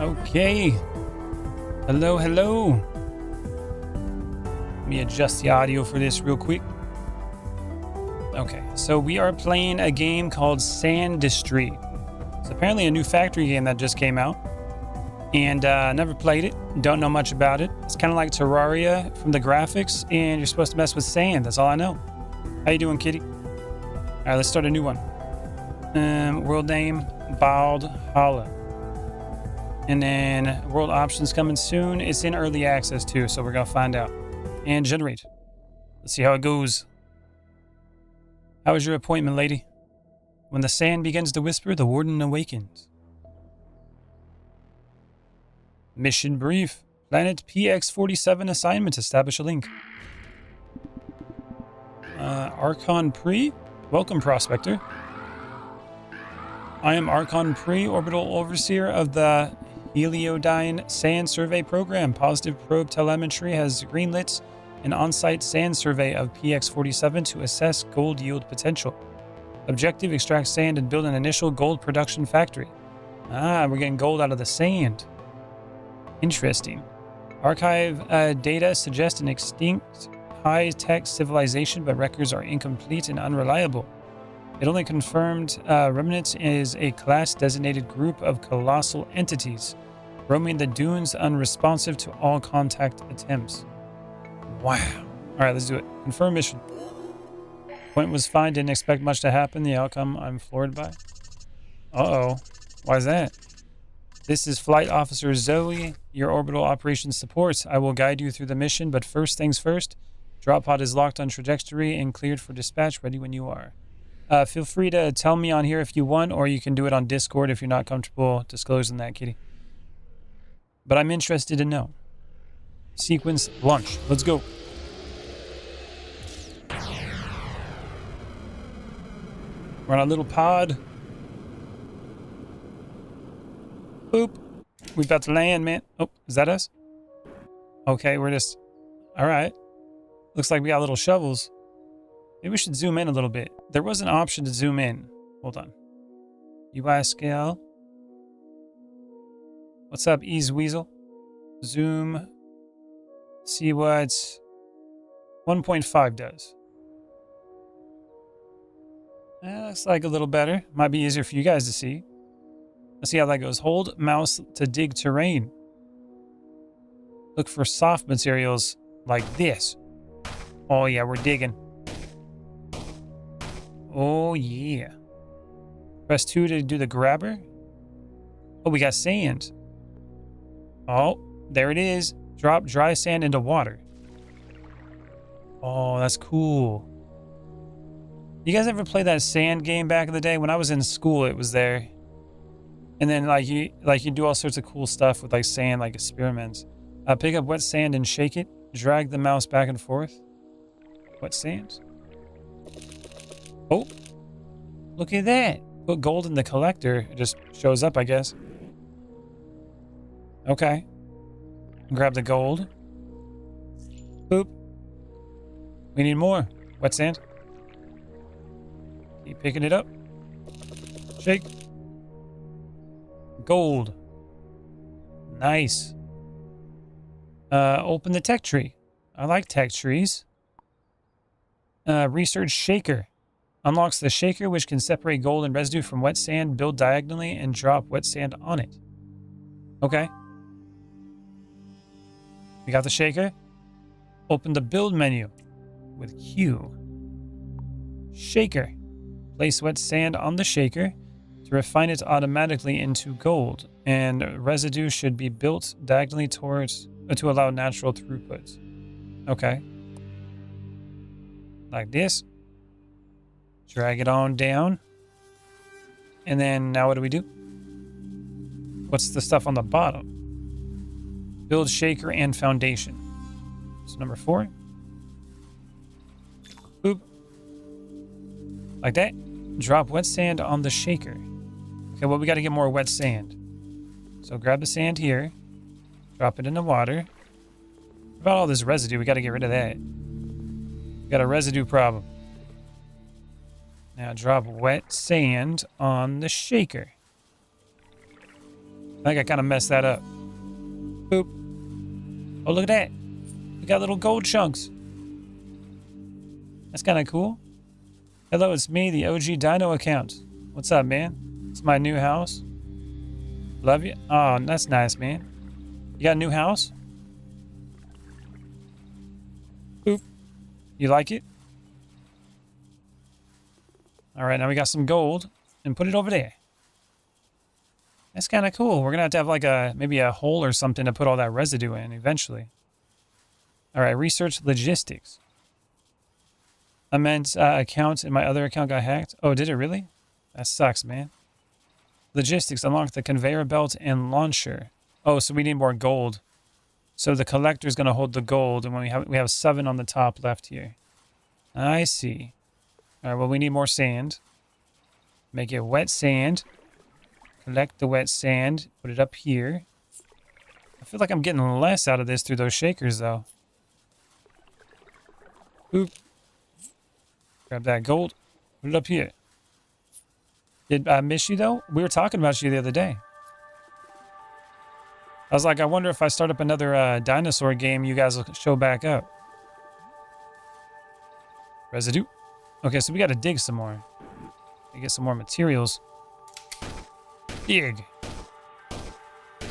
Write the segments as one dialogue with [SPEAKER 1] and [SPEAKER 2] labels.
[SPEAKER 1] Okay. Hello, hello. Let me adjust the audio for this real quick. Okay, so we are playing a game called Sandustry. It's apparently a new factory game that just came out. And never played it. Don't know much about it. It's kind of like Terraria from the graphics, and you're supposed to mess with sand. That's all I know. How you doing, kitty? All right, let's start a new one. World name, Bald Hollow. And then world options coming soon. It's in early access too, so we're going to find out. And generate. Let's see how it goes. How was your appointment, lady? When the sand begins to whisper, the warden awakens. Mission brief. Planet PX47 assignment. Establish a link. Archon Pre. Welcome, prospector. I am Archon Pre, orbital overseer of the Heliodyne Sand Survey Program. Positive probe telemetry has greenlit an on-site sand survey of PX47 to assess gold yield potential. Objective: extract sand and build an initial gold production factory. Ah, we're getting gold out of the sand. Interesting. Archive data suggest an extinct high-tech civilization, but records are incomplete and unreliable. It only confirmed remnants is a class-designated group of colossal entities, roaming the dunes unresponsive to all contact attempts. Wow. All right, let's do it. Confirm mission. Point was fine. Didn't expect much to happen. The outcome I'm floored by. Uh-oh. Why is that? This is Flight Officer Zoe, your orbital operations support. I will guide you through the mission, but first things first. Drop pod is locked on trajectory and cleared for dispatch. Ready when you are. Feel free to tell me on here if you want, or you can do it on Discord if you're not comfortable disclosing that, kitty. But I'm interested to know. Sequence launch. Let's go. We're on a little pod. Boop. We're about to land, man. Oh, is that us? Okay, we're just... All right. Looks like we got little shovels. Maybe we should zoom in a little bit. There was an option to zoom in. Hold on. UI scale. What's up, Ease Weasel? Zoom. See what 1.5 does. Looks like a little better. Might be easier for you guys to see. Let's see how that goes. Hold mouse to dig terrain. Look for soft materials like this. Oh yeah, we're digging. Oh, yeah. Press 2 to do the grabber. Oh, we got sand. Oh, there it is. Drop dry sand into water. Oh, that's cool. You guys ever play that sand game back in the day? When I was in school, it was there. And then, you do all sorts of cool stuff with, sand, like experiments. Pick up wet sand and shake it. Drag the mouse back and forth. Wet sand. Oh, look at that. Put gold in the collector. It just shows up, I guess. Okay. Grab the gold. Boop. We need more. Wet sand. Keep picking it up. Shake. Gold. Nice. Open the tech tree. I like tech trees. Research shaker. Unlocks the shaker, which can separate gold and residue from wet sand, build diagonally, and drop wet sand on it. Okay. We got the shaker. Open the build menu with Q. Shaker. Place wet sand on the shaker to refine it automatically into gold, and residue should be built diagonally towards to allow natural throughput. Okay. Like this. Drag it on down. And then now what do we do? What's the stuff on the bottom? Build shaker and foundation. So number 4. Boop. Like that. Drop wet sand on the shaker. Okay, well, we got to get more wet sand. So grab the sand here. Drop it in the water. What about all this residue? We got to get rid of that. We got a residue problem. Now drop wet sand on the shaker. I think I kind of messed that up. Boop. Oh, look at that. We got little gold chunks. That's kind of cool. Hello, it's me, the OG Dino account. What's up, man? It's my new house. Love you. Oh, that's nice, man. You got a new house? Boop. You like it? All right, now we got some gold and put it over there. That's kind of cool. We're going to have like maybe a hole or something to put all that residue in eventually. All right, research logistics. Amend's account and my other account got hacked. Oh, did it really? That sucks, man. Logistics, unlock the conveyor belt and launcher. Oh, so we need more gold. So the collector's going to hold the gold, and when we have 7 on the top left here. I see. All right, well, we need more sand. Make it wet sand. Collect the wet sand. Put it up here. I feel like I'm getting less out of this through those shakers, though. Oop. Grab that gold. Put it up here. Did I miss you, though? We were talking about you the other day. I was like, I wonder if I start up another dinosaur game, you guys will show back up. Residue. Okay, so we got to dig some more. Get some more materials. Dig. Get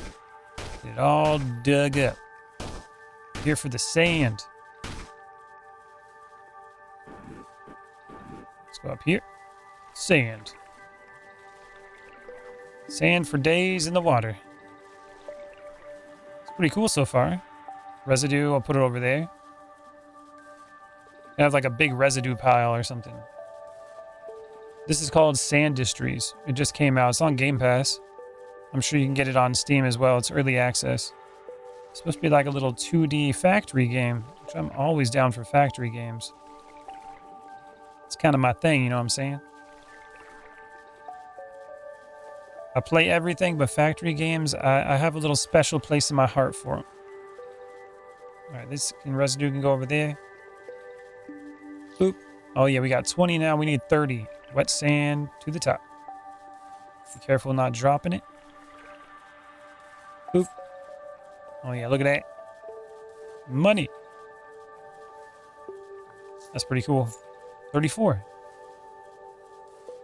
[SPEAKER 1] it all dug up. Here for the sand. Let's go up here. Sand. Sand for days in the water. It's pretty cool so far. Residue, I'll put it over there. I have like a big residue pile or something. This is called Sandustries. It just came out. It's on Game Pass. I'm sure you can get it on Steam as well. It's early access. It's supposed to be like a little 2D factory game, which I'm always down for factory games. It's kind of my thing, you know what I'm saying? I play everything, but factory games, I have a little special place in my heart for them. All right, this residue can go over there. Boop. Oh, yeah, we got 20 now. We need 30. Wet sand to the top. Be careful not dropping it. Boop. Oh, yeah, look at that. Money. That's pretty cool. 34.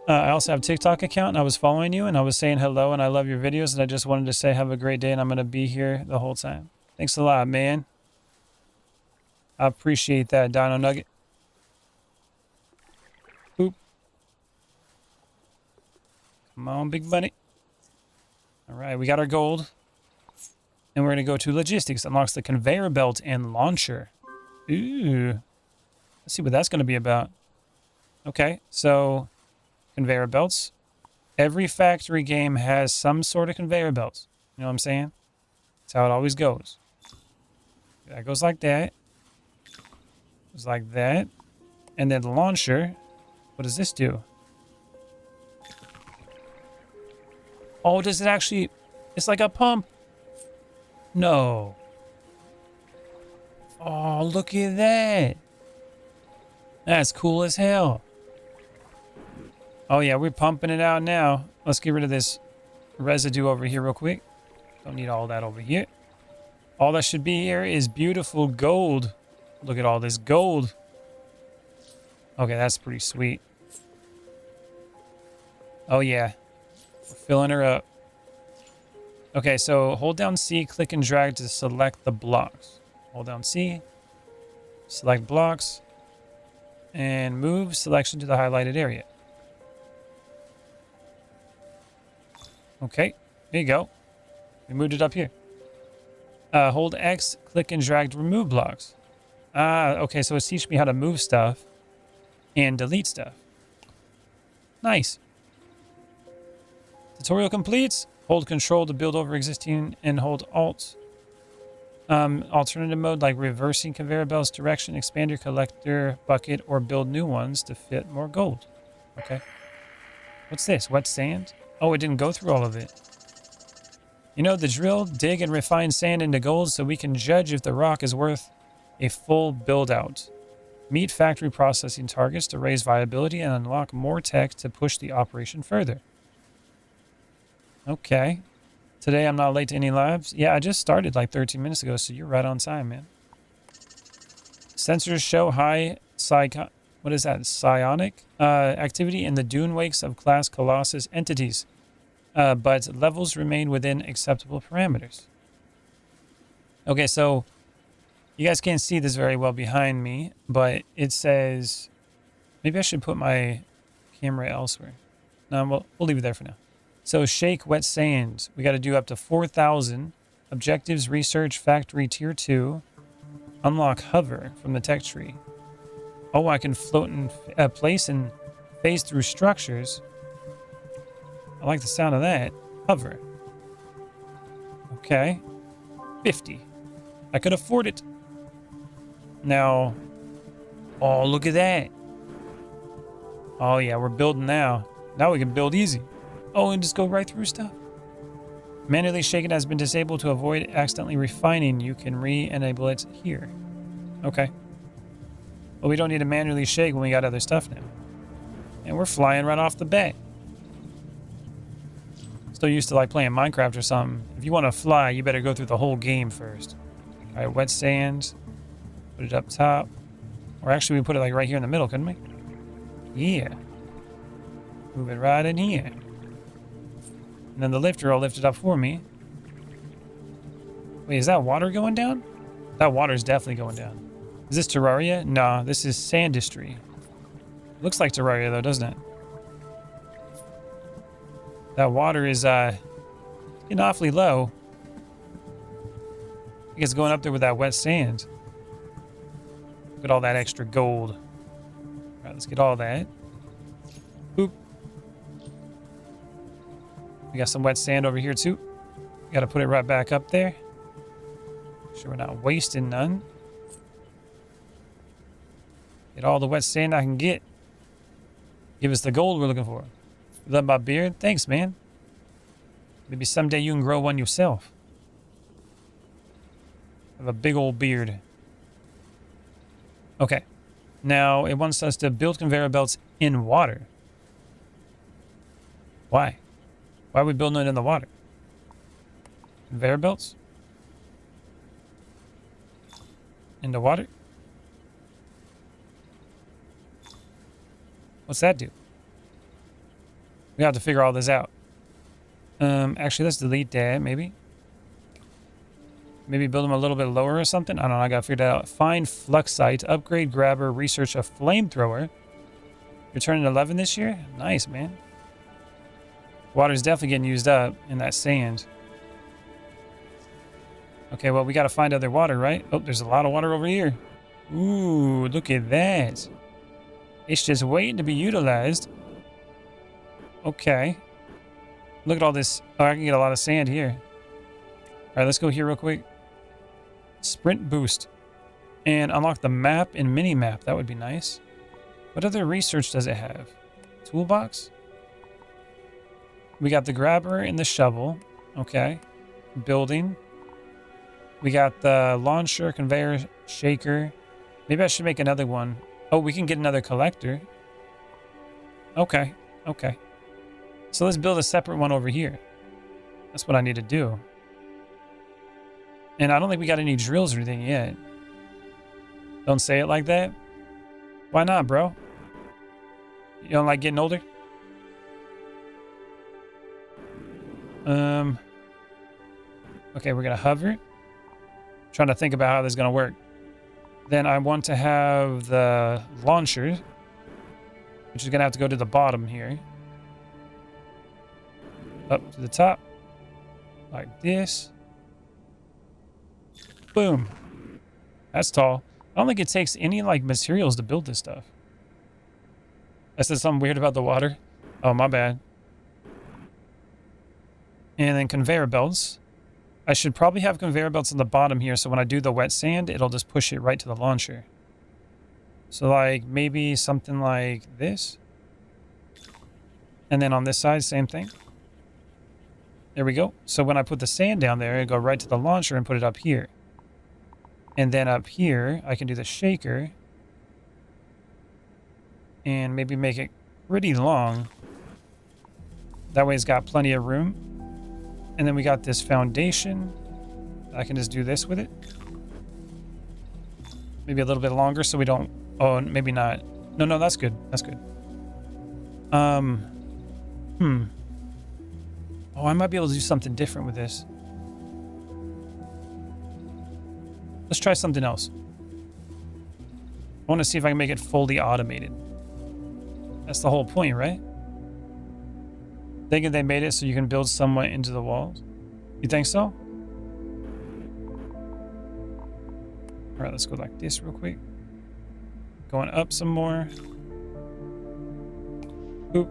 [SPEAKER 1] I also have a TikTok account, and I was following you, and I was saying hello, and I love your videos, and I just wanted to say have a great day, and I'm going to be here the whole time. Thanks a lot, man. I appreciate that, Dino Nugget. Boop. Come on, big buddy. All right, we got our gold. And we're going to go to logistics. Unlocks the conveyor belt and launcher. Ooh. Let's see what that's going to be about. Okay, so conveyor belts. Every factory game has some sort of conveyor belts. You know what I'm saying? That's how it always goes. That goes like that. Goes like that. And then the launcher. What does this do? Oh, does it actually... It's like a pump. No. Oh, look at that. That's cool as hell. Oh, yeah, we're pumping it out now. Let's get rid of this residue over here real quick. Don't need all that over here. All that should be here is beautiful gold. Look at all this gold. Okay, that's pretty sweet. Oh, yeah. We're filling her up. Okay, so hold down C, click and drag to select the blocks. Hold down C, select blocks, and move selection to the highlighted area. Okay, there you go. We moved it up here. Hold X, click and drag to remove blocks. Okay, so it's teaching me how to move stuff and delete stuff. Nice. Tutorial completes. Hold control to build over existing and hold alt. Alternative mode like reversing conveyor belts direction, expand your collector bucket, or build new ones to fit more gold. Okay. What's this? Wet sand? Oh, it didn't go through all of it. You know the drill. Dig and refine sand into gold so we can judge if the rock is worth a full build out. Meet factory processing targets to raise viability and unlock more tech to push the operation further. Okay. Today I'm not late to any labs. Yeah, I just started like 13 minutes ago, so you're right on time, man. Sensors show high what is that? Psionic activity in the dune wakes of class Colossus entities, but levels remain within acceptable parameters. Okay, so you guys can't see this very well behind me, but it says maybe I should put my camera elsewhere. No, we'll leave it there for now. So shake wet sand. We got to do up to 4,000 objectives. Research factory tier 2. Unlock hover from the tech tree. Oh, I can float in place and phase through structures. I like the sound of that. Hover. Okay. 50. I could afford it. Now, oh, look at that. Oh, yeah, we're building now. Now we can build easy. Oh, and just go right through stuff. Manually shaken has been disabled to avoid accidentally refining. You can re-enable it here. Okay. Well, we don't need to manually shake when we got other stuff now. And we're flying right off the bat. Still used to like playing Minecraft or something. If you want to fly, you better go through the whole game first. All right, wet sand. Put it up top. Or actually, we put it like right here in the middle, couldn't we? Yeah. Move it right in here. And then the lifter will lift it up for me. Wait, is that water going down? That water is definitely going down. Is this Terraria? No, this is Sandustry. Looks like Terraria though, doesn't it? That water is getting awfully low. I think it's going up there with that wet sand. Look at all that extra gold. All right, let's get all that. Boop. We got some wet sand over here too. Got to put it right back up there. Make sure we're not wasting none. Get all the wet sand I can get. Give us the gold we're looking for. You love my beard? Thanks, man. Maybe someday you can grow one yourself. I have a big old beard. Okay. Now it wants us to build conveyor belts in water. Why? Why are we building it in the water? Conveyor belts? In the water? What's that do? We have to figure all this out. Actually, let's delete that, maybe. Maybe build them a little bit lower or something. I don't know. I got to figure that out. Find flux site, upgrade grabber, research a flamethrower. You're turning 11 this year? Nice, man. Water's definitely getting used up in that sand. Okay, well, we got to find other water, right? Oh, there's a lot of water over here. Ooh, look at that. It's just waiting to be utilized. Okay. Look at all this. Oh, I can get a lot of sand here. All right, let's go here real quick. Sprint boost. And unlock the map and mini map. That would be nice. What other research does it have? Toolbox? We got the grabber and the shovel. Okay. Building. We got the launcher, conveyor, shaker. Maybe I should make another one. Oh, we can get another collector. Okay. Okay. So let's build a separate one over here. That's what I need to do. And I don't think we got any drills or anything yet. Don't say it like that. Why not, bro? You don't like getting older? Okay, we're gonna hover. Trying to think about how this is gonna work. Then I want to have the launcher, which is gonna have to go to the bottom here. Up to the top. Like this. Boom. That's tall. I don't think it takes any like materials to build this stuff. I said something weird about the water. Oh, my bad. And then conveyor belts. I should probably have conveyor belts on the bottom here, so when I do the wet sand, it'll just push it right to the launcher. So like maybe something like this. And then on this side, same thing. There we go. So when I put the sand down there, it'll go right to the launcher and put it up here. And then up here, I can do the shaker. And maybe make it pretty long. That way it's got plenty of room. And then we got this foundation. I can just do this with it. Maybe a little bit longer so we don't... Oh, maybe not. No, that's good. That's good. Oh, I might be able to do something different with this. Let's try something else. I want to see if I can make it fully automated. That's the whole point, right? Thinking they made it so you can build somewhat into the walls. You think so? All right, let's go like this real quick. Going up some more. Oop.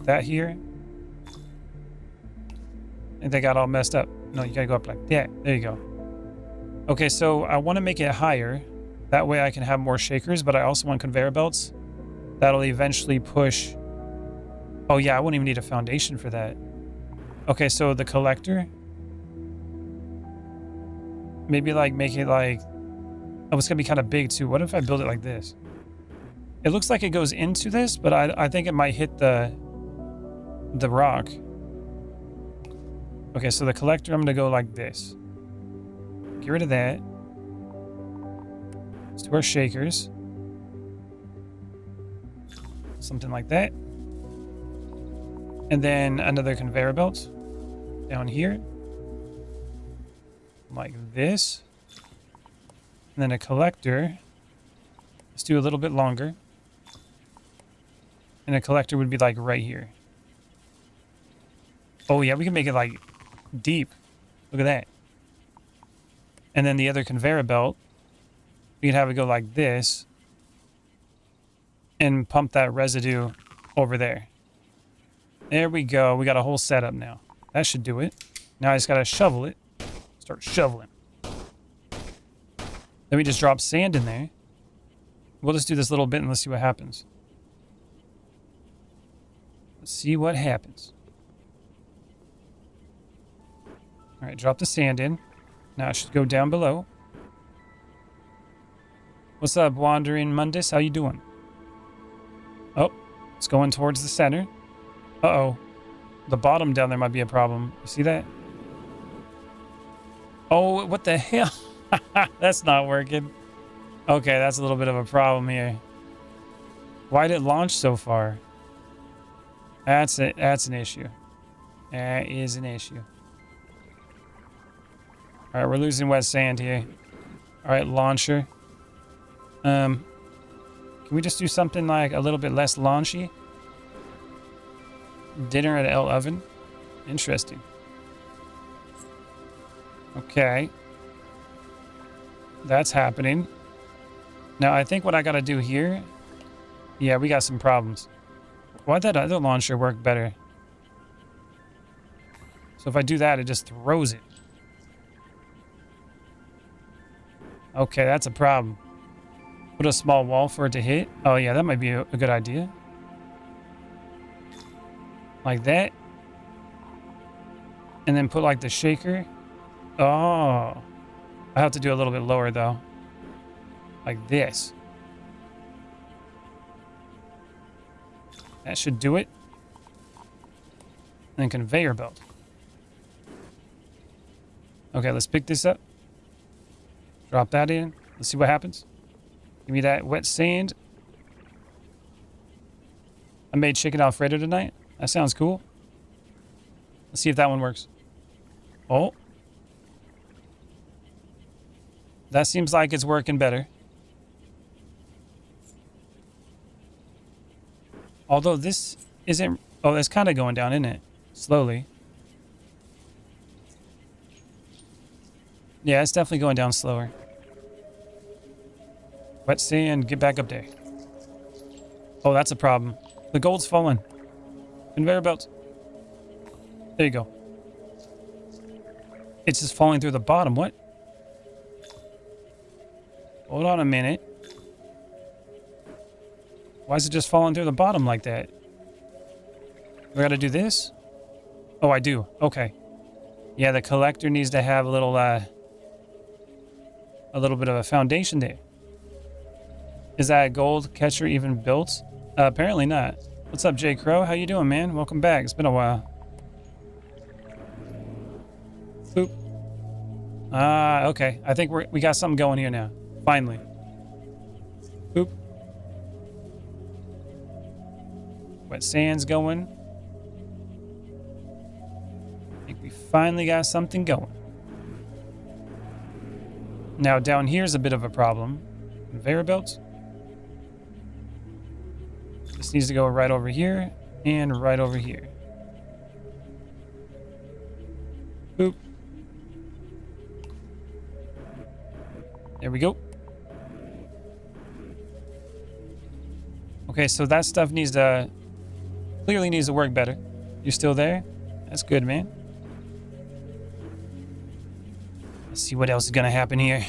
[SPEAKER 1] That here. And they got all messed up. No, you gotta go up like that. There you go. Okay, so I want to make it higher. That way I can have more shakers, but I also want conveyor belts. That'll eventually push... Oh yeah, I wouldn't even need a foundation for that. Okay, so the collector... Maybe like make it like... Oh, it's gonna be kind of big too. What if I build it like this? It looks like it goes into this, but I think it might hit the rock. Okay, so the collector, I'm gonna go like this. Get rid of that. Let's do our shakers. Something like that. And then another conveyor belt down here. Like this. And then a collector. Let's do a little bit longer. And a collector would be like right here. Oh yeah, we can make it like deep. Look at that. And then the other conveyor belt, we can have it go like this. And pump that residue over there. There we go. We got a whole setup now. That should do it. Now I just gotta shovel it. Start shoveling. Then we just drop sand in there. We'll just do this little bit and let's see what happens. Let's see what happens. Alright, drop the sand in. Now it should go down below. What's up, Wandering Mundus? How you doing? Oh, it's going towards the center. Uh-oh. The bottom down there might be a problem. You see that? Oh, what the hell? That's not working. Okay, that's a little bit of a problem here. Why did it launch so far? That's it. That's an issue. That is an issue. All right, we're losing wet sand here. All right, launcher. Can we just do something like a little bit less launchy? Dinner at El Oven. Interesting. Okay. That's happening. Now, I think what I got to do here... Yeah, we got some problems. Why'd that other launcher work better? So if I do that, it just throws it. Okay, that's a problem. Put a small wall for it to hit. Oh, yeah, that might be a good idea. Like that. And then put like the shaker. Oh. I have to do a little bit lower though. Like this. That should do it. And then conveyor belt. Okay, let's pick this up. Drop that in. Let's see what happens. Give me that wet sand. I made chicken Alfredo tonight. That sounds cool. Let's see if that one works. Oh. That seems like it's working better. Although this isn't... Oh, it's kind of going down, isn't it? Slowly. Yeah, it's definitely going down slower. Wet sand, get back up there. Oh, that's a problem. The gold's falling. Conveyor belts. There you go. It's just falling through the bottom. What? Hold on a minute. Why is it just falling through the bottom like that? We gotta do this? Oh, I do. Okay. Yeah, the collector needs to have a little bit of a foundation there. Is that a gold catcher even built? Apparently not. What's up, J. Crow? How you doing, man? Welcome back. It's been a while. Ah, okay. I think we got something going here now. Finally. Oop. Wet sand's going. I think we finally got something going. Now down here's a bit of a problem. Conveyor belts. This needs to go right over here and right over here. Boop. There we go. Okay, so that stuff needs to... clearly needs to work better. You still there? That's good, man. Let's see what else is gonna happen here.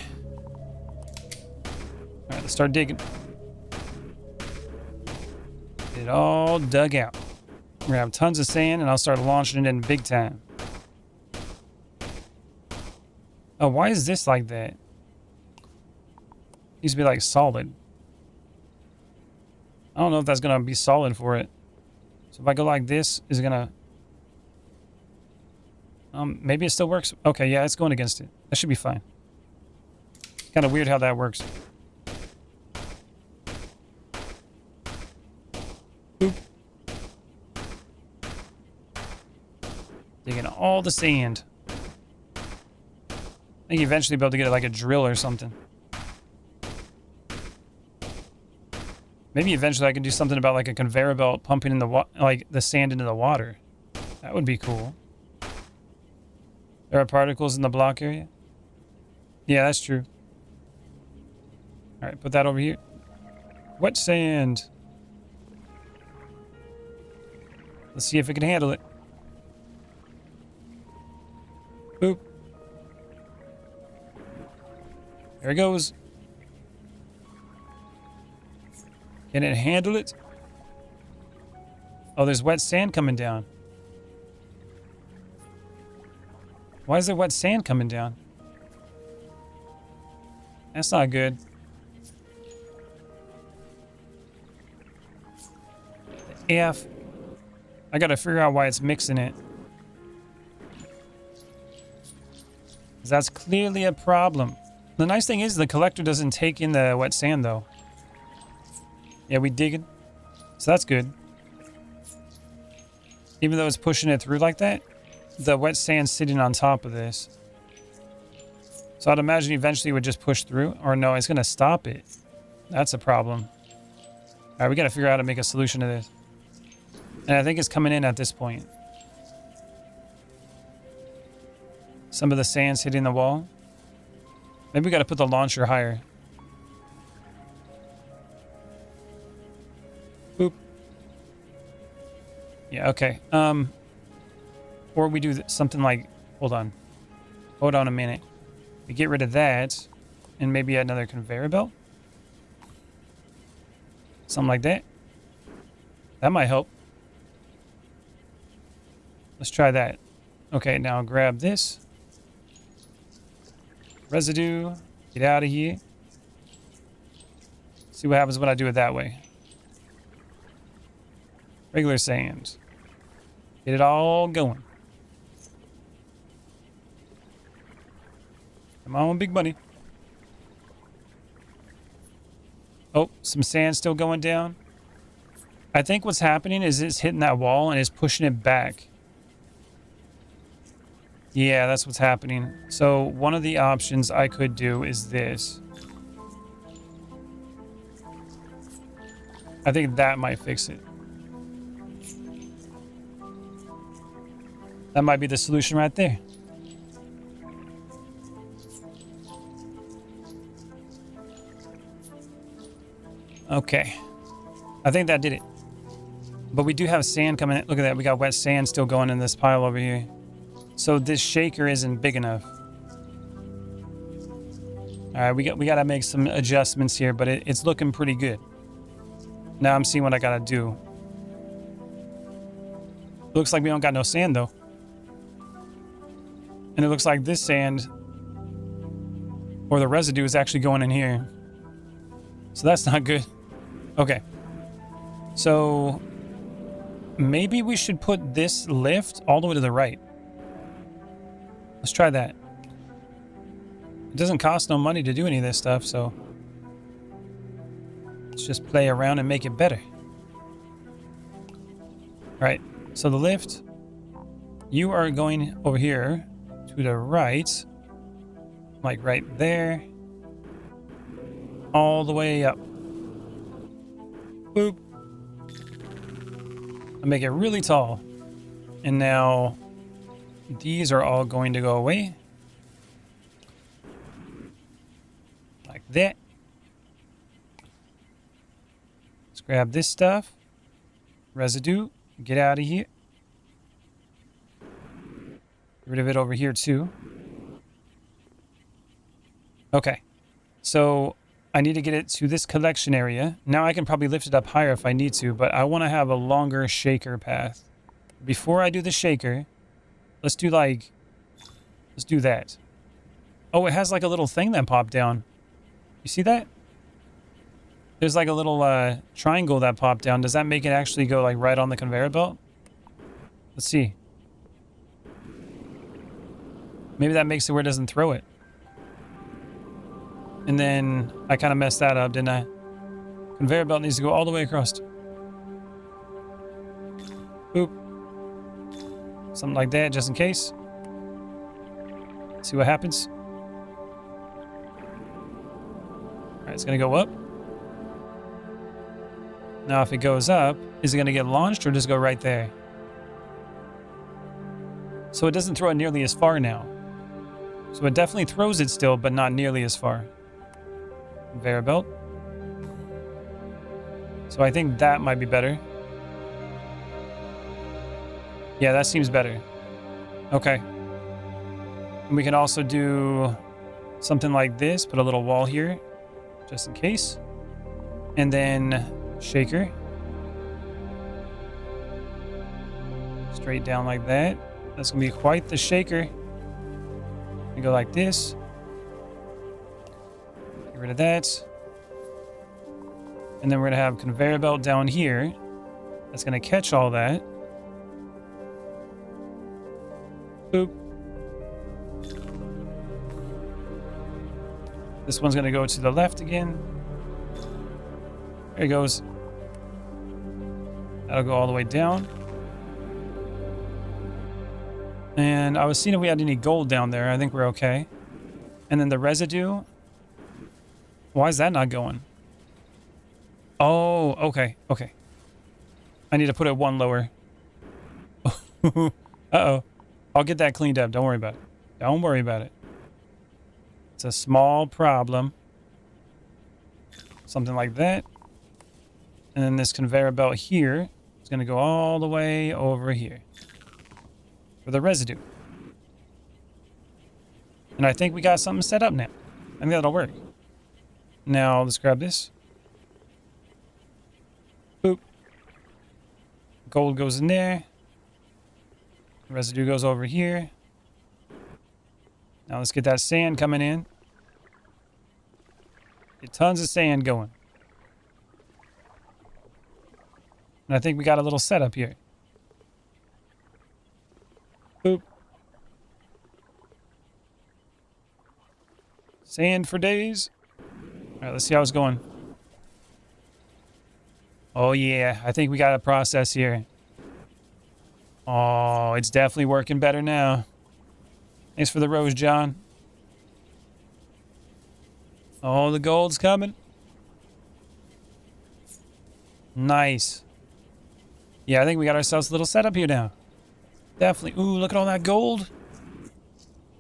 [SPEAKER 1] Alright, let's start digging. Get it all dug out. We're gonna have tons of sand and I'll start launching it in big time. Oh, why is this like that? It needs to be like solid. I don't know if that's gonna be solid for it. So if I go like this, is it gonna... maybe it still works. Okay, yeah, it's going against it. That should be fine. Kind of weird how that works. Boop. Digging all the sand. I think eventually be able to get it like a drill or something. Maybe eventually I can do something about like a conveyor belt pumping in the like the sand into the water. That would be cool. There are particles in the block area. Yeah, that's true. All right, put that over here. Wet sand. Let's see if it can handle it. Boop. There it goes. Can it handle it? Oh, there's wet sand coming down. Why is there wet sand coming down? That's not good. F. I gotta figure out why it's mixing it. That's clearly a problem. The nice thing is the collector doesn't take in the wet sand though. Yeah, we digging. So that's good. Even though it's pushing it through like that, the wet sand's sitting on top of this. So I'd imagine eventually it would just push through. Or no, it's going to stop it. That's a problem. All right, we got to figure out how to make a solution to this. And I think it's coming in at this point. Some of the sand's hitting the wall. Maybe we got to put the launcher higher. Boop. Yeah, okay. Or we do something like... Hold on. Hold on a minute. We get rid of that. And maybe another conveyor belt. Something like that. That might help. Let's try that. Okay, now grab this. Residue. Get out of here. See what happens when I do it that way. Regular sand. Get it all going. Come on, big buddy. Oh, some sand still going down. I think what's happening is it's hitting that wall and it's pushing it back. Yeah, that's what's happening. So one of the options I could do is this. I think that might fix it. That might be the solution right there. Okay. I think that did it. But we do have sand coming in. Look at that. We got wet sand still going in this pile over here. So this shaker isn't big enough. All right, we got to make some adjustments here, but it's looking pretty good. Now I'm seeing what I got to do. Looks like we don't got no sand though. And it looks like this sand or the residue is actually going in here. So that's not good. Okay. So maybe we should put this lift all the way to the right. Let's try that. It doesn't cost no money to do any of this stuff, so let's just play around and make it better. Alright, so the lift, you are going over here to the right, like right there, all the way up. Boop. I make it really tall. And now these are all going to go away. Like that. Let's grab this stuff. Residue. Get out of here. Get rid of it over here too. Okay. So I need to get it to this collection area. Now I can probably lift it up higher if I need to, but I want to have a longer shaker path. Before I do the shaker, let's do that. Oh, it has like a little thing that popped down. You see that? There's like a little triangle that popped down. Does that make it actually go like right on the conveyor belt? Let's see. Maybe that makes it where it doesn't throw it. And then I kind of messed that up, didn't I? Conveyor belt needs to go all the way across. Boop. Something like that, just in case. See what happens. Alright, it's going to go up. Now, if it goes up, is it going to get launched or just go right there? So it doesn't throw it nearly as far now. So it definitely throws it still, but not nearly as far. Conveyor belt. So I think that might be better. Yeah, that seems better. Okay. And we can also do something like this. Put a little wall here, just in case. And then shaker. Straight down like that. That's going to be quite the shaker. We go like this. Get rid of that. And then we're going to have conveyor belt down here. That's going to catch all that. Boop. This one's going to go to the left again. There it goes. That'll go all the way down. And I was seeing if we had any gold down there. I think we're okay. And then the residue. Why is that not going? Oh, okay, okay. I need to put it one lower. Uh-oh. I'll get that cleaned up. Don't worry about it. Don't worry about it. It's a small problem. Something like that. And then this conveyor belt here is going to go all the way over here for the residue. And I think we got something set up now. I think that'll work. Now, let's grab this. Boop. Gold goes in there. Residue goes over here. Now let's get that sand coming in. Get tons of sand going. And I think we got a little setup here. Boop. Sand for days. All right, let's see how it's going. Oh yeah, I think we got a process here. Oh, it's definitely working better now. Thanks for the rose, John. Oh, the gold's coming. Nice. Yeah, I think we got ourselves a little setup here now. Definitely. Ooh, look at all that gold.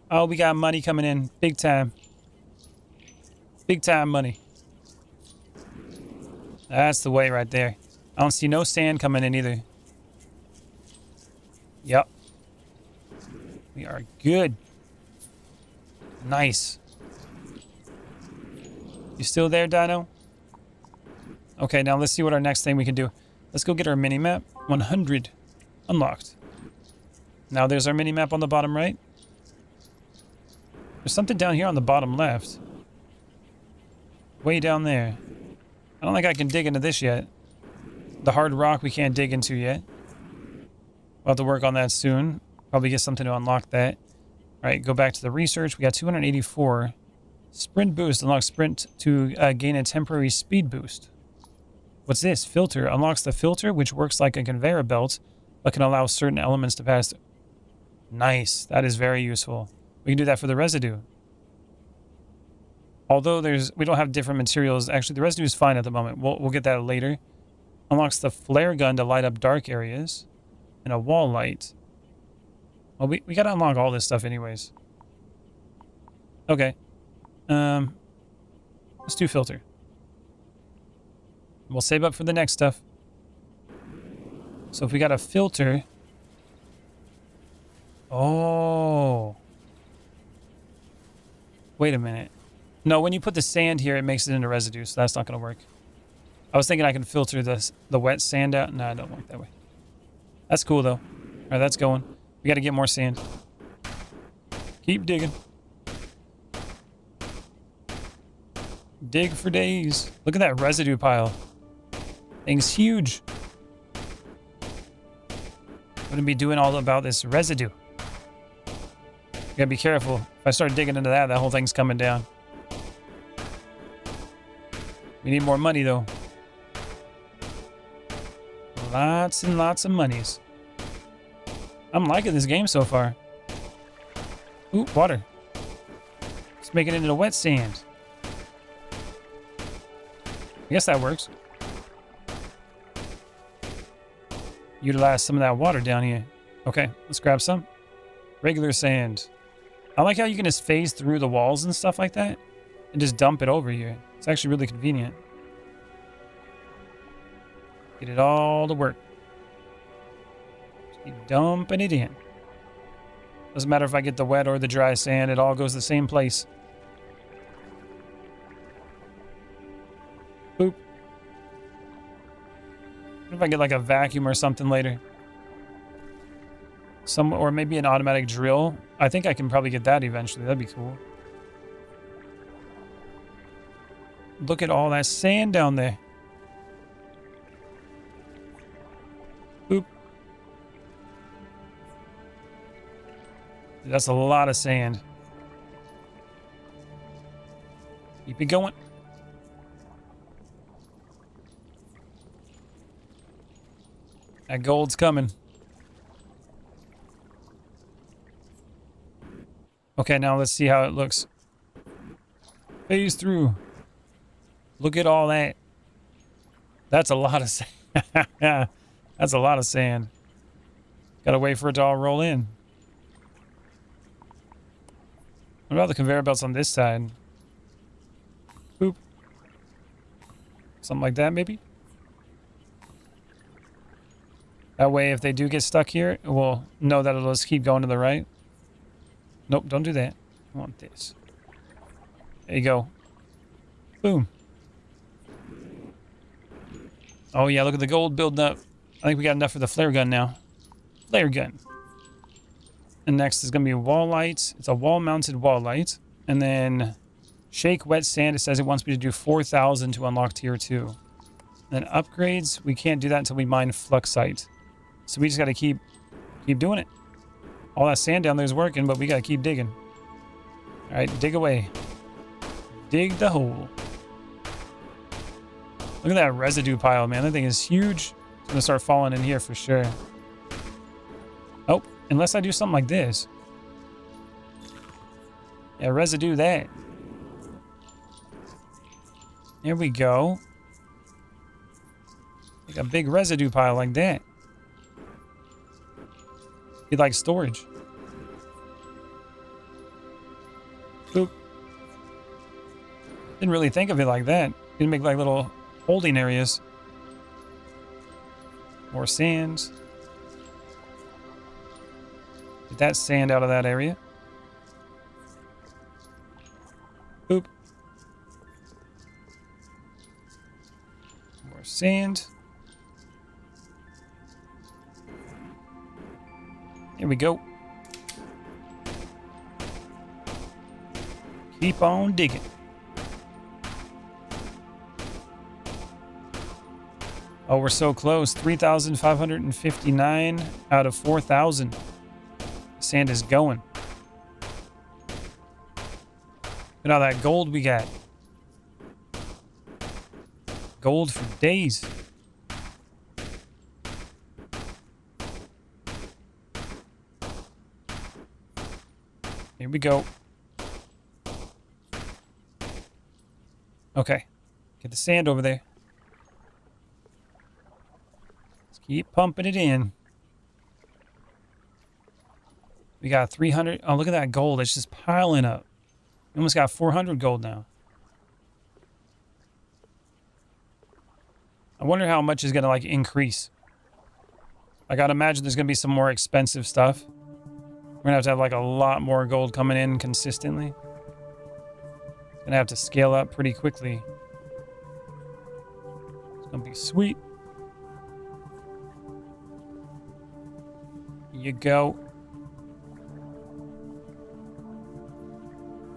[SPEAKER 1] Oh, we got money coming in. Big time. Big time money. That's the way right there. I don't see no sand coming in either. Yep. We are good. Nice. You still there, Dino? Okay, now let's see what our next thing we can do. Let's go get our mini-map. 100. Unlocked. Now there's our mini-map on the bottom right. There's something down here on the bottom left. Way down there. I don't think I can dig into this yet. The hard rock we can't dig into yet. We'll have to work on that soon. Probably get something to unlock that. All right, go back to the research. We got 284. Sprint boost. Unlock sprint to gain a temporary speed boost. What's this? Filter. Unlocks the filter, which works like a conveyor belt, but can allow certain elements to pass. Nice. That is very useful. We can do that for the residue. Although we don't have different materials. Actually, the residue is fine at the moment. We'll get that later. Unlocks the flare gun to light up dark areas. And a wall light. Well, we got to unlock all this stuff anyways. Okay. Let's do filter. We'll save up for the next stuff. So if we got a filter... Oh. Wait a minute. No, when you put the sand here, it makes it into residue, so that's not going to work. I was thinking I can filter the wet sand out. No, I don't work that way. That's cool, though. All right, that's going. We got to get more sand. Keep digging. Dig for days. Look at that residue pile. Thing's huge. Wouldn't be doing all about this residue. You gotta be careful. If I start digging into that whole thing's coming down. We need more money, though. Lots and lots of monies. I'm liking this game so far. Ooh, water. Let's make it into the wet sand. I guess that works. Utilize some of that water down here. Okay, let's grab some. Regular sand. I like how you can just phase through the walls and stuff like that and just dump it over here. It's actually really convenient. Get it all to work. Just keep dumping it in. Doesn't matter if I get the wet or the dry sand, it all goes the same place. Boop. What if I get like a vacuum or something later? Or maybe an automatic drill. I think I can probably get that eventually. That'd be cool. Look at all that sand down there. Boop. That's a lot of sand. Keep it going. That gold's coming. Okay, now let's see how it looks. Phase through. Look at all that. That's a lot of sand. That's a lot of sand. Gotta wait for it to all roll in. What about the conveyor belts on this side? Boop. Something like that, maybe? That way, if they do get stuck here, we'll know that it'll just keep going to the right. Nope, don't do that. I want this. There you go. Boom. Oh, yeah, look at the gold building up. I think we got enough for the flare gun now. Flare gun. And next is going to be wall lights. It's a wall-mounted wall light. And then shake wet sand. It says it wants me to do 4,000 to unlock tier 2. And then upgrades, we can't do that until we mine fluxite. So we just got to keep doing it. All that sand down there is working, but we got to keep digging. All right, dig away. Dig the hole. Look at that residue pile, man. That thing is huge. It's going to start falling in here for sure. Oh, unless I do something like this. Yeah, residue that. There we go. Like a big residue pile like that. Be like storage. Boop. Didn't really think of it like that. Didn't make like little holding areas. More sand. Get that sand out of that area. Boop. More sand. Here we go. Keep on digging. Oh, we're so close. 3,559 out of 4,000. Sand is going. Look at all that gold we got. Gold for days. Here we go. Okay. Get the sand over there. Let's keep pumping it in. We got 300. Oh, look at that gold. It's just piling up. We almost got 400 gold now. I wonder how much is going to like increase. I gotta imagine there's going to be some more expensive stuff. We're going to have like a lot more gold coming in consistently. Gonna have to scale up pretty quickly. It's going to be sweet. Here you go.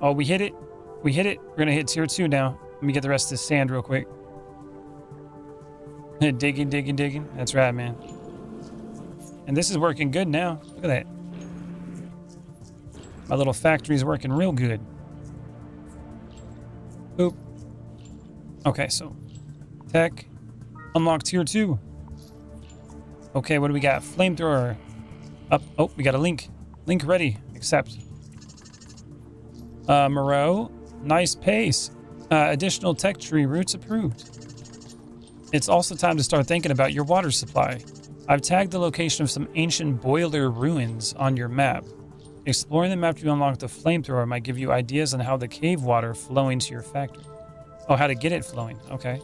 [SPEAKER 1] Oh, we hit it. We hit it. We're going to hit tier 2 now. Let me get the rest of this sand real quick. Digging, digging, digging. That's right, man. And this is working good now. Look at that. My little factory's working real good. Boop. Okay, so tech. Unlock tier 2. Okay, what do we got? Flamethrower. Up. Oh, we got a link. Link ready. Accept. Moreau. Nice pace. Additional tech tree roots approved. It's also time to start thinking about your water supply. I've tagged the location of some ancient boiler ruins on your map. Exploring them after you unlock the flamethrower might give you ideas on how the cave water flowing to your factory. Oh, how to get it flowing. Okay.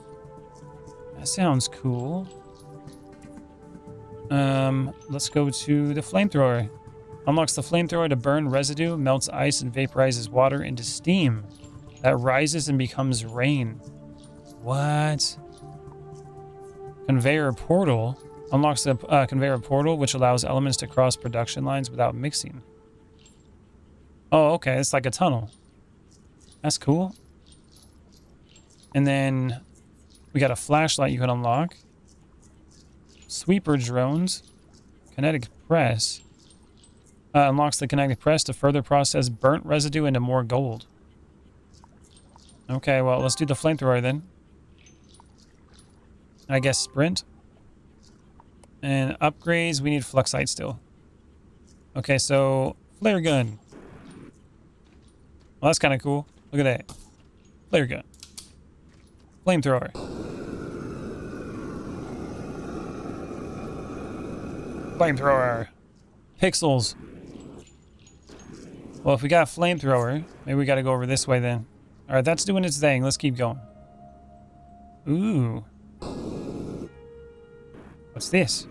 [SPEAKER 1] That sounds cool. Let's go to the flamethrower. Unlocks the flamethrower to burn residue, melts ice, and vaporizes water into steam that rises and becomes rain. What? Conveyor portal. Unlocks the conveyor portal, which allows elements to cross production lines without mixing. Oh, okay. It's like a tunnel. That's cool. And then we got a flashlight you can unlock. Sweeper drones. Kinetic press. Unlocks the kinetic press to further process burnt residue into more gold. Okay, well, let's do the flamethrower then. I guess sprint. And upgrades, we need fluxite still. Okay, so flare gun. Well, that's kind of cool. Look at that. Flare gun. Flamethrower. Flamethrower. Pixels. Well, if we got flamethrower, maybe we got to go over this way then. All right, that's doing its thing. Let's keep going. Ooh. What's this?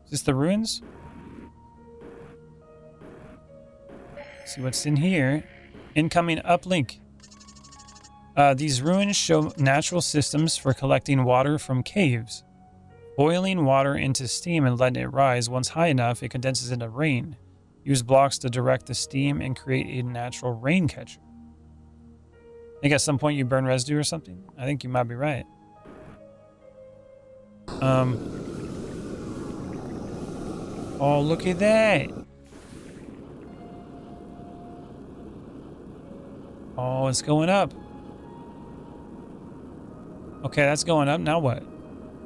[SPEAKER 1] Is this the ruins? See what's in here. Incoming uplink. These ruins show natural systems for collecting water from caves. Boiling water into steam and letting it rise. Once high enough, it condenses into rain. Use blocks to direct the steam and create a natural rain catcher. I think at some point you burn residue or something. I think you might be right. Oh, look at that. Oh, it's going up. Okay, that's going up. Now what?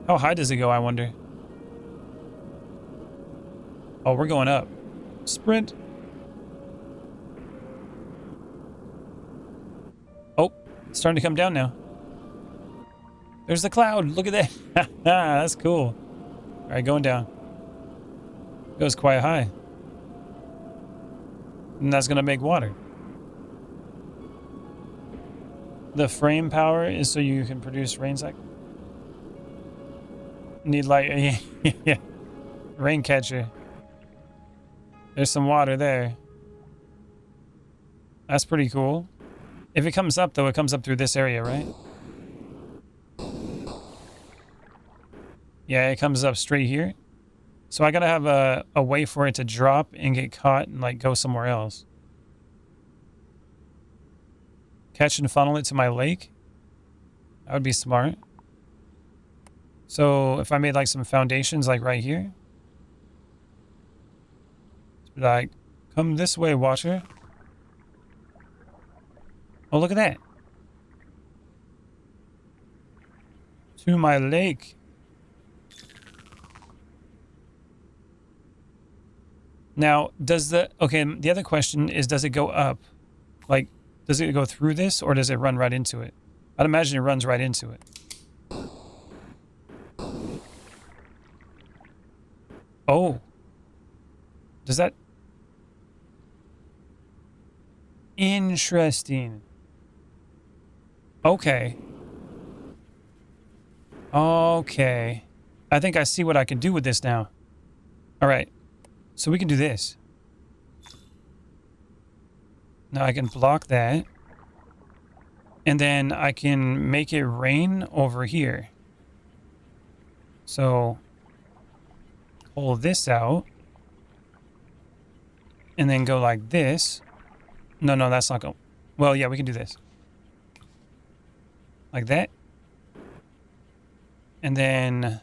[SPEAKER 1] How high does it go, I wonder? Oh, we're going up. Sprint. Oh, it's starting to come down now. There's the cloud. Look at that. That's cool. All right, going down. Goes quite high. And that's going to make water. The frame power is so you can produce rain cycle. Need like yeah, rain catcher. There's some water there. That's pretty cool. If it comes up though, it comes up through this area, right? Yeah, it comes up straight here. So I gotta have a way for it to drop and get caught and like go somewhere else. Catch and funnel it to my lake. That would be smart. So if I made like some foundations like right here. Like, come this way, water. Oh, look at that. To my lake. Now, the other question is, does it go up? Like, does it go through this, or does it run right into it? I'd imagine it runs right into it. Oh. Does that... Interesting. Okay. Okay. I think I see what I can do with this now. Alright. So we can do this. Now I can block that. And then I can make it rain over here. So pull this out. And then go like this. No, that's not going. Well, yeah, we can do this. Like that. And then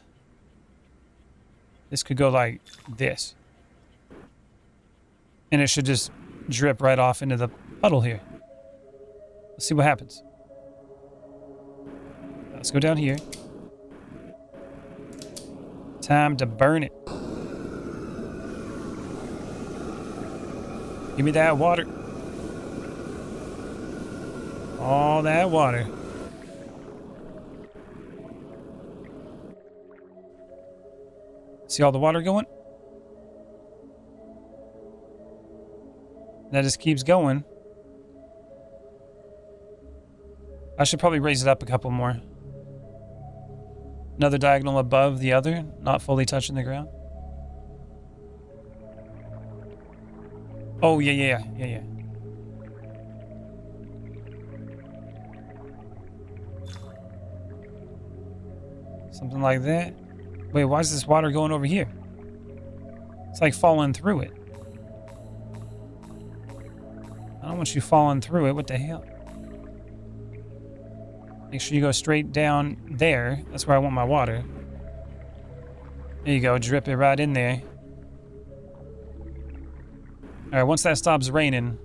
[SPEAKER 1] this could go like this. And it should just drip right off into the puddle here. Let's see what happens. Let's go down here. Time to burn it. Give me that water. All that water. See all the water going? That just keeps going. I should probably raise it up a couple more. Another diagonal above the other, not fully touching the ground. Oh, yeah. Something like that. Wait, why is this water going over here? It's like falling through it. I don't want you falling through it. What the hell? Make sure you go straight down there. That's where I want my water. There you go. Drip it right in there. Alright, once that stops raining,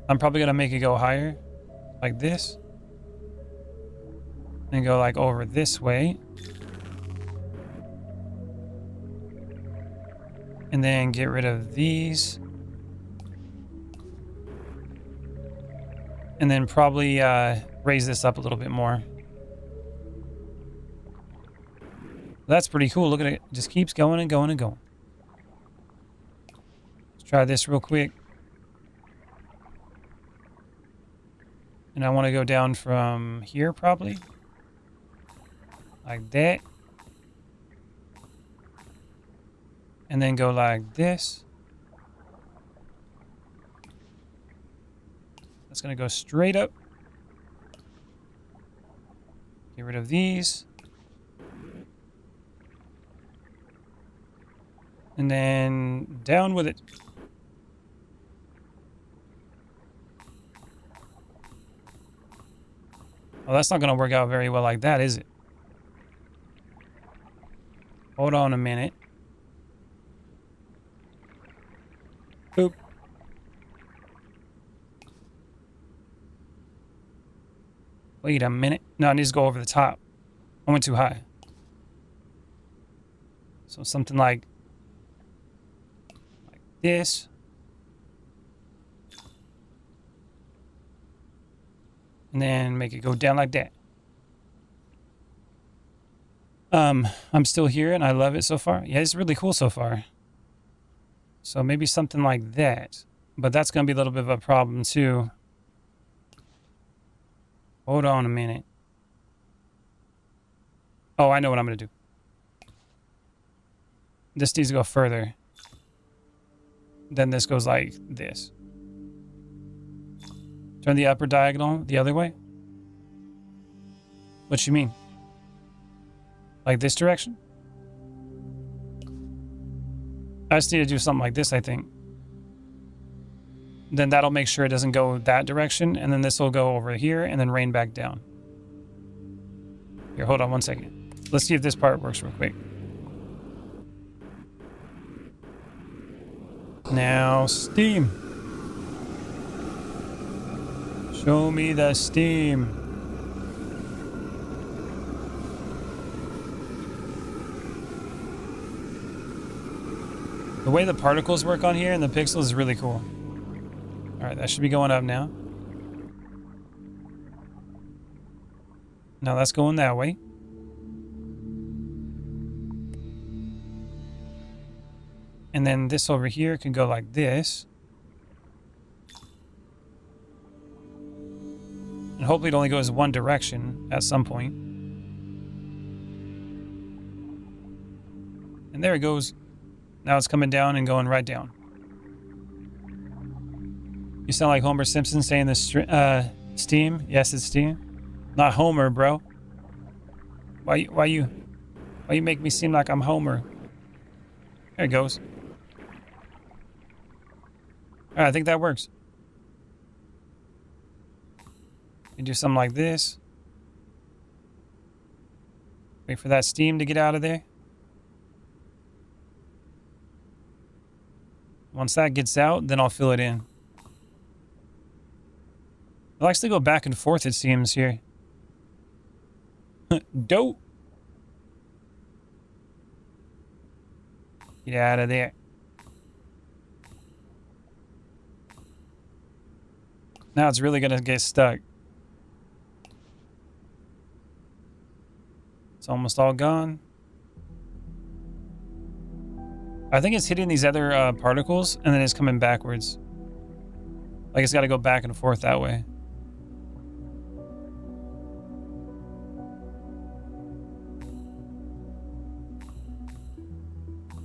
[SPEAKER 1] I'm probably going to make it go higher. Like this. And go like over this way. And then get rid of these. And then probably raise this up a little bit more. That's pretty cool. Look at it. It just keeps going and going and going. Let's try this real quick. And I want to go down from here probably. Like that. And then go like this. That's going to go straight up. Get rid of these. And then down with it. Well, that's not going to work out very well like that, is it? Hold on a minute. Boop. Wait a minute. No, I need to go over the top. I went too high. So something like this. And then make it go down like that. I'm still here and I love it so far. Yeah, it's really cool so far. So maybe something like that. But that's going to be a little bit of a problem too. Hold on a minute. Oh, I know what I'm going to do. This needs to go further. Then this goes like this. Turn the upper diagonal the other way. What you mean? Like this direction? I just need to do something like this, I think. Then that'll make sure it doesn't go that direction. And then this will go over here and then rain back down. Here, hold on one second. Let's see if this part works real quick. Now, steam. Show me the steam. The way the particles work on here and the pixels is really cool. Alright, that should be going up now. Now that's going that way. And then this over here can go like this. And hopefully it only goes one direction at some point. And there it goes. Now it's coming down and going right down. You sound like Homer Simpson saying this steam. Yes, it's steam. Not Homer, bro. Why you make me seem like I'm Homer? There it goes. Alright, I think that works. You do something like this. Wait for that steam to get out of there. Once that gets out, then I'll fill it in. It likes to go back and forth, it seems, here. Dope. Get out of there. Now it's really gonna get stuck. It's almost all gone. I think it's hitting these other particles and then it's coming backwards. Like it's got to go back and forth that way.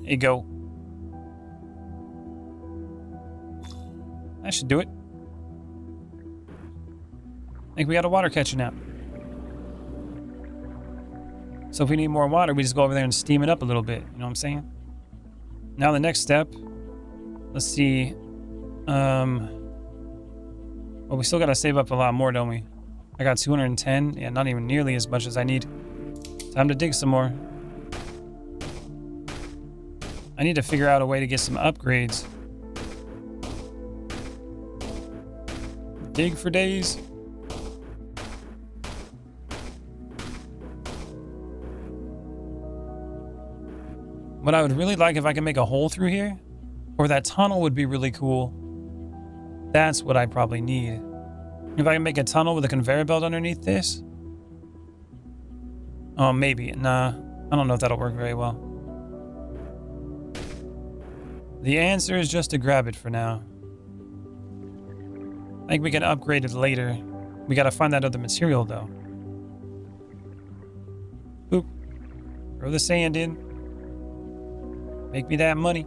[SPEAKER 1] There you go. That should do it. I think we got a water catcher now. So if we need more water, we just go over there and steam it up a little bit. You know what I'm saying? Now the next step. Let's see. Well, we still got to save up a lot more, don't we? I got 210. Yeah, not even nearly as much as I need. Time to dig some more. I need to figure out a way to get some upgrades. Dig for days. What I would really like if I could make a hole through here, or that tunnel would be really cool. That's what I probably need. If I can make a tunnel with a conveyor belt underneath this. Oh, maybe. Nah, I don't know if that'll work very well. The answer is just to grab it for now. I think we can upgrade it later. We gotta find that other material though. Oop. Throw the sand in. Make me that money.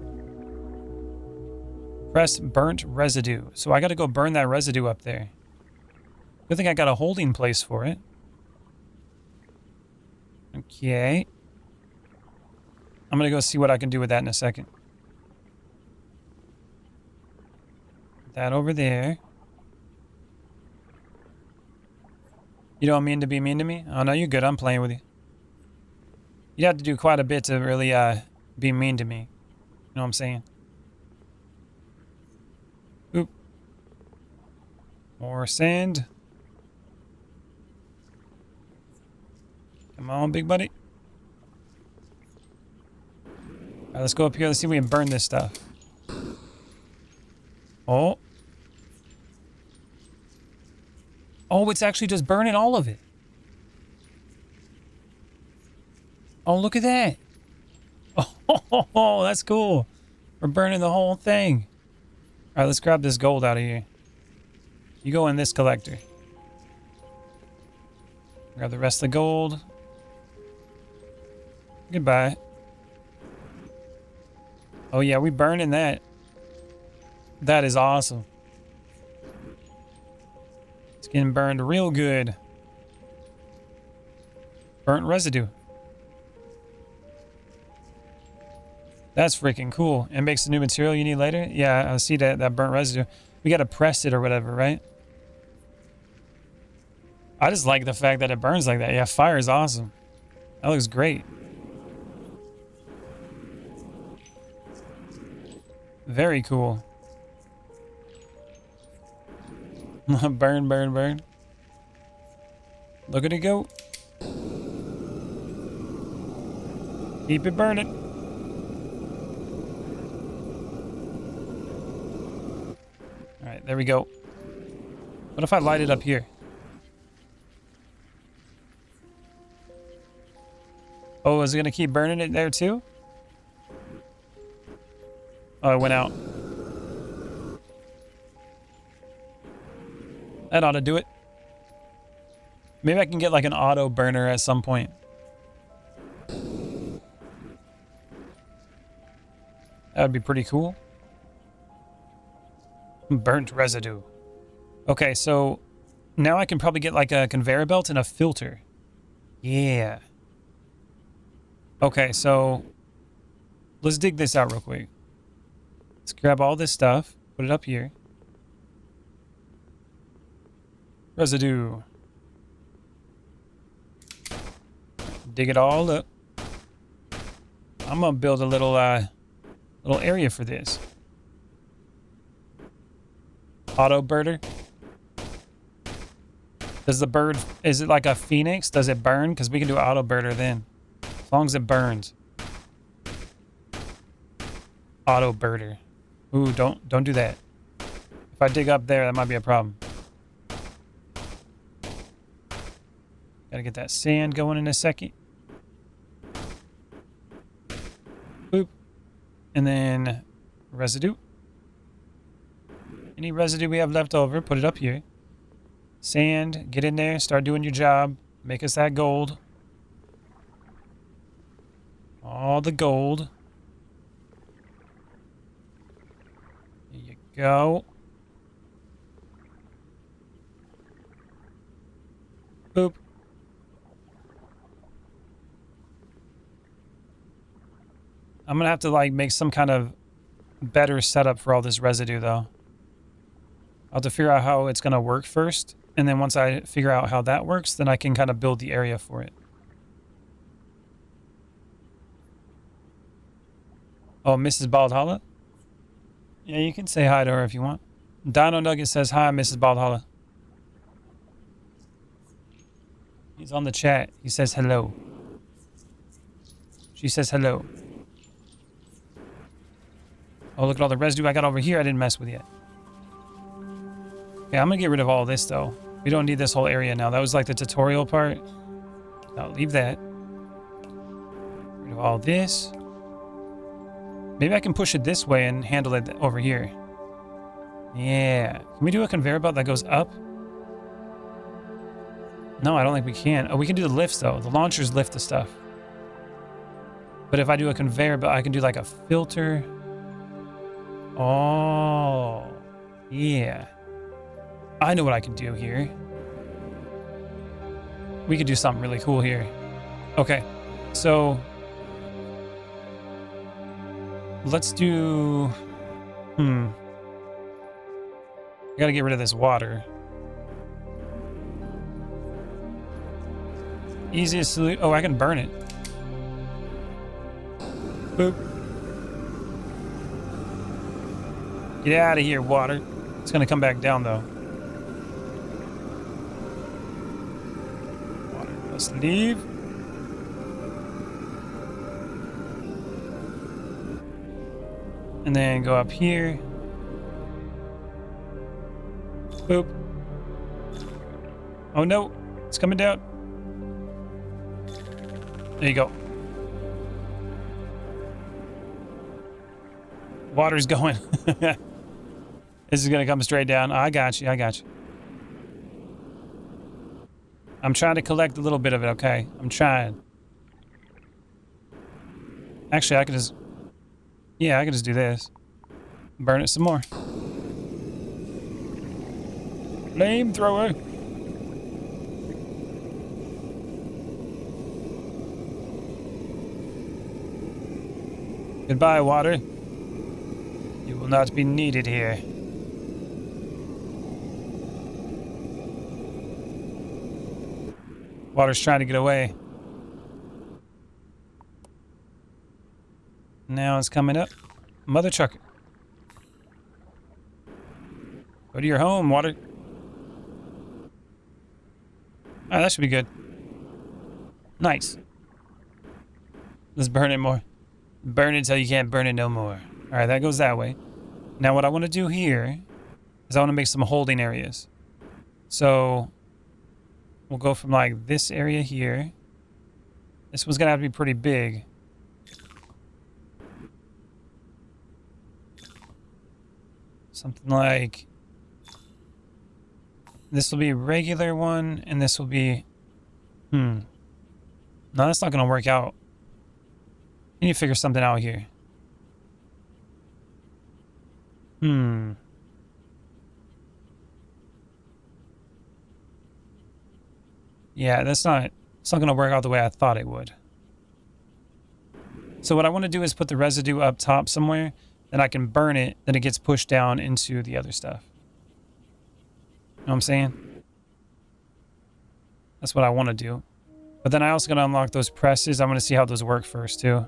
[SPEAKER 1] Press burnt residue. So I gotta go burn that residue up there. Good thing I got a holding place for it. Okay. I'm gonna go see what I can do with that in a second. That over there. You don't mean to be mean to me? Oh no, you're good. I'm playing with you. You'd have to do quite a bit to really be mean to me. You know what I'm saying? Oop. More sand. Come on, big buddy. Alright, let's go up here. Let's see if we can burn this stuff. Oh. Oh, it's actually just burning all of it. Oh, look at that. Oh, that's cool. We're burning the whole thing. All right, let's grab this gold out of here. You go in this collector. Grab the rest of the gold. Goodbye. Oh yeah, we burning that. That is awesome. It's getting burned real good. Burnt residue. That's freaking cool. It makes the new material you need later? Yeah, I see that burnt residue. We gotta press it or whatever, right? I just like the fact that it burns like that. Yeah, fire is awesome. That looks great. Very cool. Burn, burn, burn. Look at it go. Keep it burning. Alright, there we go. What if I light it up here? Oh, is it going to keep burning it there too? Oh, it went out. That ought to do it. Maybe I can get like an auto burner at some point. That would be pretty cool. Burnt residue. Okay, so now I can probably get like a conveyor belt and a filter. Yeah. Okay, so let's dig this out real quick. Let's grab all this stuff, put it up here. Residue. Dig it all up. I'm gonna build a little area for this. Auto birder. Does the bird, is it like a phoenix? Does it burn? Because we can do auto birder then. As long as it burns. Auto birder. Ooh, don't do that. If I dig up there, that might be a problem. Gotta get that sand going in a second. Boop. And then residue. Any residue we have left over, put it up here. Sand, get in there, start doing your job. Make us that gold. All the gold. There you go. Boop. I'm gonna have to like make some kind of better setup for all this residue though. I'll have to figure out how it's gonna work first, and then once I figure out how that works, then I can kind of build the area for it. Oh, Mrs. Baldhalla? Yeah, you can say hi to her if you want. Dino Nugget says hi, Mrs. Baldhalla. He's on the chat. He says hello. She says hello. Oh, look at all the residue I got over here I didn't mess with yet. Okay, I'm gonna get rid of all this though. We don't need this whole area now. That was like the tutorial part. I'll leave that. Get rid of all this. Maybe I can push it this way and handle it over here. Yeah. Can we do a conveyor belt that goes up? No, I don't think we can. Oh, we can do the lifts though. The launchers lift the stuff. But if I do a conveyor belt, I can do like a filter. Oh, yeah. I know what I can do here. We could do something really cool here. Okay, so let's do... I gotta get rid of this water. Easiest solution... Oh, I can burn it. Boop. Get out of here, water. It's gonna come back down, though. Water must leave. And then go up here. Boop. Oh no, it's coming down. There you go. Water's going. This is gonna come straight down. Oh, I got you, I got you. I'm trying to collect a little bit of it, okay? I'm trying. Actually, I could just... Yeah, I could just do this. Burn it some more. Flamethrower. Goodbye, water. You will not be needed here. Water's trying to get away. Now it's coming up. Mother trucker. Go to your home, water. All right, that should be good. Nice. Let's burn it more. Burn it till you can't burn it no more. All right, that goes that way. Now what I want to do here is I want to make some holding areas. So we'll go from like this area here. This one's going to have to be pretty big. Something like this will be a regular one, and this will be... No, that's not going to work out. I need to figure something out here. Yeah, it's not going to work out the way I thought it would. So what I want to do is put the residue up top somewhere, then I can burn it, then it gets pushed down into the other stuff. You know what I'm saying? That's what I want to do. But then I also got to unlock those presses. I'm going to see how those work first, too.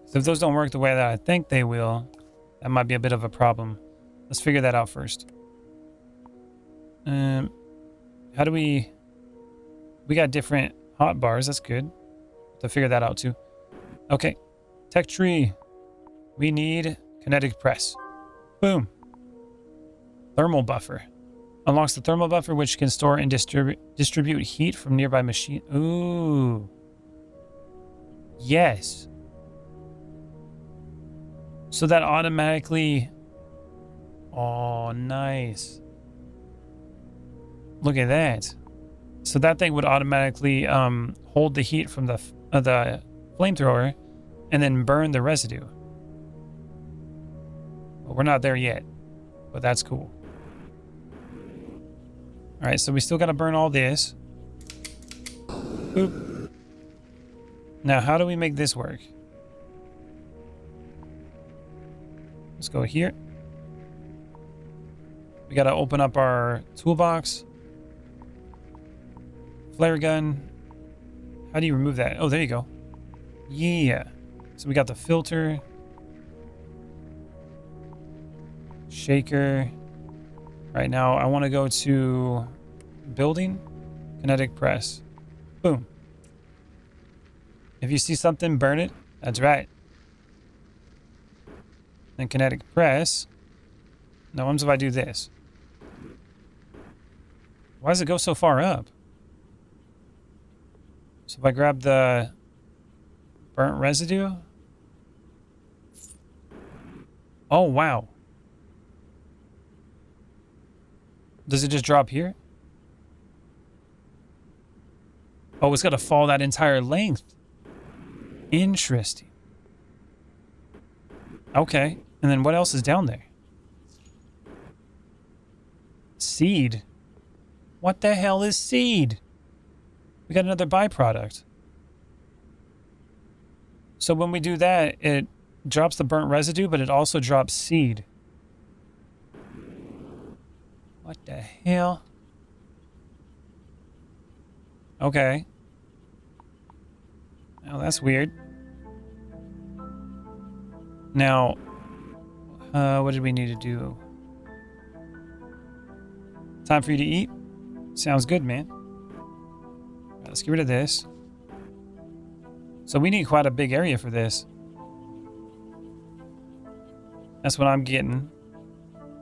[SPEAKER 1] So if those don't work the way that I think they will, that might be a bit of a problem. Let's figure that out first. How do we... We got different hot bars. That's good. To figure that out, too. Okay. Tech tree. We need kinetic press. Boom. Thermal buffer. Unlocks the thermal buffer, which can store and distribute heat from nearby machine. Ooh. Yes. So that automatically... Oh, nice. Look at that. So that thing would automatically hold the heat from the flamethrower and then burn the residue. But we're not there yet. But that's cool. Alright, so we still got to burn all this. Boop. Now, how do we make this work? Let's go here. We got to open up our toolbox. Flare gun. How do you remove that? Oh, there you go. Yeah. So we got the filter. Shaker. Right now, I want to go to building. Kinetic press. Boom. If you see something, burn it. That's right. Then kinetic press. Now, what happens if I do this? Why does it go so far up? So if I grab the burnt residue. Oh, wow. Does it just drop here? Oh, it's got to fall that entire length. Interesting. Okay. And then what else is down there? Seed. What the hell is seed? We got another byproduct. So when we do that, it drops the burnt residue, but it also drops seed. What the hell? Okay. Oh, that's weird. Now, what did we need to do? Time for you to eat? Sounds good, man. Right, let's get rid of this. So we need quite a big area for this. That's what I'm getting.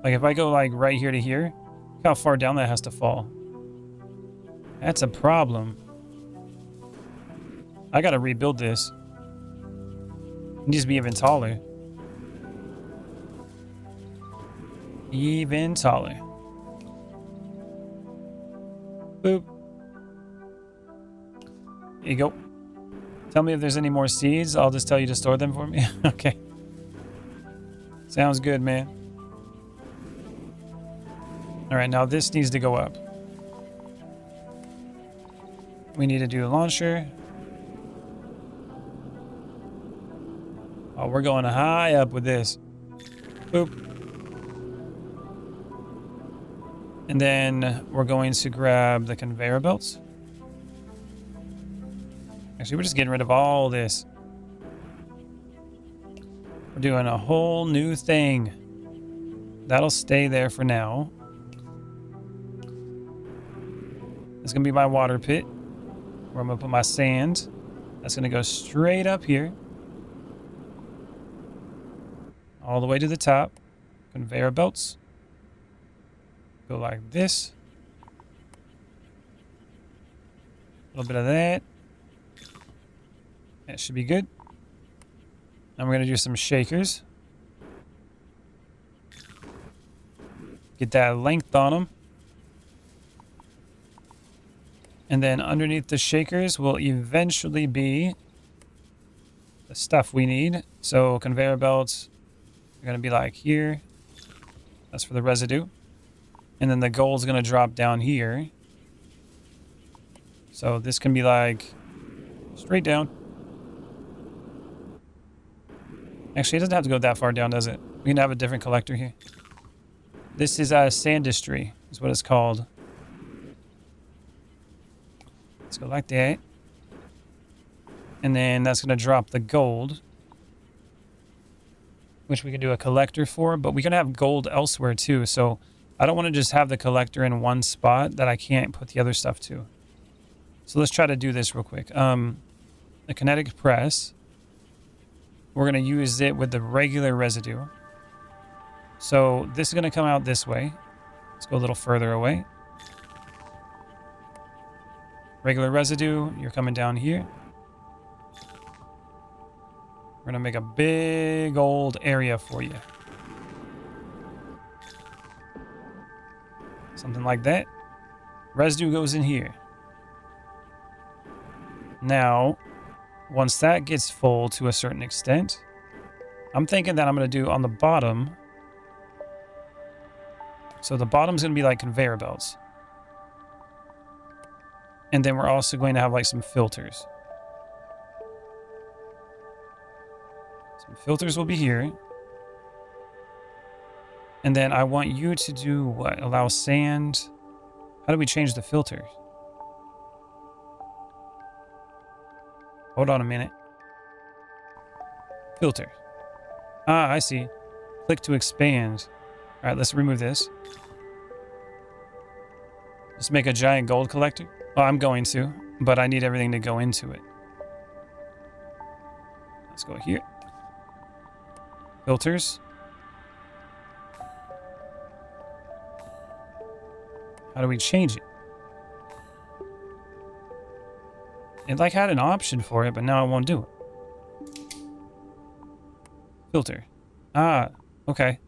[SPEAKER 1] Like if I go like right here to here, look how far down that has to fall. That's a problem. I gotta rebuild this. It needs to be even taller. Even taller. Boop. There you go. Tell me if there's any more seeds. I'll just tell you to store them for me. Okay. Sounds good, man. Alright, now this needs to go up. We need to do a launcher. Oh, we're going high up with this. Boop. And then we're going to grab the conveyor belts. Actually, we're just getting rid of all this. We're doing a whole new thing. That'll stay there for now. It's going to be my water pit, where I'm going to put my sand. That's going to go straight up here. All the way to the top. Conveyor belts. Go like this. A little bit of that. That should be good. And we're going to do some shakers. Get that length on them. And then underneath the shakers will eventually be the stuff we need. So conveyor belts are going to be like here. That's for the residue. And then the gold's going to drop down here. So this can be like straight down. Actually, it doesn't have to go that far down, does it? We can have a different collector here. This is Sandustry, is what it's called. Let's go like that. And then that's going to drop the gold, which we can do a collector for, but we can have gold elsewhere too. So I don't want to just have the collector in one spot that I can't put the other stuff to. So let's try to do this real quick. The kinetic press, we're going to use it with the regular residue. So this is going to come out this way. Let's go a little further away. Regular residue, you're coming down here. We're going to make a big old area for you. Something like that. Residue goes in here. Now, once that gets full to a certain extent, I'm thinking that I'm going to do on the bottom. So the bottom's going to be like conveyor belts. And then we're also going to have like some filters. Some filters will be here. And then I want you to do what? Allow sand. How do we change the filters? Hold on a minute. Filter. Ah, I see. Click to expand. All right, let's remove this. Let's make a giant gold collector. Well, I'm going to, but I need everything to go into it. Let's go here. Filters. How do we change it? It like had an option for it, but now it won't do it. Filter. Ah, okay.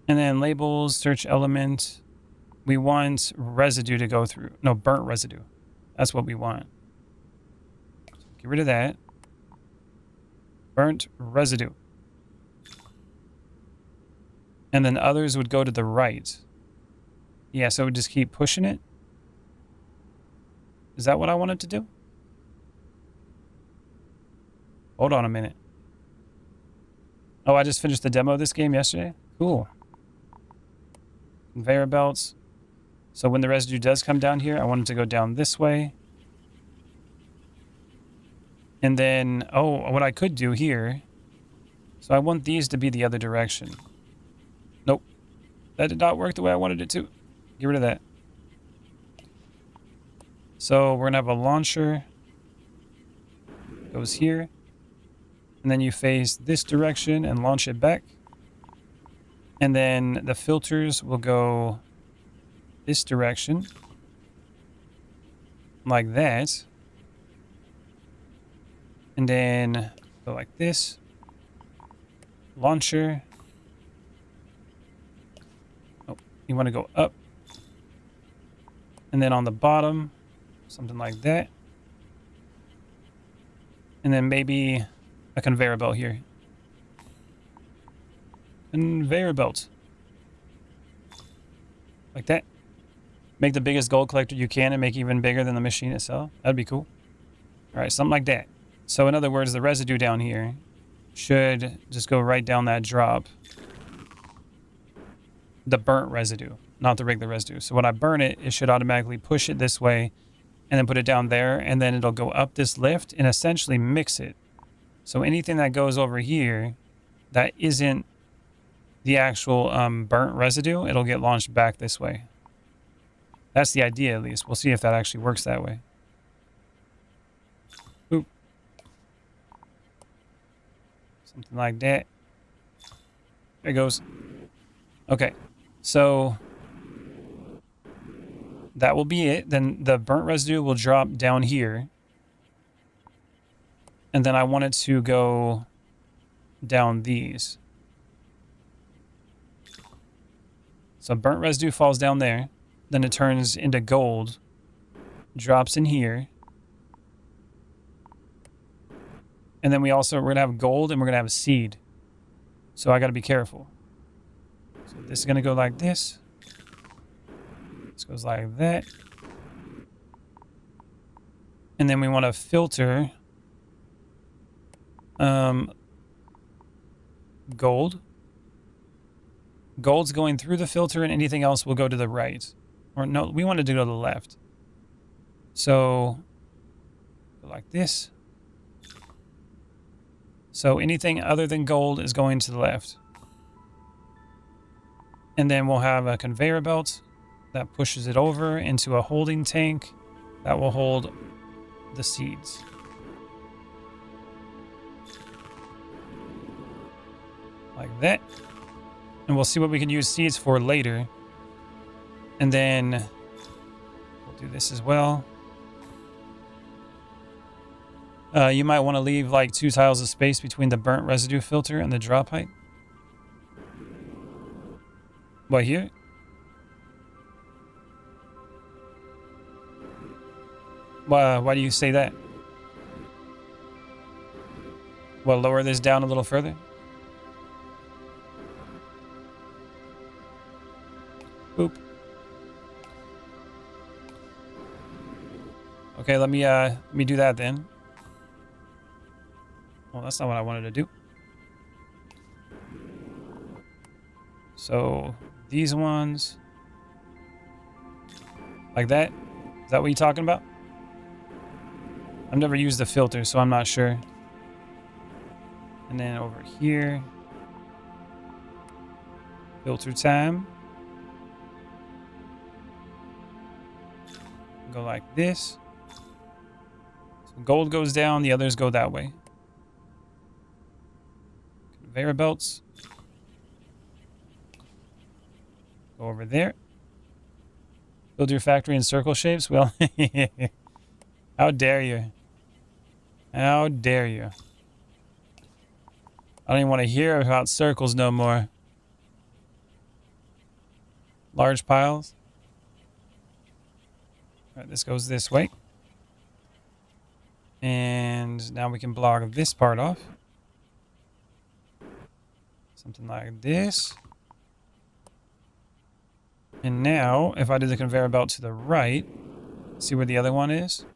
[SPEAKER 1] And then labels, search element. We want residue to go through. No, burnt residue. That's what we want. So get rid of that. Burnt residue. And then others would go to the right. Yeah, so we just keep pushing it. Is that what I wanted to do? Hold on a minute. Oh, I just finished the demo of this game yesterday? Cool. Conveyor belts. So when the residue does come down here, I want it to go down this way. And then, oh, what I could do here. So I want these to be the other direction. Nope. That did not work the way I wanted it to. Get rid of that. So we're going to have a launcher. Goes here. And then you face this direction and launch it back. And then the filters will go this direction. Like that. And then go like this. Launcher. Oh, you want to go up. And then on the bottom, something like that. And then maybe a conveyor belt here. Conveyor belt. Like that. Make the biggest gold collector you can and make it even bigger than the machine itself. That'd be cool. All right, something like that. So in other words, the residue down here should just go right down that drop. The burnt residue, not the regular residue. So when I burn it, it should automatically push it this way and then put it down there, and then it'll go up this lift and essentially mix it. So anything that goes over here that isn't the actual burnt residue, it'll get launched back this way. That's the idea, at least. We'll see if that actually works that way. Oop. Something like that. There it goes. Okay. So that will be it. Then the burnt residue will drop down here. And then I want it to go down these. So burnt residue falls down there. Then it turns into gold. Drops in here. And then we're going to have gold and we're going to have a seed. So I got to be careful. So this is going to go like this. This goes like that. And then we want to filter gold. Gold's going through the filter and anything else will go to the right. Or no, we want it to go to the left. So, go like this. So anything other than gold is going to the left. And then we'll have a conveyor belt that pushes it over into a holding tank that will hold the seeds. Like that. And we'll see what we can use seeds for later. And then we'll do this as well. You might want to leave like 2 tiles of space between the burnt residue filter and the drop height. What, here? Why do you say that? Well, lower this down a little further. Oop. Okay, let me do that then. Well, that's not what I wanted to do. So these ones, like that. Is that what you're talking about? I've never used the filter, so I'm not sure. And then over here, filter time. Go like this. So gold goes down, the others go that way. Conveyor belts. Go over there. Build your factory in circle shapes? Well, how dare you? How dare you? I don't even want to hear about circles no more. Large piles. All right, this goes this way. And now we can block this part off. Something like this. And now, if I do the conveyor belt to the right, see where the other one is?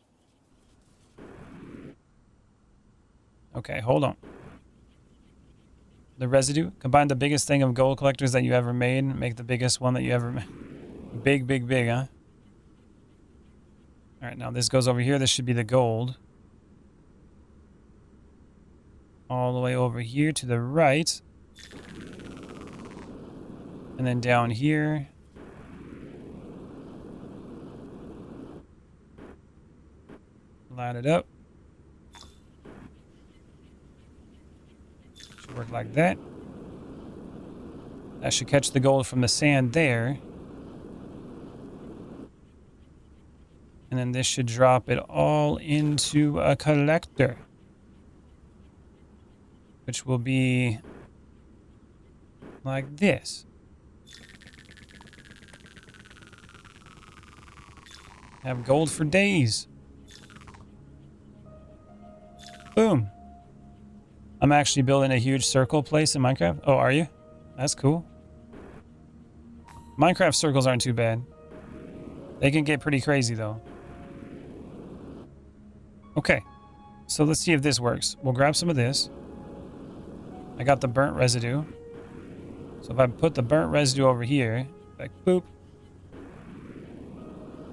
[SPEAKER 1] Okay, hold on. The residue. Combine the biggest thing of gold collectors that you ever made. Make the biggest one that you ever made. Big, big, big, huh? Alright, now this goes over here. This should be the gold. All the way over here to the right. And then down here. Line it up. Should work like that. That should catch the gold from the sand there. And then this should drop it all into a collector. Which will be like this. Have gold for days. Boom. I'm actually building a huge circle place in Minecraft. Oh, are you? That's cool. Minecraft circles aren't too bad. They can get pretty crazy though. Okay. So let's see if this works. We'll grab some of this. I got the burnt residue. So if I put the burnt residue over here, like boop.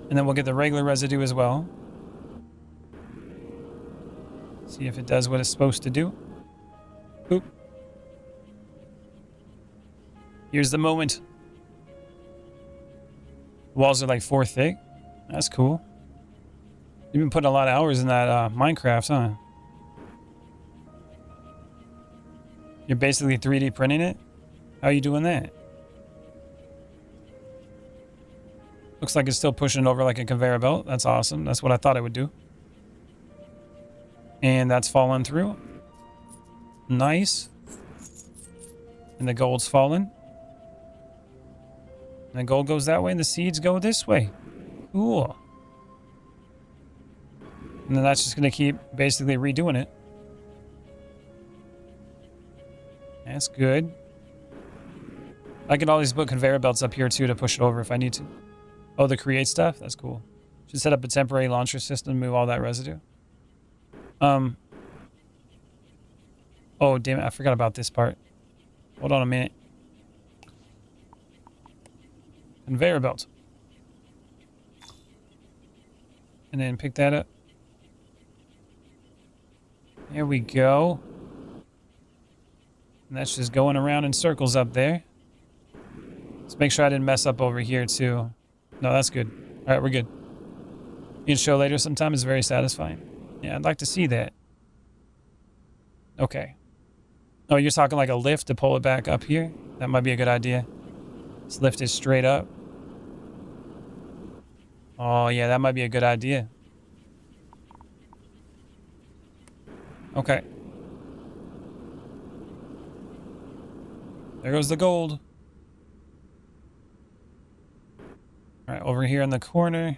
[SPEAKER 1] And then we'll get the regular residue as well. See if it does what it's supposed to do. Boop. Here's the moment. Walls are like 4 thick. That's cool. You've been putting a lot of hours in that Minecraft, huh? You're basically 3D printing it? How are you doing that? Looks like it's still pushing it over like a conveyor belt. That's awesome. That's what I thought it would do. And that's fallen through. Nice. And the gold's fallen. And the gold goes that way and the seeds go this way. Cool. And then that's just going to keep basically redoing it. That's good. I can always put conveyor belts up here too to push it over if I need to. Oh, the create stuff? That's cool. Should set up a temporary launcher system, move all that residue. Oh, damn it. I forgot about this part. Hold on a minute. Conveyor belt. And then pick that up. There we go. And that's just going around in circles up there. Let's make sure I didn't mess up over here too. No, that's good. All right, we're good. You can show later sometime. It's very satisfying. Yeah, I'd like to see that. Okay. Oh, you're talking like a lift to pull it back up here? That might be a good idea. Let's lift it straight up. Oh, yeah, that might be a good idea. Okay. There goes the gold. All right, over here in the corner.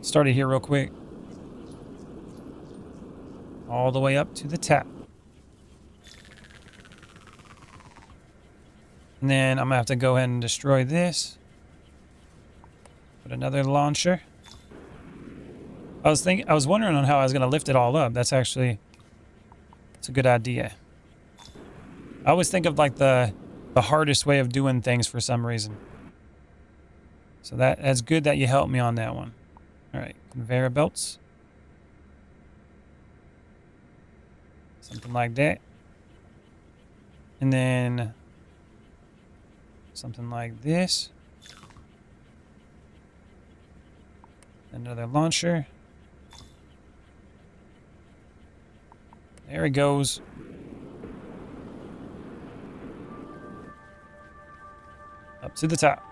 [SPEAKER 1] Start it here real quick. All the way up to the tap. And then I'm gonna have to go ahead and destroy this. Put another launcher. I was wondering on how I was gonna lift it all up. It's a good idea. I always think of like the hardest way of doing things for some reason. So that's good that you helped me on that one. All right, conveyor belts. Something like that. And then something like this. Another launcher. There it goes. Up to the top.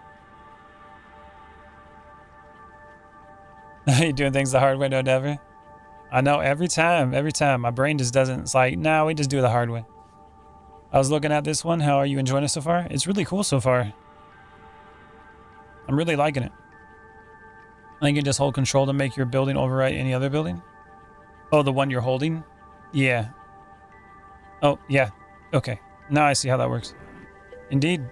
[SPEAKER 1] You're doing things the hard way, no, never. I know, every time. My brain just doesn't, it's like, no, we just do it the hard way. I was looking at this one. How are you enjoying it so far? It's really cool so far. I'm really liking it. I think you can just hold control to make your building overwrite any other building. Oh, the one you're holding? Yeah. Oh, yeah. Okay. Now I see how that works. Indeed.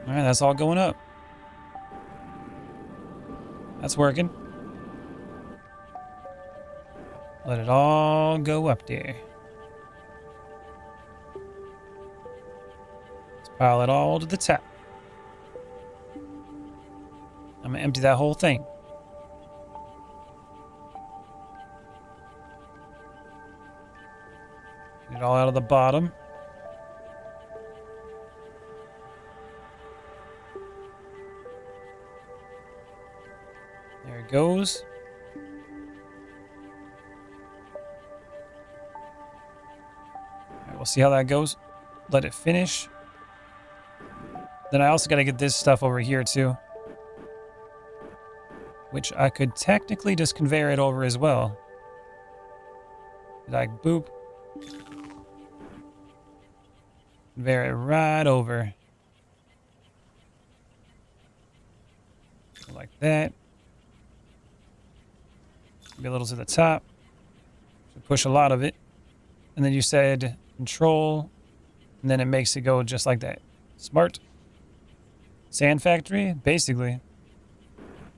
[SPEAKER 1] All right, that's all going up. That's working. Let it all go up there. Let's pile it all to the top. I'm gonna empty that whole thing. Get it all out of the bottom. There it goes. All right, we'll see how that goes. Let it finish. Then I also got to get this stuff over here too, which I could technically just conveyor it over as well. Like boop. Conveyor it right over. Like that. Maybe a little to the top. So push a lot of it. And then you said control. And then it makes it go just like that. Smart. Sand factory? Basically.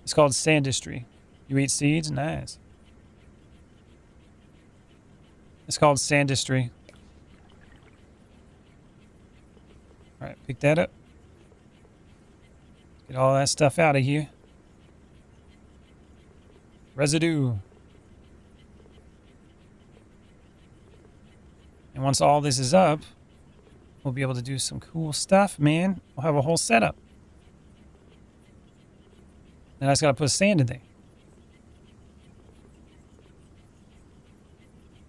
[SPEAKER 1] It's called Sandustry. You eat seeds? Nice. It's called Sandustry. Alright, pick that up. Get all that stuff out of here. Residue. And once all this is up, we'll be able to do some cool stuff, man. We'll have a whole setup. And I just gotta put sand in there.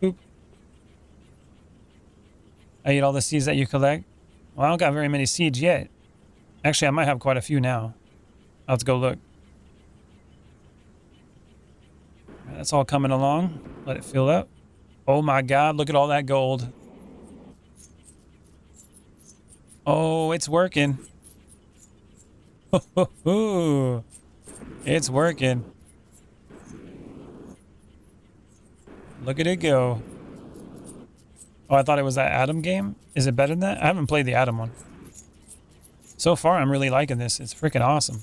[SPEAKER 1] Boop. I eat all the seeds that you collect. Well, I don't got very many seeds yet. Actually, I might have quite a few now. I'll have to go look. That's all coming along. Let it fill up. Oh my God, look at all that gold. Oh, it's working. It's working. Look at it go. Oh, I thought it was that Adam game. Is it better than that? I haven't played the Adam one. So far, I'm really liking this. It's freaking awesome.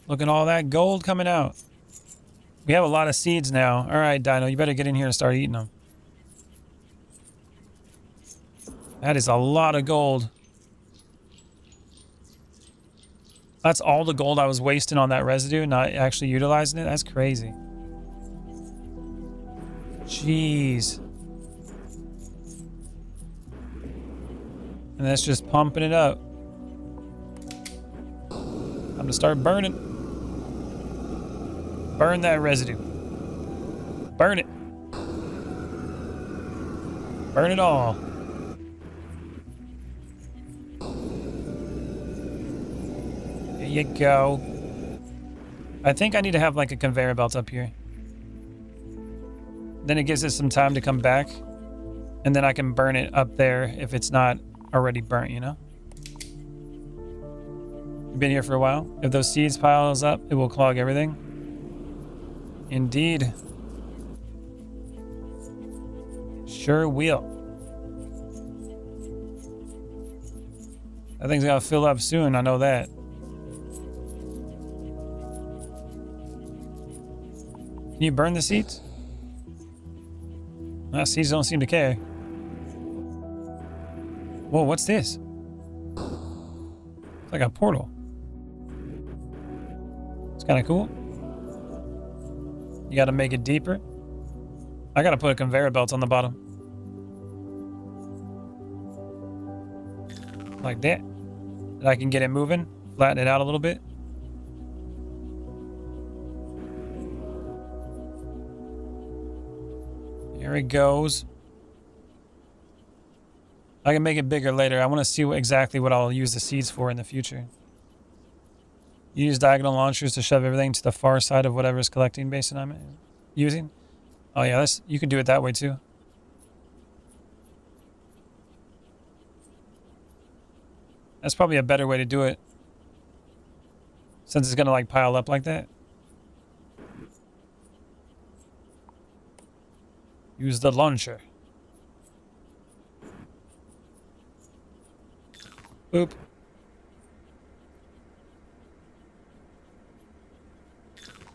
[SPEAKER 1] Look at all that gold coming out. We have a lot of seeds now. All right, Dino, you better get in here and start eating them. That is a lot of gold. That's all the gold I was wasting on that residue, not actually utilizing it. That's crazy. Jeez. And that's just pumping it up. I'm gonna start burning. Burn that residue. Burn it. Burn it all. There you go. I think I need to have like a conveyor belt up here. Then it gives us some time to come back. And then I can burn it up there if it's not already burnt, you know? You've been here for a while. If those seeds piles up, it will clog everything. Indeed. Sure will. That thing's gotta fill up soon, I know that. Can you burn the seeds? No, seeds don't seem to care. Whoa, what's this? It's like a portal. It's kind of cool. You got to make it deeper. I got to put a conveyor belt on the bottom. Like that. And I can get it moving, flatten it out a little bit. There it goes. I can make it bigger later. I want to see exactly what I'll use the seeds for in the future. Use diagonal launchers to shove everything to the far side of whatever's collecting basin I'm using. Oh yeah, you can do it that way too. That's probably a better way to do it. Since it's going to like pile up like that. Use the launcher. Boop.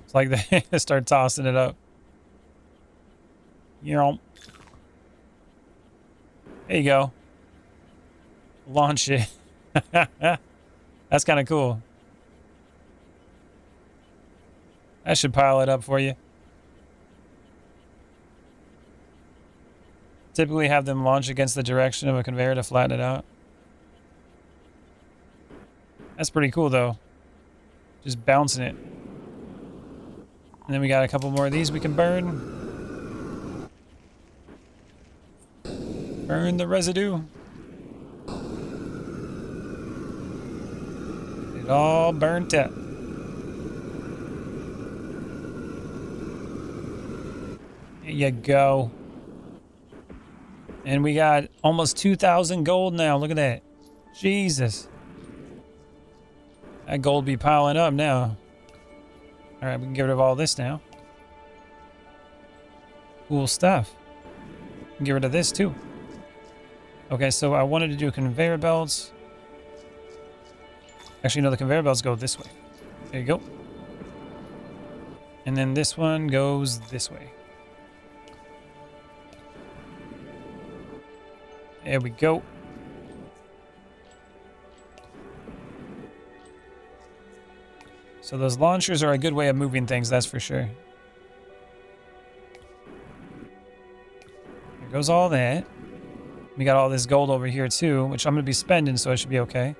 [SPEAKER 1] It's like they start tossing it up. You know. There you go. Launch it. That's kind of cool. That should pile it up for you. Typically have them launch against the direction of a conveyor to flatten it out. That's pretty cool though. Just bouncing it. And then we got a couple more of these we can burn. Burn the residue. It all burnt up. There you go. And we got almost 2,000 gold now. Look at that. Jesus. That gold be piling up now. All right, we can get rid of all this now. Cool stuff. We can get rid of this too. Okay, so I wanted to do conveyor belts. Actually, no, the conveyor belts go this way. There you go. And then this one goes this way. There we go. So those launchers are a good way of moving things, that's for sure. There goes all that. We got all this gold over here too, which I'm going to be spending, so it should be okay.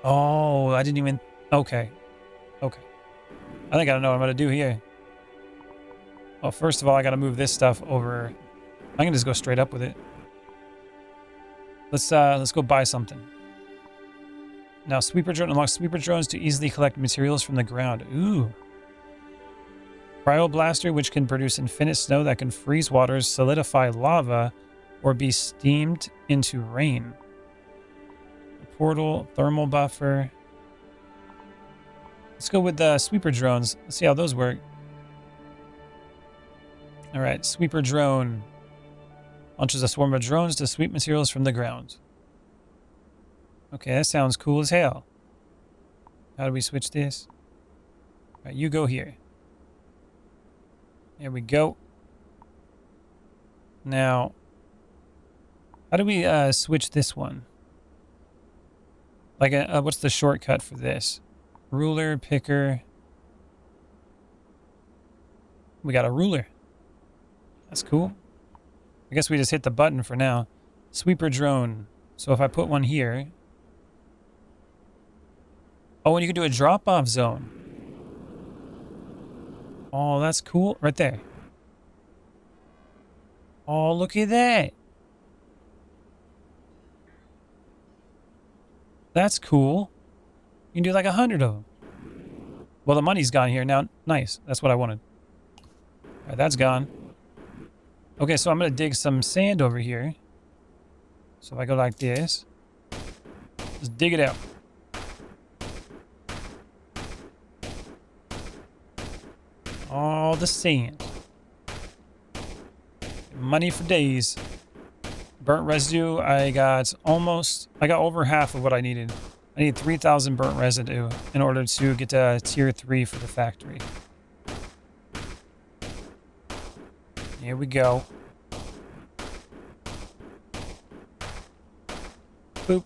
[SPEAKER 1] Oh, I didn't even... Okay. Okay. I think I know what I'm going to do here. Well, first of all, I got to move this stuff over. I can just go straight up with it. Let's go buy something. Now, sweeper drone unlocks sweeper drones to easily collect materials from the ground. Ooh. Cryo blaster, which can produce infinite snow that can freeze waters, solidify lava, or be steamed into rain. Portal, thermal buffer. Let's go with the sweeper drones. Let's see how those work. All right, sweeper drone. Launches a swarm of drones to sweep materials from the ground. Okay, that sounds cool as hell. How do we switch this? All right, you go here. There we go. Now, how do we switch this one? Like, what's the shortcut for this? Ruler, picker. We got a ruler. That's cool. I guess we just hit the button for now. Sweeper drone. So if I put one here. Oh, and you can do a drop-off zone. Oh, that's cool. Right there. Oh, look at that. That's cool. You can do like 100 of them. Well, the money's gone here now. Nice. That's what I wanted. All right, that's gone. Okay, so I'm going to dig some sand over here. So if I go like this. Just dig it out. All the sand. Money for days. Burnt residue, I got over half of what I needed. I need 3,000 burnt residue in order to get to tier 3 for the factory. Here we go. Boop.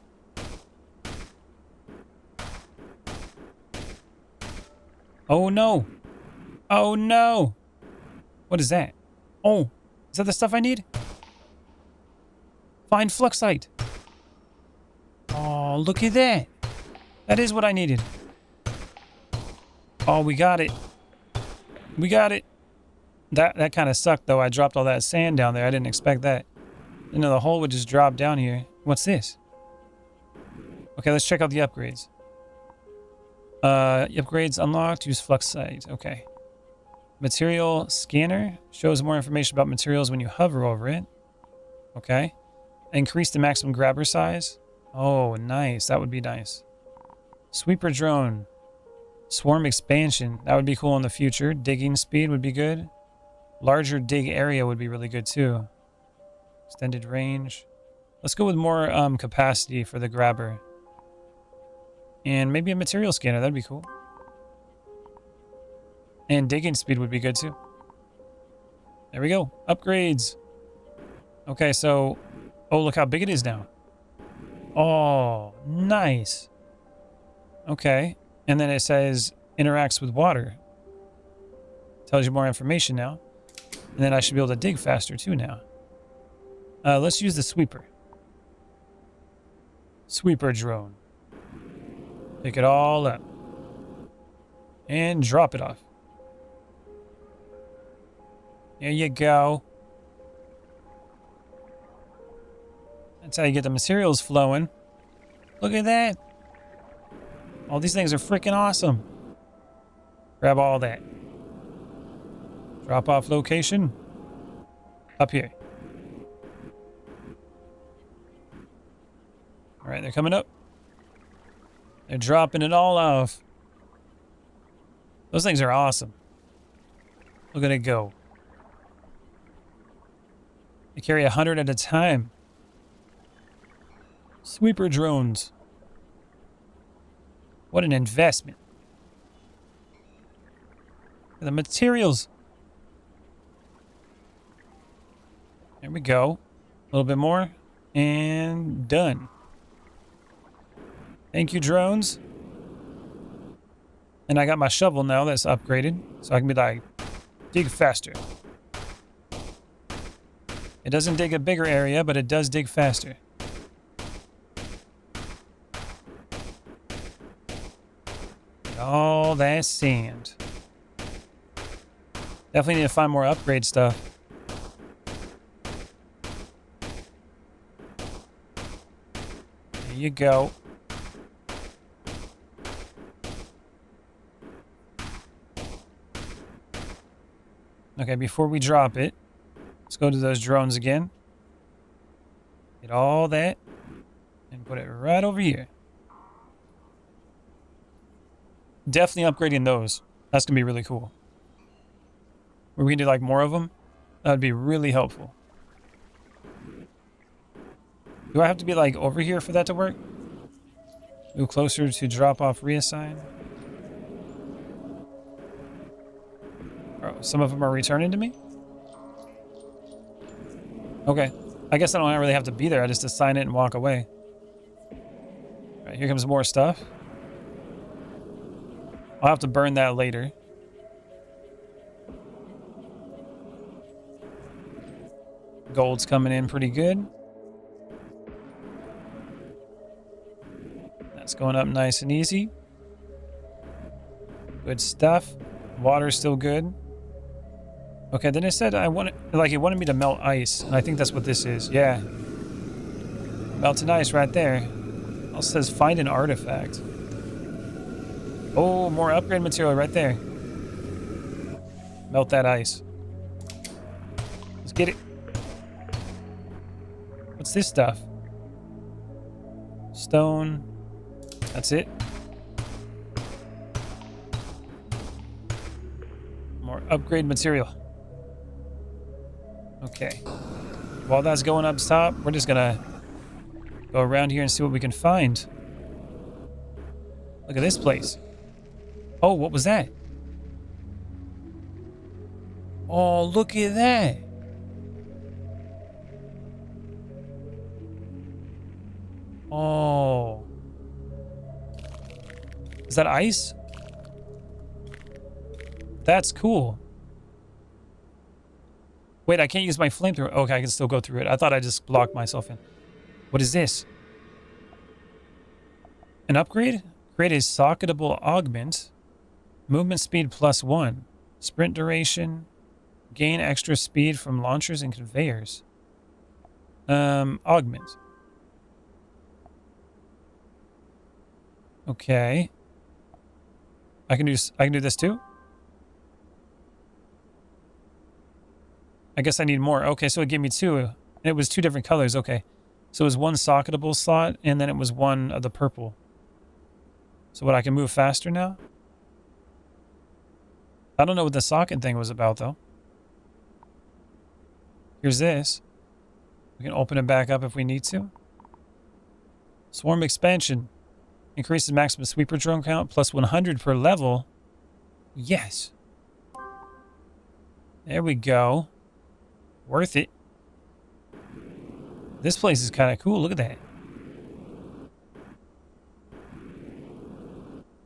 [SPEAKER 1] Oh no. Oh no. What is that? Oh, is that the stuff I need? Find fluxite. Oh, look at that. That is what I needed. Oh, we got it. We got it. That kind of sucked, though. I dropped all that sand down there. I didn't expect that. You know, the hole would just drop down here. What's this? Okay, let's check out the upgrades. Upgrades unlocked. Use fluxite. Okay. Material scanner. Shows more information about materials when you hover over it. Okay. Increase the maximum grabber size. Oh, nice. That would be nice. Sweeper drone. Swarm expansion. That would be cool in the future. Digging speed would be good. Larger dig area would be really good too. Extended range. Let's go with more capacity for the grabber. And maybe a material scanner. That'd be cool. And digging speed would be good too. There we go. Upgrades. Okay, so... Oh, look how big it is now. Oh, nice. Okay. And then it says interacts with water. Tells you more information now. And then I should be able to dig faster too now. Let's use the sweeper. Sweeper drone. Pick it all up. And drop it off. There you go. That's how you get the materials flowing. Look at that. All these things are freaking awesome. Grab all that. Drop off location. Up here. All right, they're coming up. They're dropping it all off. Those things are awesome. Look at it go. They carry 100 at a time. Sweeper drones. What an investment. The materials. There we go. A little bit more. And done. Thank you, drones. And I got my shovel now that's upgraded. So I can be like, dig faster. It doesn't dig a bigger area, but it does dig faster. All that sand. Definitely need to find more upgrade stuff. There you go. Okay, before we drop it, let's go to those drones again. Get all that and put it right over here. Definitely upgrading those. That's going to be really cool. Where we can do like more of them. That would be really helpful. Do I have to be like over here for that to work? Move closer to drop off reassign. Oh, some of them are returning to me? Okay. I guess I don't really have to be there. I just assign it and walk away. All right, here comes more stuff. I'll have to burn that later. Gold's coming in pretty good. That's going up nice and easy. Good stuff. Water's still good. Okay, then it said it wanted me to melt ice, and I think that's what this is. Yeah. Melted ice right there. It also says find an artifact. Oh, more upgrade material right there. Melt that ice. Let's get it. What's this stuff? Stone. That's it. More upgrade material. Okay. While that's going up top, we're just gonna go around here and see what we can find. Look at this place. Oh, what was that? Oh, look at that. Oh. Is that ice? That's cool. Wait, I can't use my flamethrower. Okay, I can still go through it. I thought I just blocked myself in. What is this? An upgrade? Create a socketable augment. Movement speed +1. Sprint duration. Gain extra speed from launchers and conveyors. Augment. Okay. I can do this too? I guess I need more. Okay, so it gave me two. And it was two different colors. Okay. So it was one socketable slot, and then it was one of the purple. So what, I can move faster now? I don't know what the socket thing was about, though. Here's this. We can open it back up if we need to. Swarm expansion. Increases maximum sweeper drone count plus 100 per level. Yes. There we go. Worth it. This place is kind of cool. Look at that.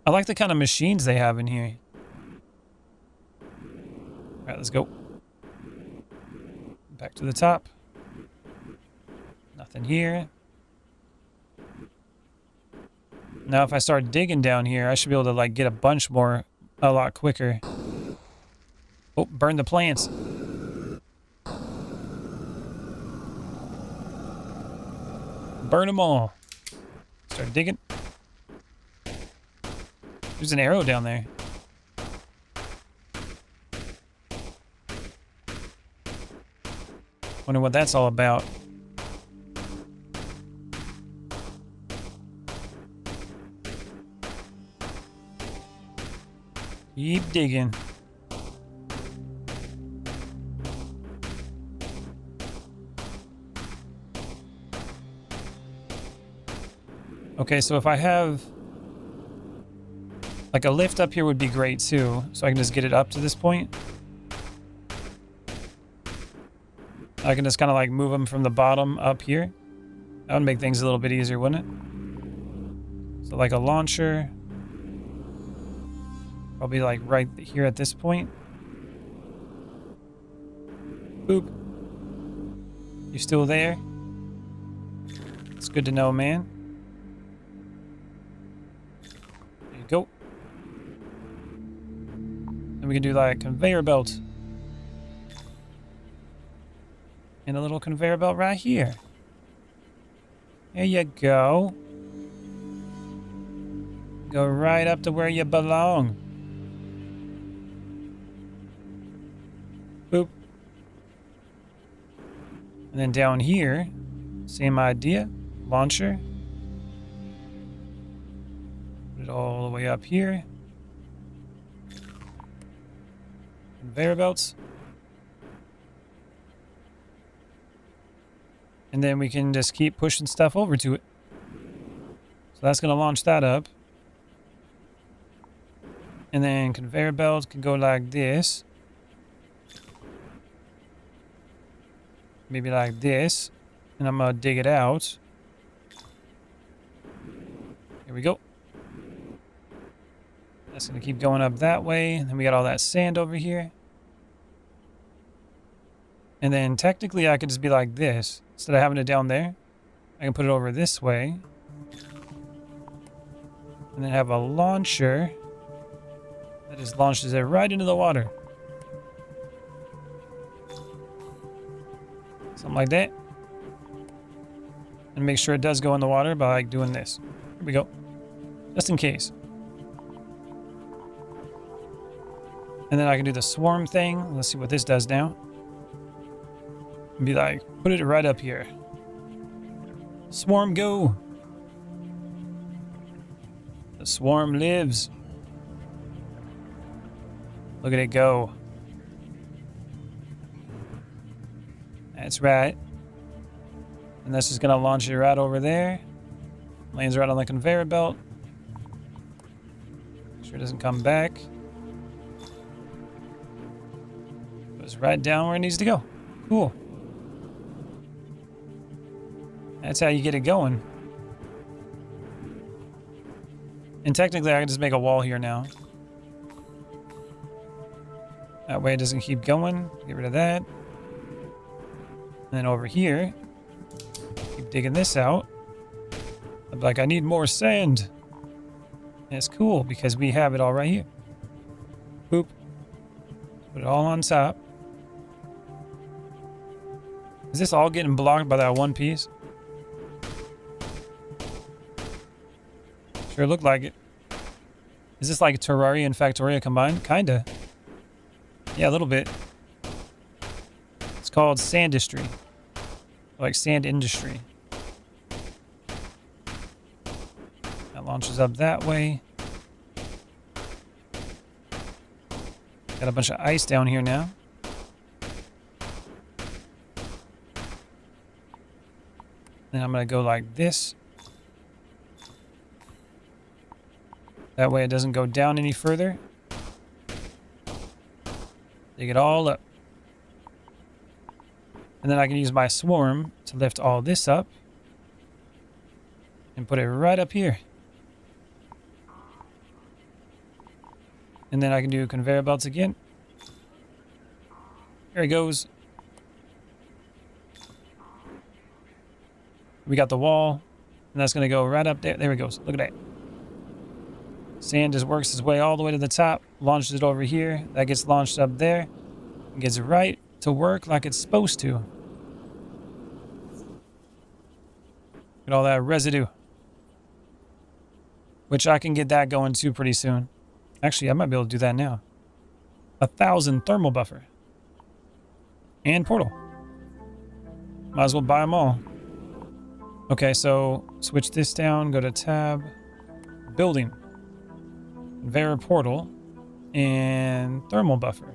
[SPEAKER 1] I like the kind of machines they have in here. All right, let's go. Back to the top. Nothing here. Now, if I start digging down here, I should be able to, like, get a bunch more a lot quicker. Oh, burn the plants. Burn them all. Start digging. There's an arrow down there. Wonder what that's all about. Keep digging. Okay, so if I have like a lift up here would be great too, so I can just get it up to this point. I can just kind of like move them from the bottom up here. That would make things a little bit easier, wouldn't it? So like a launcher. Probably like right here at this point. Boop. You still there? It's good to know, man. There you go. And we can do like conveyor belt. And a little conveyor belt right here. There you go. Go right up to where you belong. Boop. And then down here, same idea. Launcher. Put it all the way up here. Conveyor belts. And then we can just keep pushing stuff over to it. So that's going to launch that up. And then conveyor belt can go like this. Maybe like this. And I'm going to dig it out. Here we go. That's going to keep going up that way. And then we got all that sand over here. And then technically I could just be like this. Instead of having it down there, I can put it over this way. And then have a launcher that just launches it right into the water. Something like that. And make sure it does go in the water by like doing this. Here we go. Just in case. And then I can do the swarm thing. Let's see what this does now. And be like, put it right up here. Swarm go. The swarm lives. Look at it go. That's right. And that's just gonna launch it right over there. Lands right on the conveyor belt. Make sure it doesn't come back. Goes right down where it needs to go. Cool. That's how you get it going. And technically I can just make a wall here now. That way it doesn't keep going. Get rid of that. And then over here, keep digging this out. I'm like, I need more sand. And it's cool because we have it all right here. Boop. Put it all on top. Is this all getting blocked by that one piece? Sure looked like it. Is this like Terraria and Factoria combined? Kinda. Yeah, a little bit. It's called Sandustry. Like sand industry. That launches up that way. Got a bunch of ice down here now. Then I'm gonna go like this. That way it doesn't go down any further. Dig it all up. And then I can use my swarm to lift all this up. And put it right up here. And then I can do conveyor belts again. There it goes. We got the wall. And that's going to go right up there. There it goes. Look at that. Sand just works its way all the way to the top, launches it over here. That gets launched up there. And gets right to work like it's supposed to. Look at all that residue. Which I can get that going too pretty soon. Actually, I might be able to do that now. 1,000 thermal buffer. And portal. Might as well buy them all. Okay, so switch this down, go to tab, building. Conveyor portal and thermal buffer.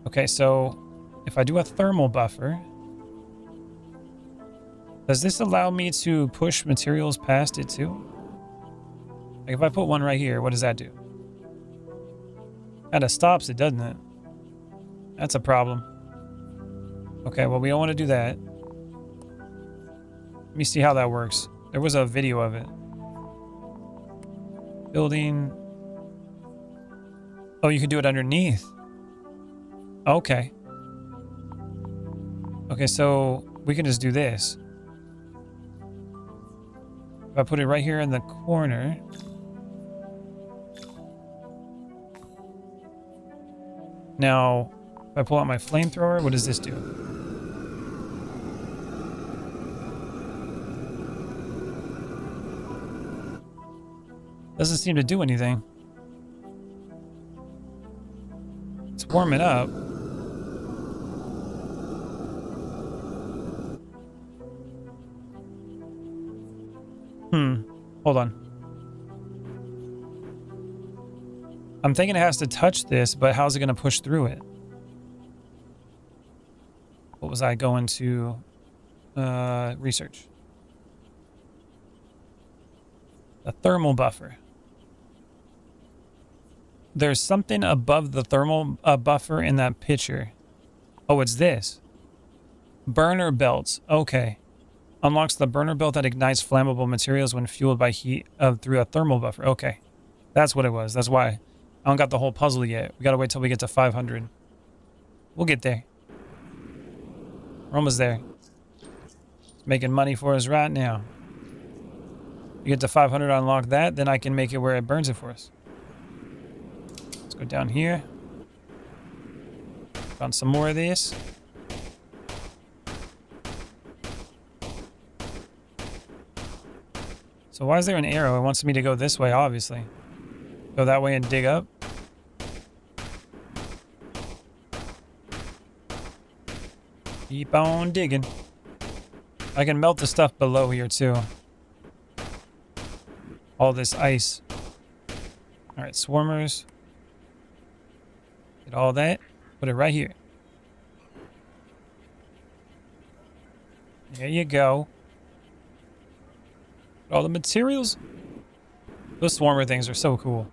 [SPEAKER 1] Okay, so if I do a thermal buffer, does this allow me to push materials past it too? Like if I put one right here, what does that do? Kinda stops it, doesn't it? That's a problem. Okay, well we don't want to do that. Let me see how that works. There was a video of it. Building. Oh, you can do it underneath. Okay. Okay, so we can just do this. If I put it right here in the corner. Now, if I pull out my flamethrower, what does this do? Doesn't seem to do anything. It's warming up. Hold on. I'm thinking it has to touch this, but how's it going to push through it? What was I going to research? The thermal buffer. There's something above the thermal buffer in that picture. Oh, it's this. Burner belts. Okay. Unlocks the burner belt that ignites flammable materials when fueled by heat through a thermal buffer. Okay. That's what it was. That's why. I don't got the whole puzzle yet. We gotta wait till we get to 500. We'll get there. We're almost there. It's making money for us right now. We get to 500, unlock that, then I can make it where it burns it for us. Let's go down here. Found some more of this. So why is there an arrow? It wants me to go this way, obviously. Go that way and dig up. Keep on digging. I can melt the stuff below here too. All this ice. Alright, swarmers. Get all that. Put it right here. There you go. All the materials. Those swarmer things are so cool.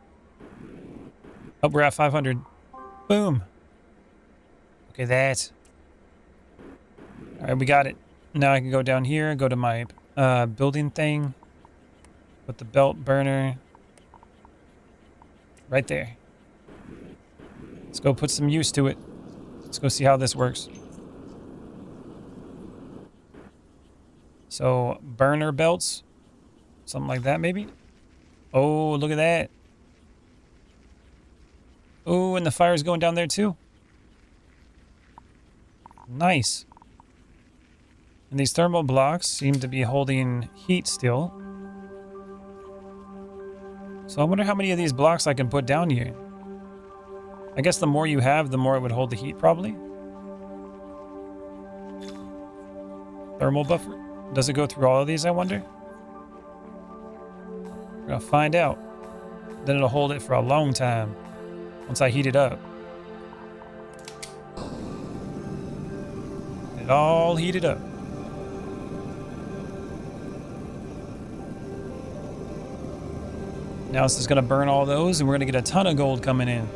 [SPEAKER 1] Oh, we're at 500. Boom. Look at that. Alright, we got it. Now I can go down here, go to my building thing. Put the belt burner right there. Let's go put some use to it. Let's go see how this works. So, burner belts. Something like that, maybe? Oh, look at that. Oh, and the fire's going down there too. Nice. And these thermal blocks seem to be holding heat still. So I wonder how many of these blocks I can put down here. I guess the more you have, the more it would hold the heat, probably. Thermal buffer. Does it go through all of these, I wonder? We're gonna find out. Then it'll hold it for a long time once I heat it up. It all heated up. Now this is gonna burn all those and we're gonna get a ton of gold coming in.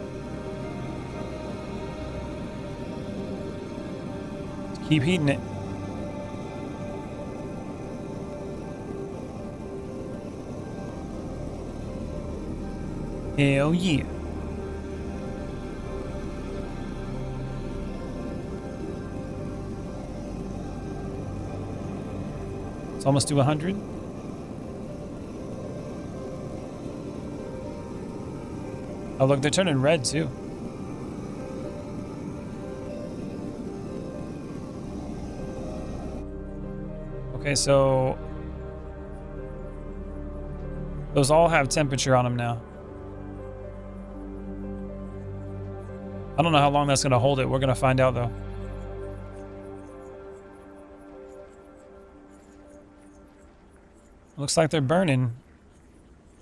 [SPEAKER 1] Let's keep heating it. Hell yeah. It's almost to 100. Oh look, they're turning red too. Okay, so those all have temperature on them now. I don't know how long that's going to hold it. We're going to find out though. Looks like they're burning.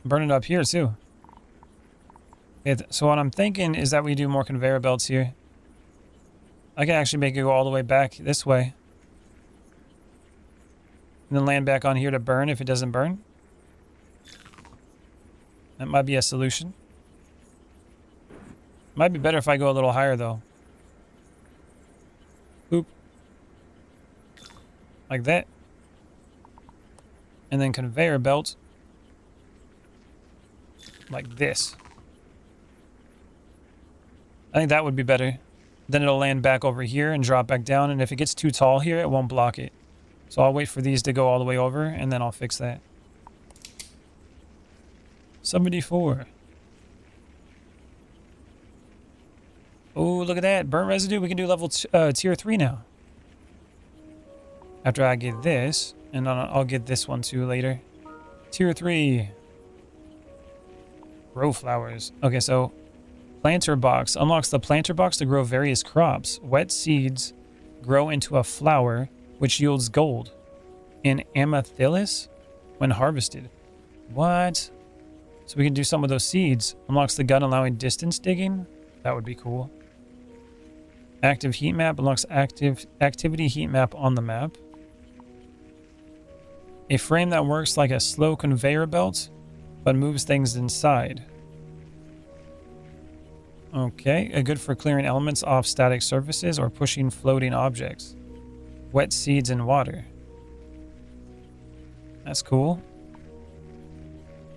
[SPEAKER 1] Burning up here too. Okay, so what I'm thinking is that we do more conveyor belts here. I can actually make it go all the way back this way. And then land back on here to burn if it doesn't burn. That might be a solution. Might be better if I go a little higher though. Boop. Like that. And then conveyor belt. Like this. I think that would be better. then it'll land back over here and drop back down. And if it gets too tall here, it won't block it. So I'll wait for these to go all the way over, and then I'll fix that. 74. Oh, look at that. Burnt residue. We can do level tier 3 now. After I get this, and I'll get this one too later. Tier 3. Grow flowers. Okay, so planter box unlocks the planter box to grow various crops. Wet seeds grow into a flower, which yields gold and amethyst when harvested. What? So we can do some of those seeds. Unlocks the gun allowing distance digging. That would be cool. Active heat map unlocks activity heat map on the map. A frame that works like a slow conveyor belt, but moves things inside. Okay, good for clearing elements off static surfaces or pushing floating objects. Wet seeds in water. That's cool.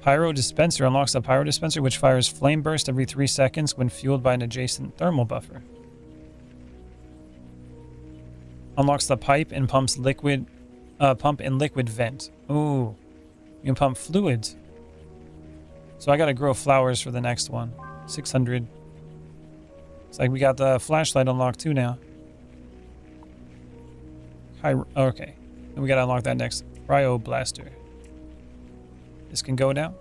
[SPEAKER 1] Pyro dispenser unlocks a pyro dispenser which fires flame burst every 3 seconds when fueled by an adjacent thermal buffer. Unlocks the pipe and pumps liquid, pump and liquid vent. Ooh, you can pump fluids. So I gotta grow flowers for the next one. 600. It's like we got the flashlight unlocked too now. Okay, then we gotta unlock that next. Cryo blaster. This can go now.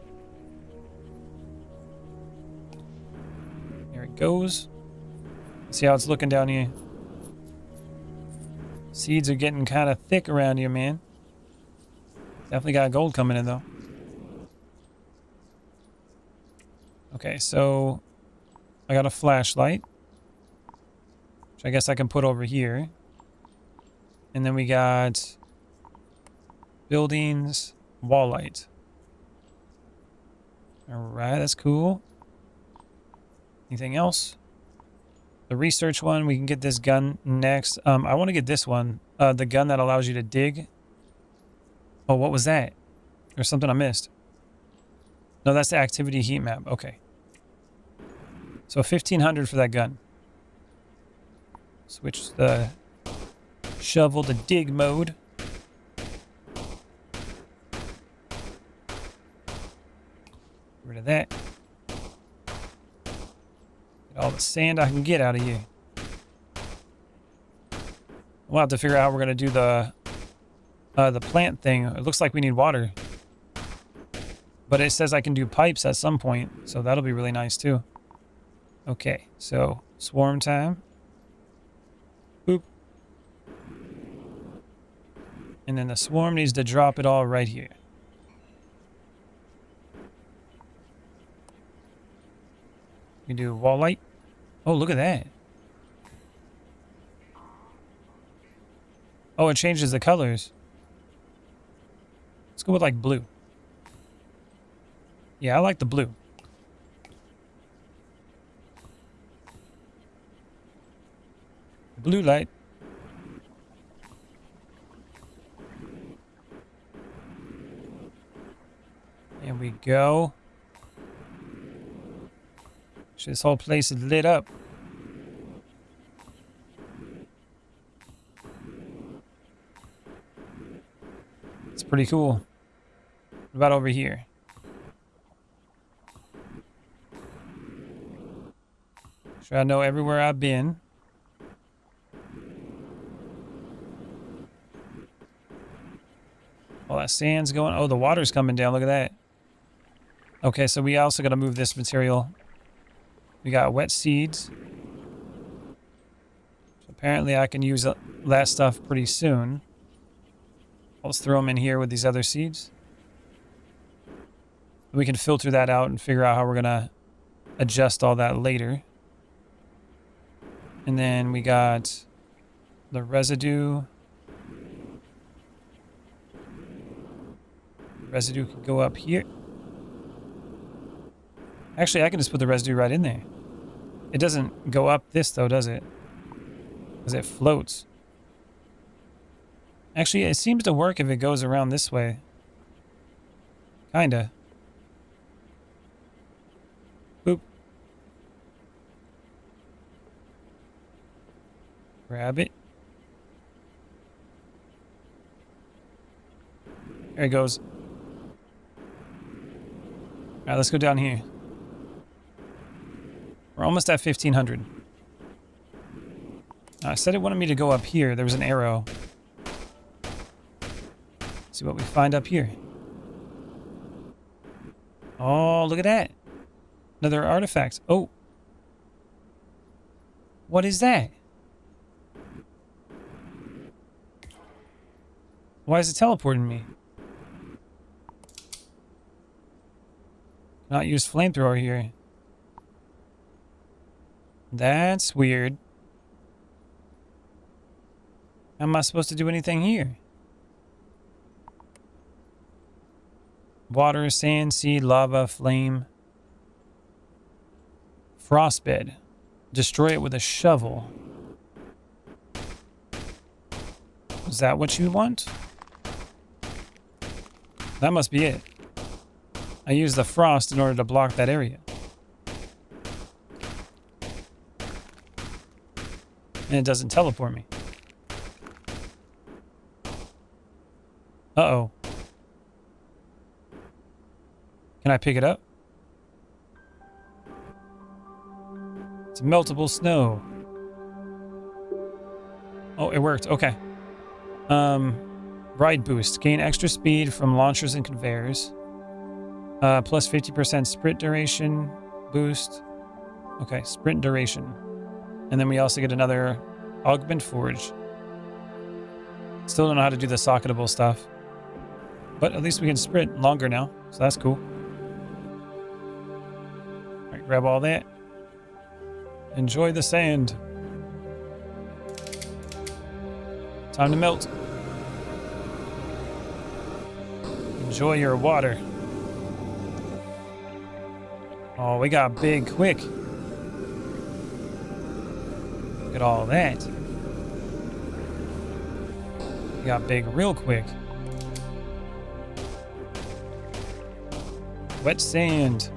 [SPEAKER 1] Here it goes. See how it's looking down here. Seeds are getting kind of thick around here, man. Definitely got gold coming in, though. Okay, so I got a flashlight, which I guess I can put over here. And then we got buildings, wall light. Alright, that's cool. Anything else? The research one, we can get this gun next. I want to get this one. The gun that allows you to dig. Oh, what was that? There's something I missed. No, that's the activity heat map. Okay. So 1500 for that gun. Switch the shovel to dig mode. Get rid of that. Get all the sand I can get out of here. We'll have to figure out how we're going to do the plant thing. It looks like we need water. But it says I can do pipes at some point, so that'll be really nice too. Okay, so swarm time. Boop. And then the swarm needs to drop it all right here. We do wall light. Oh, look at that. Oh, it changes the colors. Let's go with like blue. Yeah, I like the blue. Blue light. There we go. This whole place is lit up. It's pretty cool. What about over here? Sure, I know everywhere I've been. All that sand's going. Oh, the water's coming down. Look at that. Okay, so we also got to move this material. We got wet seeds. So apparently I can use that stuff pretty soon. Let's throw them in here with these other seeds. We can filter that out and figure out how we're going to adjust all that later. And then we got the residue. Residue can go up here. Actually, I can just put the residue right in there. It doesn't go up this though, does it? Because it floats. Actually, it seems to work if it goes around this way. Kinda. Boop. Grab it. There it goes. Alright, let's go down here. We're almost at 1500. I said it wanted me to go up here. There was an arrow. Let's see what we find up here. Oh, look at that. Another artifact. Oh. What is that? Why is it teleporting me? Not use flamethrower here. That's weird. How am I supposed to do anything here? Water, sand, seed, lava, flame. Frostbed. Destroy it with a shovel. Is that what you want? That must be it. I used the frost in order to block that area. And it doesn't teleport me. Uh-oh. Can I pick it up? It's meltable snow. Oh, it worked. Okay. Ride boost. Gain extra speed from launchers and conveyors. Plus 50% sprint duration boost. Okay, sprint duration. And then we also get another augment forge. Still don't know how to do the socketable stuff. But at least we can sprint longer now, so that's cool. Alright, grab all that. Enjoy the sand. Time to melt. Enjoy your water. Oh, we got big quick. Look at all that. We got big real quick. Wet sand.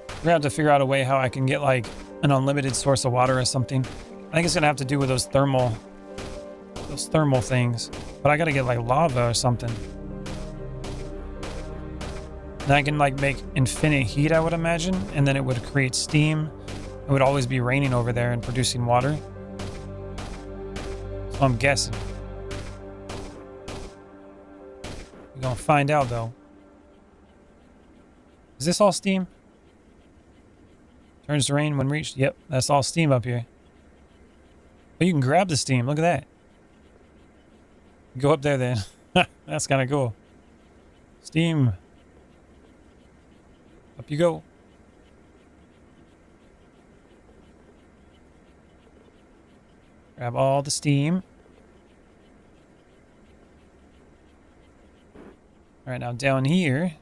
[SPEAKER 1] We're gonna have to figure out a way how I can get like an unlimited source of water or something. I think it's gonna have to do with those thermal things. But I gotta get like lava or something. Then I can like make infinite heat, I would imagine, and then it would create steam. It would always be raining over there and producing water. So I'm guessing. We're gonna find out though. Is this all steam? Turns to rain when reached. Yep, that's all steam up here. But you can grab the steam. Look at that. Go up there then. That's kind of cool. Steam. Up you go. Grab all the steam. All right, now down here.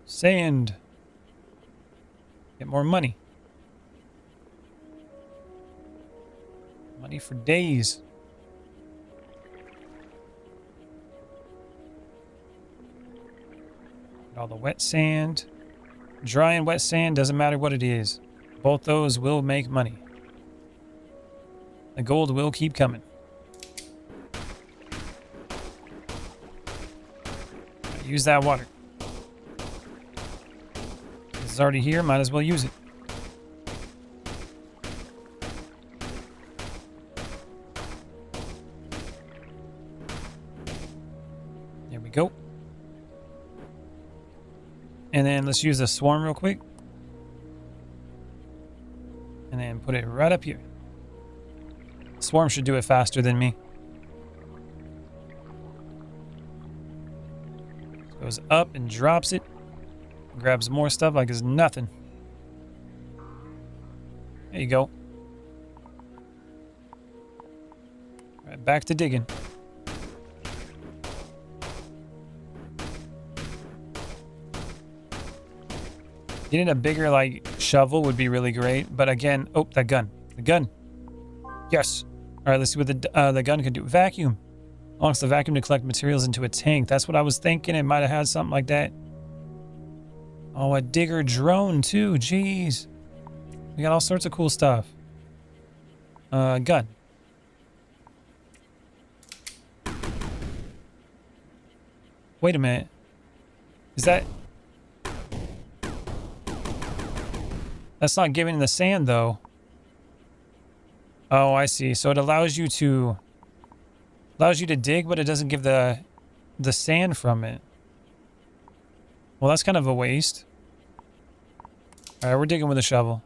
[SPEAKER 1] Sand. Get more money. Money for days. All the wet sand. Dry and wet sand, doesn't matter what it is. Both those will make money. The gold will keep coming. Use that water. It's already here, might as well use it. There we go. And then let's use the swarm real quick. And then put it right up here. Swarm should do it faster than me. Goes up and drops it. Grabs more stuff like it's nothing. There you go. Right, back to digging. Getting a bigger, like, shovel would be really great. But again, oh, that gun. The gun. Yes. All right, let's see what the gun can do. Vacuum. Unlocks the vacuum to collect materials into a tank. That's what I was thinking. It might have had something like that. Oh, a digger drone too. Jeez. We got all sorts of cool stuff. Gun. Wait a minute. Is that... That's not giving the sand, though. Oh, I see. So it allows you to dig, but it doesn't give the sand from it. Well, that's kind of a waste. All right, we're digging with a shovel.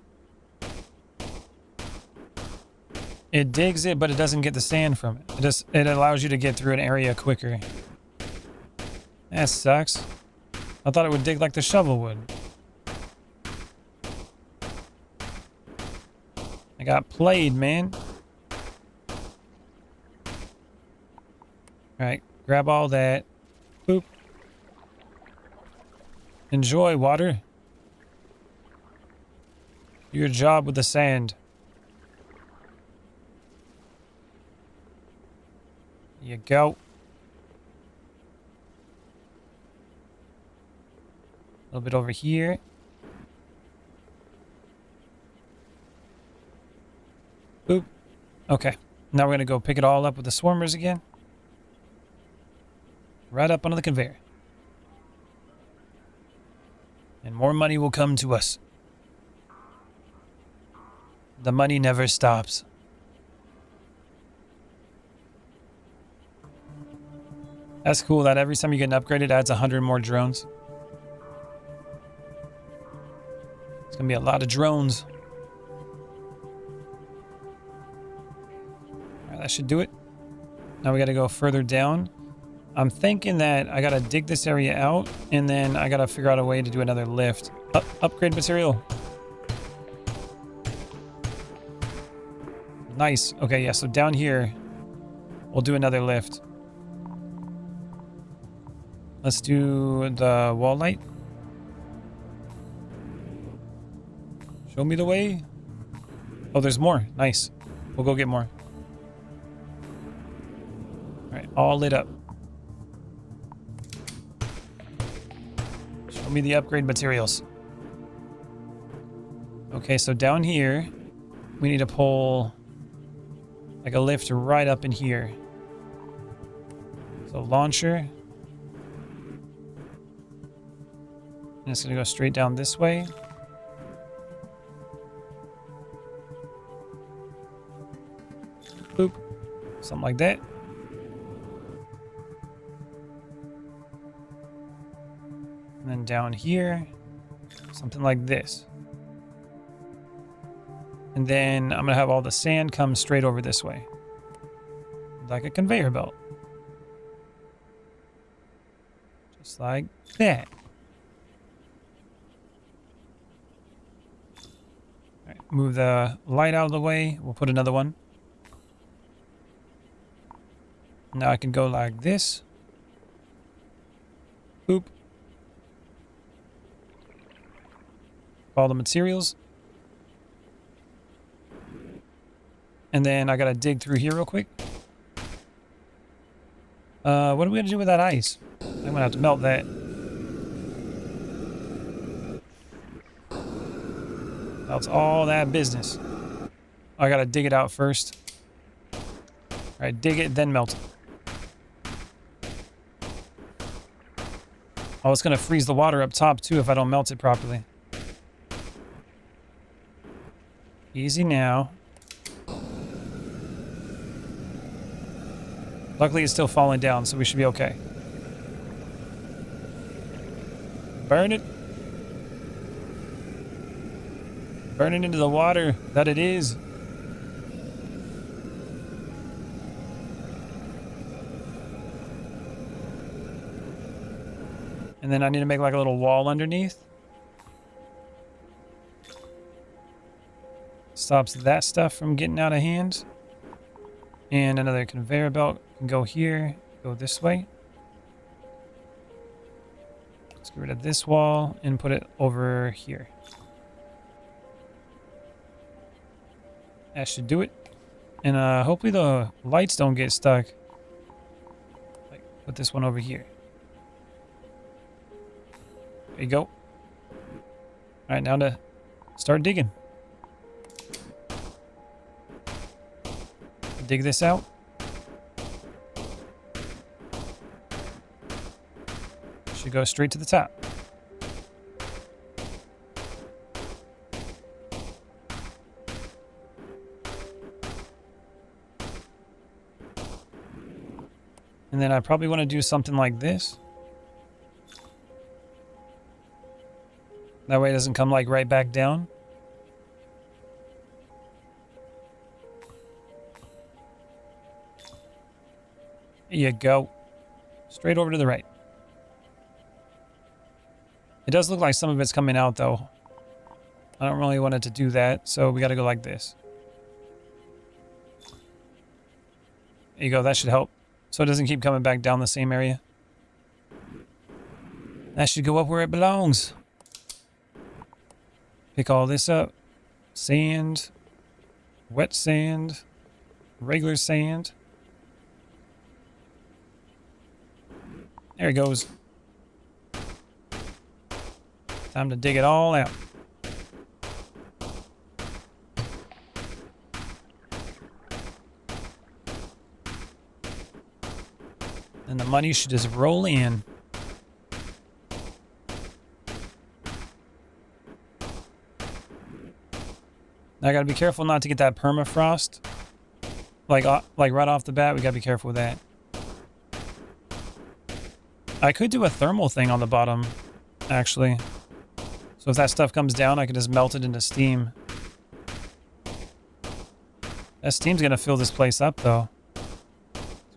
[SPEAKER 1] It digs it, but it doesn't get the sand from it. It allows you to get through an area quicker. That sucks. I thought it would dig like the shovel would. I got played, man. Alright, grab all that. Boop. Enjoy, water. Do your job with the sand. There you go. A little bit over here. Boop. Okay. Now we're going to go pick it all up with the swarmers again. Right up onto the conveyor. And more money will come to us. The money never stops. That's cool that every time you get an upgrade, it adds 100 more drones. It's going to be a lot of drones. Alright, that should do it. Now we got to go further down. I'm thinking that I got to dig this area out, and then I got to figure out a way to do another lift. Upgrade material. Nice. Okay, yeah, so down here, we'll do another lift. Let's do the wall light. Show me the way. Oh, there's more. Nice. We'll go get more. Alright, all lit up. Show me the upgrade materials. Okay, so down here, we need to pull like a lift right up in here. So launcher. And it's going to go straight down this way. Boop. Something like that. And then down here, something like this. And then I'm going to have all the sand come straight over this way. Like a conveyor belt. Just like that. Alright, move the light out of the way. We'll put another one. Now I can go like this. Boop. All the materials. And then I gotta dig through here real quick. What are we gonna do with that ice? I'm gonna have to melt that. Melts all that business. I gotta dig it out first. Alright, dig it, then melt it. Oh, it's gonna freeze the water up top too if I don't melt it properly. Easy now. Luckily, it's still falling down, so we should be okay. Burn it. Burn it into the water that it is. And then I need to make like a little wall underneath. Stops that stuff from getting out of hand. And another conveyor belt can go here, go this way. Let's get rid of this wall and put it over here. That should do it. And hopefully the lights don't get stuck. Like, put this one over here. There you go. All right, now to start digging. Dig this out. Should go straight to the top. And then I probably want to do something like this. That way it doesn't come like right back down. There you go. Straight over to the right. It does look like some of it's coming out though. I don't really want it to do that, so we got to go like this. There you go, that should help. So it doesn't keep coming back down the same area. That should go up where it belongs. Pick all this up. Sand. Wet sand. Regular sand. There it goes. Time to dig it all out. And the money should just roll in. Now I gotta be careful not to get that permafrost. Like right off the bat, we gotta be careful with that. I could do a thermal thing on the bottom, actually. So if that stuff comes down, I can just melt it into steam. That steam's gonna fill this place up, though.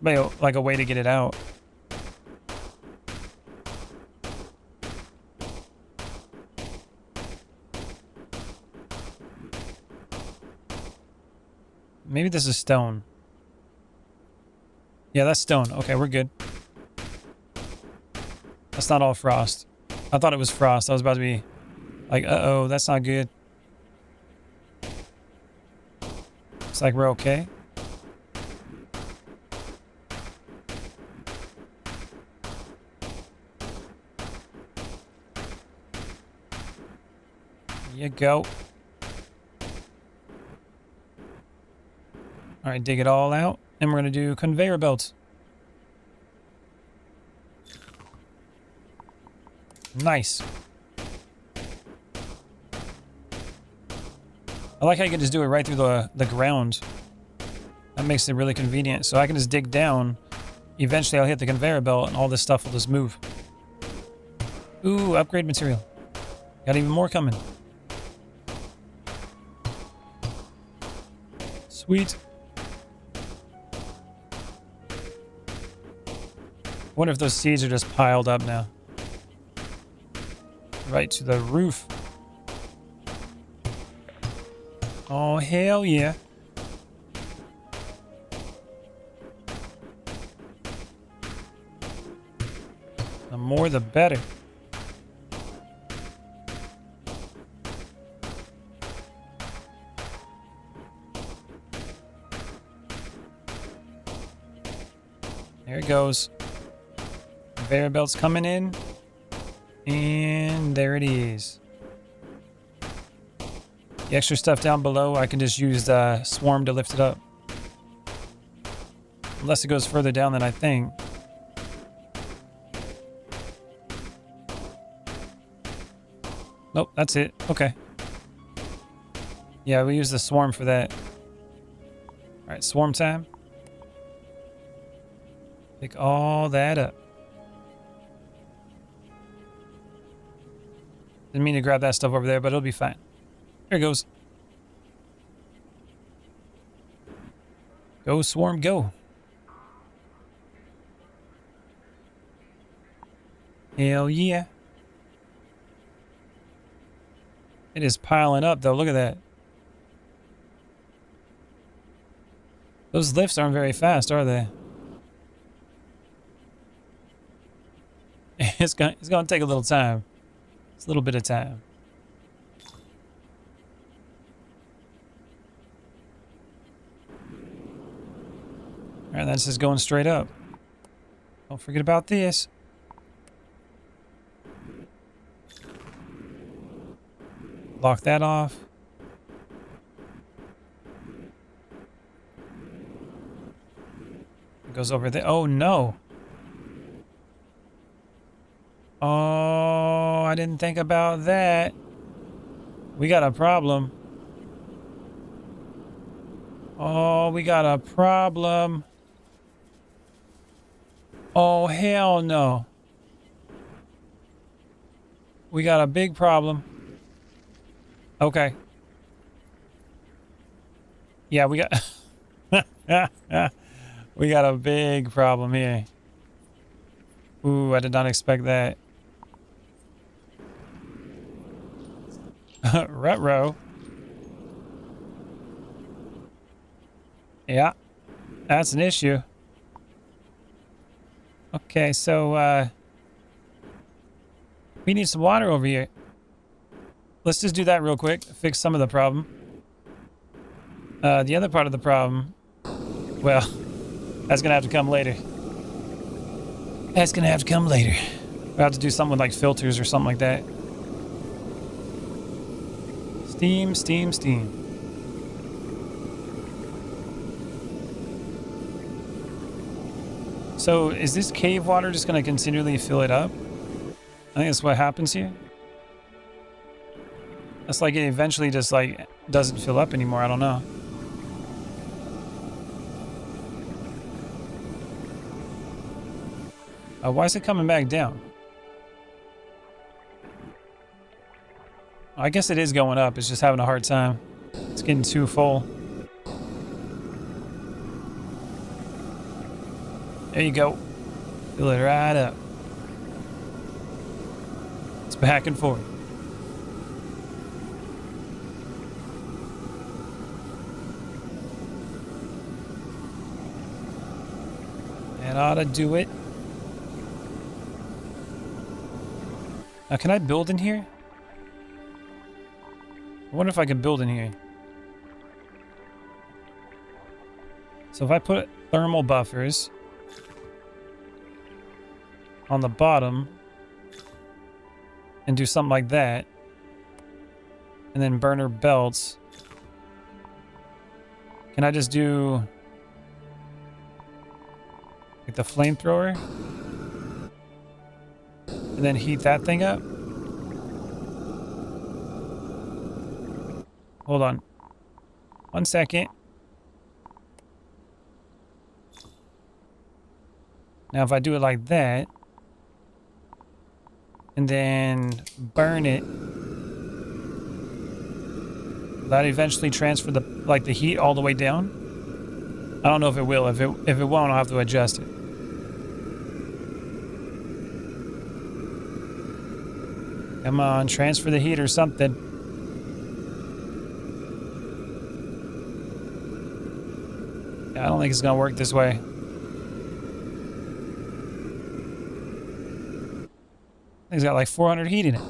[SPEAKER 1] Maybe like a way to get it out. Maybe this is stone. Yeah, that's stone. Okay, we're good. That's not all frost. I thought it was frost. I was about to be like, uh-oh, that's not good. Looks like we're okay. There you go. All right, dig it all out. And we're going to do conveyor belts. Nice. I like how you can just do it right through the ground. That makes it really convenient. So I can just dig down. Eventually I'll hit the conveyor belt and all this stuff will just move. Ooh, upgrade material. Got even more coming. Sweet. I wonder if those seeds are just piled up now. Right to the roof. Oh, hell yeah. The more the better. There it goes. Conveyor belt's coming in. And there it is. The extra stuff down below, I can just use the swarm to lift it up. Unless it goes further down than I think. Nope, that's it. Okay. Yeah, we use the swarm for that. Alright, swarm time. Pick all that up. Didn't mean to grab that stuff over there, but it'll be fine. Here it goes. Go, swarm, go. Hell yeah. It is piling up, though. Look at that. Those lifts aren't very fast, are they? It's going to take a little time. It's a little bit of time. All right, that's just going straight up. Don't forget about this. Block that off. It goes over there. Oh, no. Oh, I didn't think about that. We got a problem. Oh, we got a problem. Oh, hell no. We got a big problem. Okay. Yeah, we got... we got a big problem here. Ooh, I did not expect that. Retro. Yeah, that's an issue. Okay, so, we need some water over here. Let's just do that real quick. Fix some of the problem. The other part of the problem, well, that's gonna have to come later. That's gonna have to come later. We'll have to do something with like filters or something like that. Steam, steam, steam. So is this cave water just gonna continually fill it up? I think that's what happens here. It's like it eventually just like doesn't fill up anymore. I don't know. Why is it coming back down? I guess it is going up. It's just having a hard time. It's getting too full. There you go. Fill it right up. It's back and forth. That ought to do it. Now, can I build in here? I wonder if I can build in here. So if I put thermal buffers on the bottom and do something like that, and then burner belts, can I just do like the flamethrower and then heat that thing up? Hold on. 1 second. Now if I do it like that, and then burn it, will that eventually transfer the the heat all the way down? I don't know if it will. If it won't, I'll have to adjust it. Come on, transfer the heat or something. I don't think it's gonna work this way. It's got like 400 heat in it.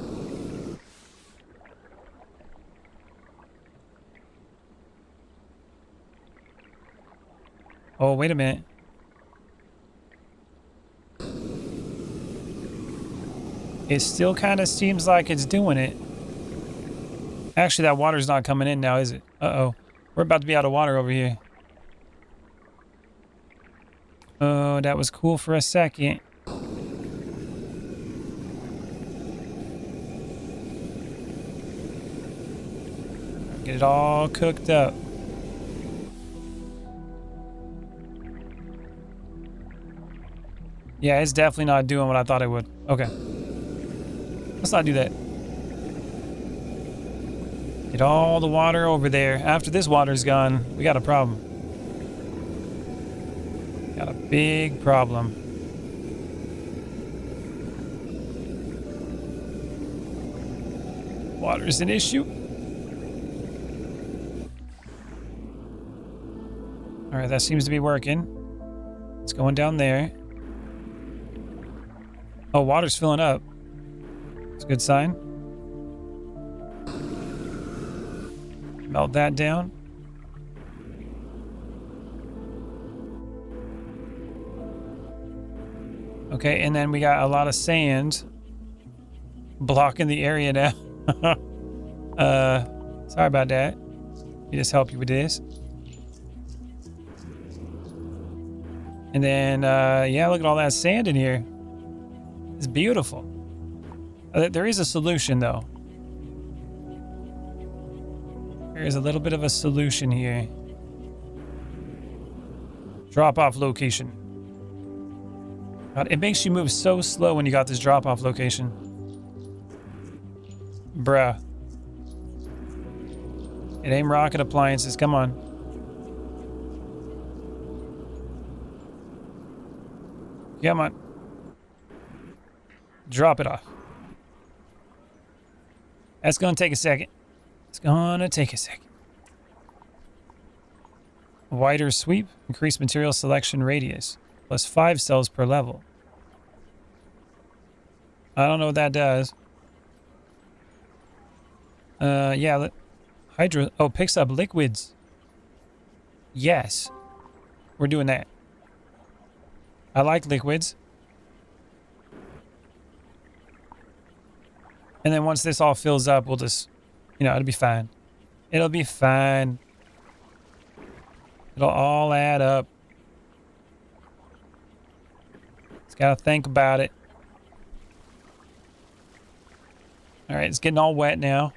[SPEAKER 1] Oh, wait a minute. It still kind of seems like it's doing it. Actually, that water's not coming in now, is it? Uh-oh. We're about to be out of water over here. Oh, that was cool for a second. Get it all cooked up. Yeah, it's definitely not doing what I thought it would. Okay. Let's not do that. Get all the water over there. After this water's gone, we got a problem. Got a big problem. Water's an issue. All right, that seems to be working. It's going down there. Oh, water's filling up. It's a good sign. Melt that down. Okay, and then we got a lot of sand blocking the area now. Sorry about that. Let me just help you with this. And then, yeah, look at all that sand in here. It's beautiful. There is a solution, though. There is a little bit of a solution here. Drop-off location. God, it makes you move so slow when you got this drop-off location. Bruh. It ain't rocket appliances. Come on. Come on. Drop it off. That's gonna take a second. It's gonna take a second. Wider sweep. Increase material selection radius. Plus 5 cells per level. I don't know what that does. Yeah. Hydro. Oh, picks up liquids. Yes. We're doing that. I like liquids. And then once this all fills up, we'll just, you know, it'll be fine. It'll be fine. It'll all add up. Just gotta think about it. Alright, it's getting all wet now.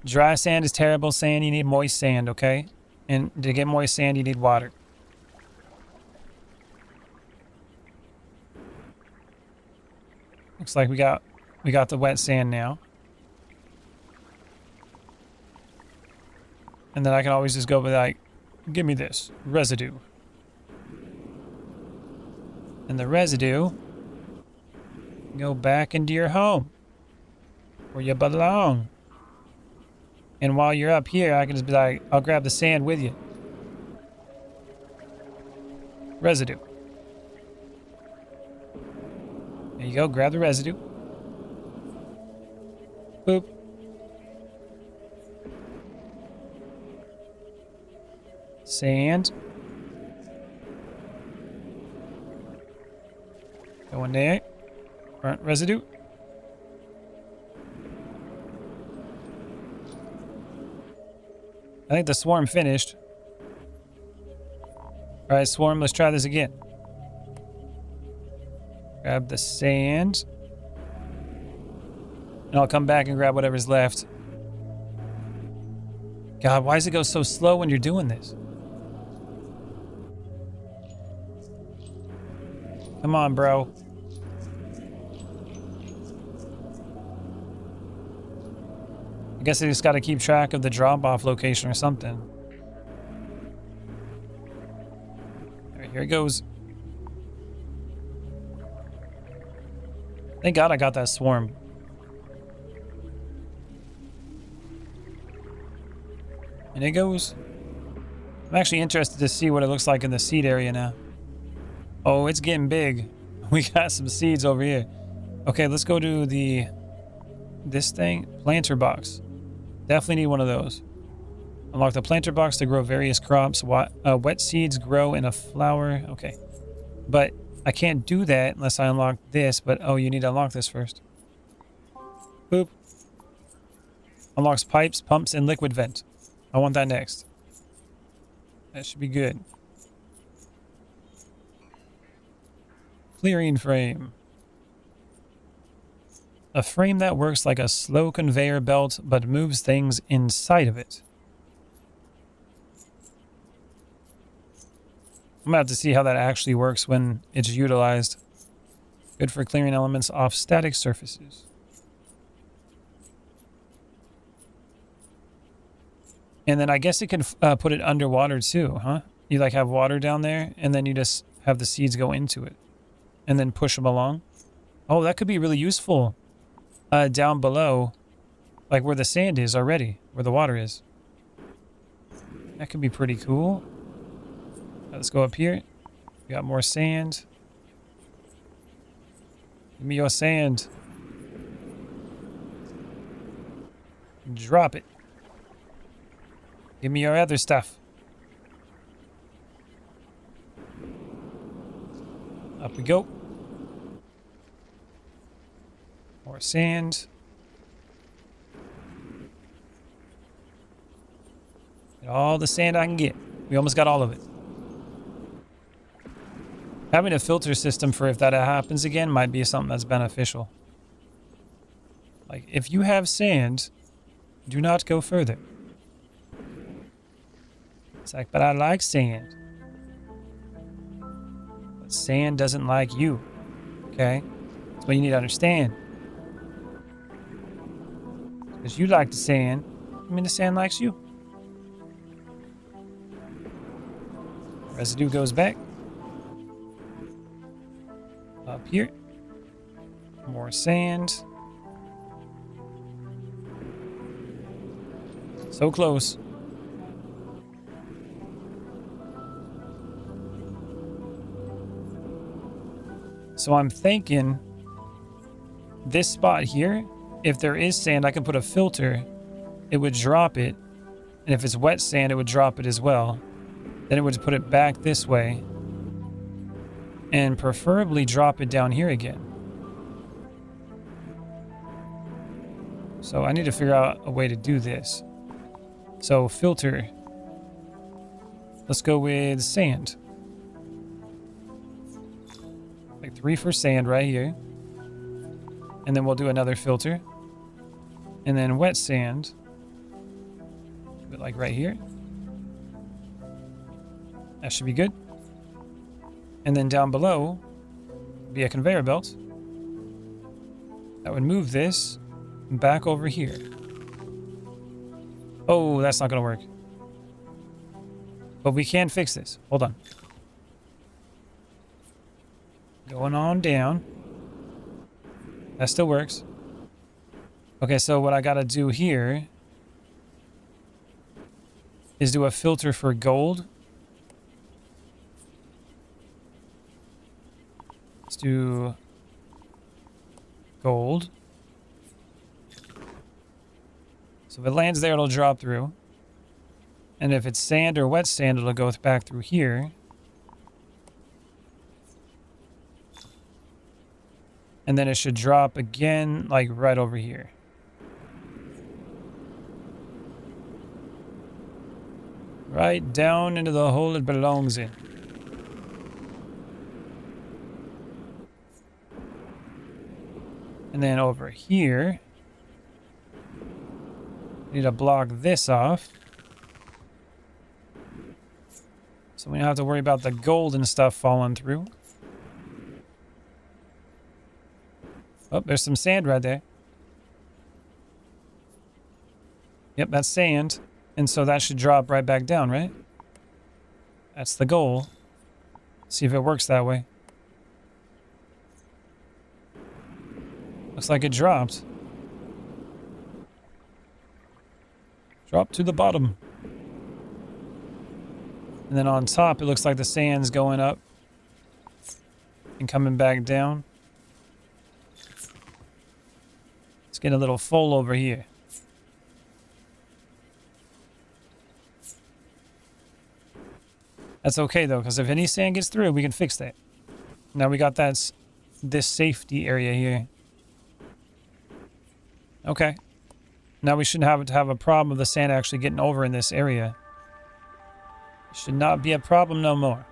[SPEAKER 1] Dry sand is terrible sand. You need moist sand, okay? And to get moist sand, you need water. Looks like we got the wet sand now. And then I can always just go with like, give me this residue. And the residue go back into your home where you belong. And while you're up here, I can just be like, I'll grab the sand with you. Residue. There you go, grab the residue. Boop. Sand. Go in there. Front residue. I think the swarm finished. Alright, swarm, let's try this again. Grab the sand. And I'll come back and grab whatever's left. God, why does it go so slow when you're doing this? Come on, bro. I guess I just got to keep track of the drop-off location or something. All right, here it goes. Thank God I got that swarm. And it goes. I'm actually interested to see what it looks like in the seed area now. Oh, it's getting big. We got some seeds over here. Okay, let's go to this thing. Planter box. Definitely need one of those. Unlock the planter box to grow various crops. Wet seeds grow in a flower. Okay. But I can't do that unless I unlock this. But, oh, you need to unlock this first. Boop. Unlocks pipes, pumps, and liquid vent. I want that next. That should be good. Clearing frame. A frame that works like a slow conveyor belt but moves things inside of it. I'm gonna have to see how that actually works when it's utilized. Good for clearing elements off static surfaces. And then I guess it can put it underwater too, huh? You like have water down there and then you just have the seeds go into it and then push them along. Oh, that could be really useful down below, like where the sand is already, where the water is. That could be pretty cool. Let's go up here. We got more sand. Give me your sand. Drop it. Give me your other stuff. Up we go. More sand. Get all the sand I can get. We almost got all of it. Having a filter system for if that happens again might be something that's beneficial. Like, if you have sand, do not go further. It's like, but I like sand. But sand doesn't like you. Okay? That's what you need to understand. Because you like the sand, I mean the sand likes you. Residue goes back. Up here. More sand. So close. So I'm thinking this spot here, if there is sand, I could put a filter. It would drop it. And if it's wet sand, it would drop it as well. Then it would put it back this way. And preferably drop it down here again. So I need to figure out a way to do this. So filter. Let's go with sand. Like 3 for sand right here. And then we'll do another filter. And then wet sand. Do it like right here. That should be good. And then down below be a conveyor belt. That would move this back over here. Oh, that's not going to work. But we can fix this. Hold on. Going on down. That still works. Okay, so what I got to do here is do a filter for gold. Let's do gold. So if it lands there, it'll drop through. And if it's sand or wet sand, it'll go back through here. And then it should drop again, like right over here. Right down into the hole it belongs in. And then over here, we need to block this off. So we don't have to worry about the gold and stuff falling through. Oh, there's some sand right there. Yep, that's sand. And so that should drop right back down, right? That's the goal. See if it works that way. Looks like it dropped. Drop to the bottom. And then on top, it looks like the sand's going up and coming back down. It's getting a little full over here. That's okay though, because if any sand gets through, we can fix that. Now we got this safety area here. Okay. Now we shouldn't have a problem with the sand actually getting over in this area. Should not be a problem no more.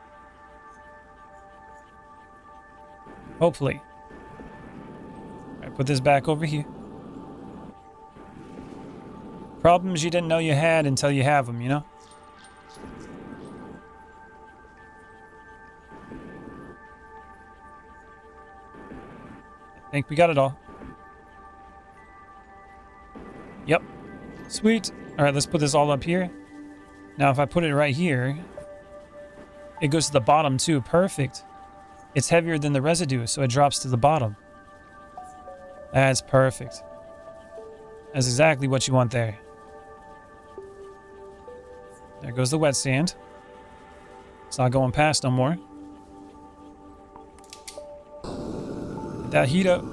[SPEAKER 1] Hopefully. Alright, put this back over here. Problems you didn't know you had until you have them, you know? I think we got it all. Yep. Sweet. Alright, let's put this all up here. Now if I put it right here, it goes to the bottom too. Perfect. It's heavier than the residue, so it drops to the bottom. That's perfect. That's exactly what you want there. There goes the wet sand. It's not going past no more. Get that heat up.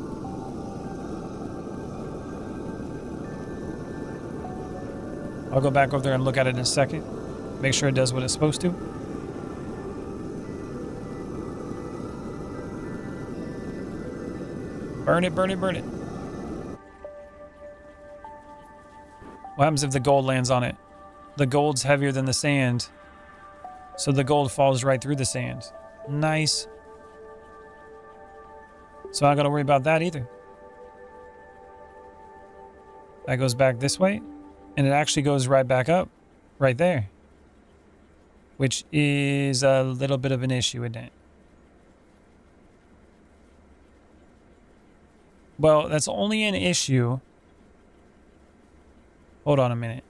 [SPEAKER 1] I'll go back over there and look at it in a second. Make sure it does what it's supposed to. Burn it, burn it, burn it. What happens if the gold lands on it? the gold's heavier than the sand. So the gold falls right through the sand. Nice. So I don't got to worry about that either. That goes back this way. And it actually goes right back up. Right there. Which is a little bit of an issue, isn't it? Well, that's only an issue. Hold on a minute.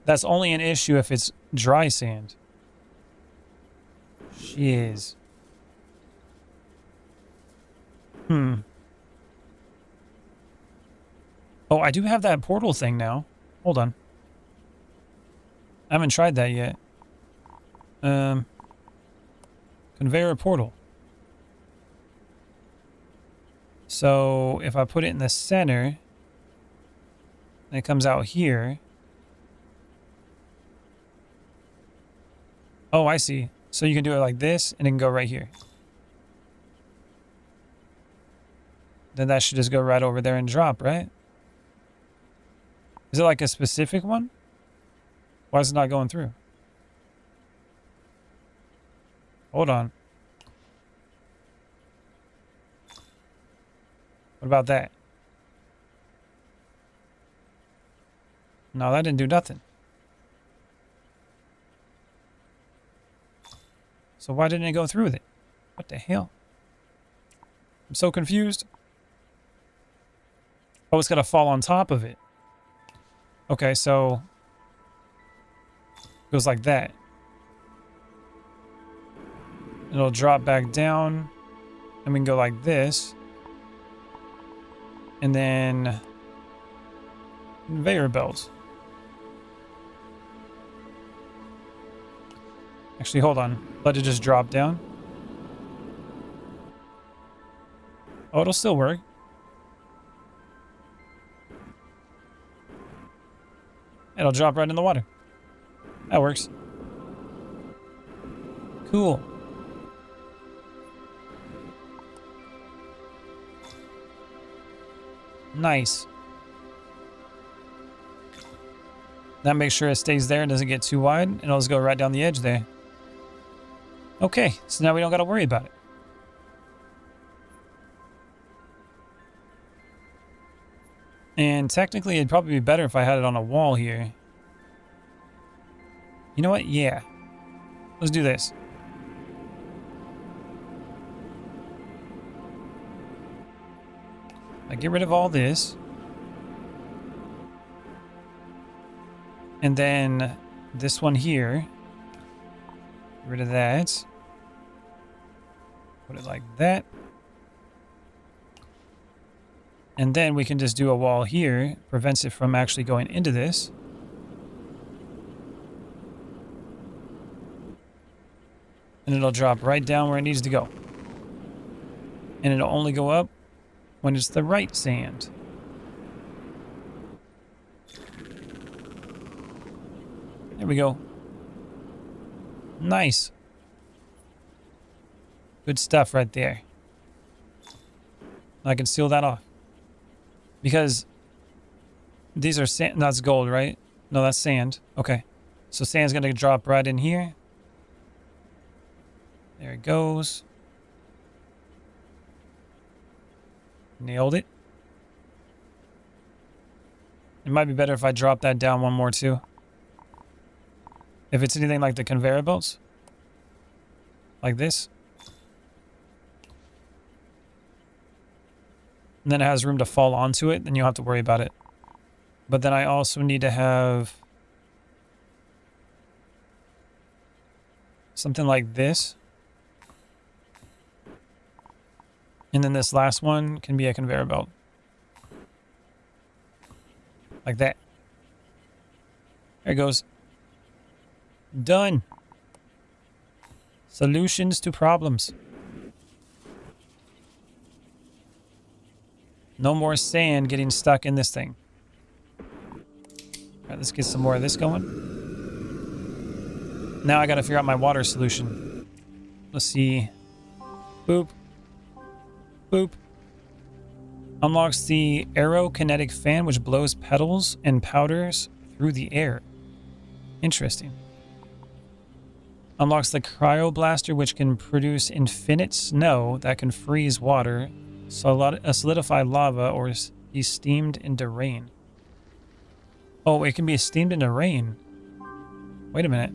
[SPEAKER 1] That's only an issue if it's dry sand. Shiz. Oh, I do have that portal thing now. Hold on. I haven't tried that yet. Conveyor portal. So if I put it in the center, and it comes out here. Oh, I see. So you can do it like this, and it can go right here. Then that should just go right over there and drop, right? Is it like a specific one? Why is it not going through? Hold on. What about that? No, that didn't do nothing. So why didn't it go through with it? What the hell? I'm so confused. Oh, it's got to fall on top of it. Okay, so it goes like that. It'll drop back down, and we can go like this. And then conveyor belt. Actually, hold on. Let it just drop down. Oh, it'll still work. It'll drop right in the water. That works. Cool. Nice. That makes sure it stays there and doesn't get too wide, and it'll just go right down the edge there. Okay, so now we don't got to worry about it. And technically, it'd probably be better if I had it on a wall here. You know what? Yeah. Let's do this. I get rid of all this. And then this one here. Get rid of that. Put it like that. And then we can just do a wall here. Prevents it from actually going into this. And it'll drop right down where it needs to go. And it'll only go up when it's the right sand. There we go. Nice. Good stuff right there. I can seal that off. Because these are sand. That's gold, right? No, that's sand. Okay. So sand's going to drop right in here. There it goes. Nailed it. It might be better if I drop that down one more too. If it's anything like the conveyor belts. Like this. And then it has room to fall onto it, then you'll have to worry about it. But then I also need to have something like this. And then this last one can be a conveyor belt. Like that. There it goes. Done. Solutions to problems. No more sand getting stuck in this thing. Alright, let's get some more of this going. Now I gotta figure out my water solution. Let's see. Boop. Boop. Unlocks the aerokinetic fan, which blows petals and powders through the air. Interesting. Unlocks the Cryoblaster, which can produce infinite snow that can freeze water, solidify lava, or be steamed into rain. Oh, it can be steamed into rain. Wait a minute.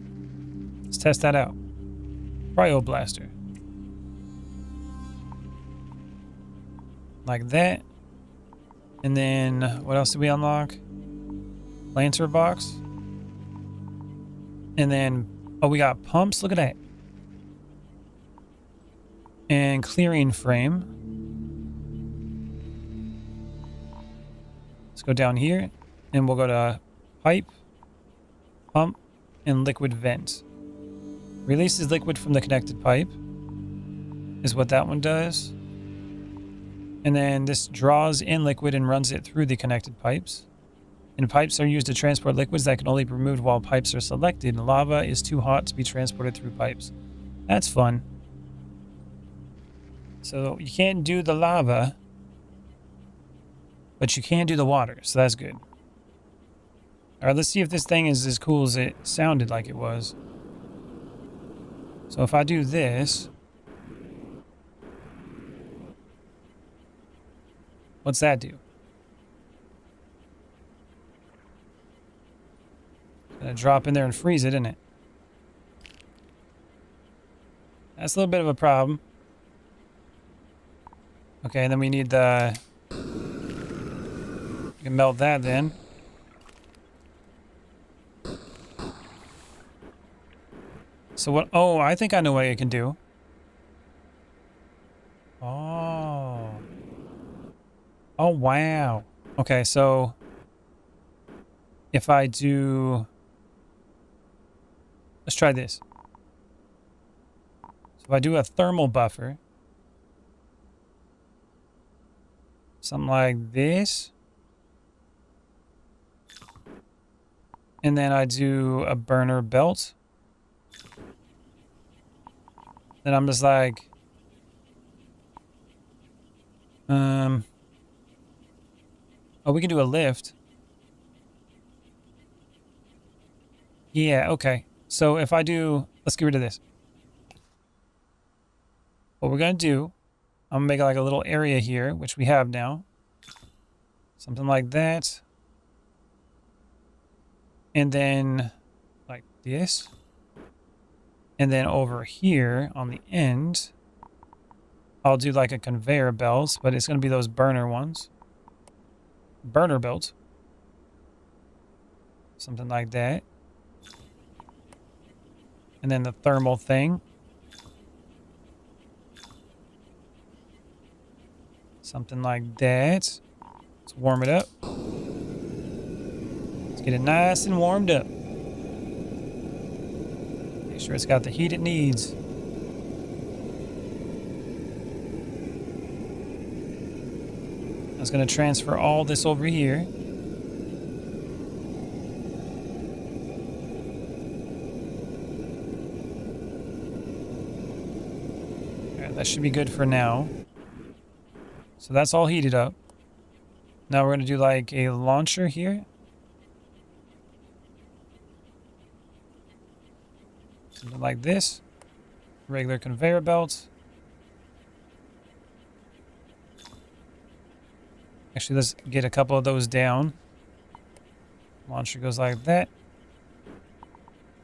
[SPEAKER 1] Let's test that out. Cryoblaster. Like that. And then, what else did we unlock? Lancer box. And then, oh, we got pumps. Look at that. And clearing frame. Let's go down here. And we'll go to pipe, pump, and liquid vent. Releases liquid from the connected pipe. Is what that one does. And then this draws in liquid and runs it through the connected pipes. And pipes are used to transport liquids that can only be removed while pipes are selected. Lava is too hot to be transported through pipes. That's fun. So you can't do the lava, but you can do the water, so that's good. Alright, let's see if this thing is as cool as it sounded like it was. So if I do this, what's that do? Gonna drop in there and freeze it, isn't it? That's a little bit of a problem. Okay, and then we need the... You can melt that then. So what... Oh, I think I know what it can do. Oh. Oh, wow. Okay, so... If I do... Let's try this. So if I do a thermal buffer, something like this, and then I do a burner belt, then I'm just like, oh, we can do a lift. Yeah, okay. So if I do, let's get rid of this. What we're going to do, I'm going to make like a little area here, which we have now. Something like that. And then like this. And then over here on the end, I'll do like a conveyor belt, but it's going to be those burner ones. Burner belt. Something like that. And then the thermal thing. Something like that. Let's warm it up. Let's get it nice and warmed up. Make sure it's got the heat it needs. I was going to transfer all this over here. That should be good for now. So that's all heated up. Now we're going to do like a launcher here. Something like this. Regular conveyor belt. Actually, let's get a couple of those down. Launcher goes like that.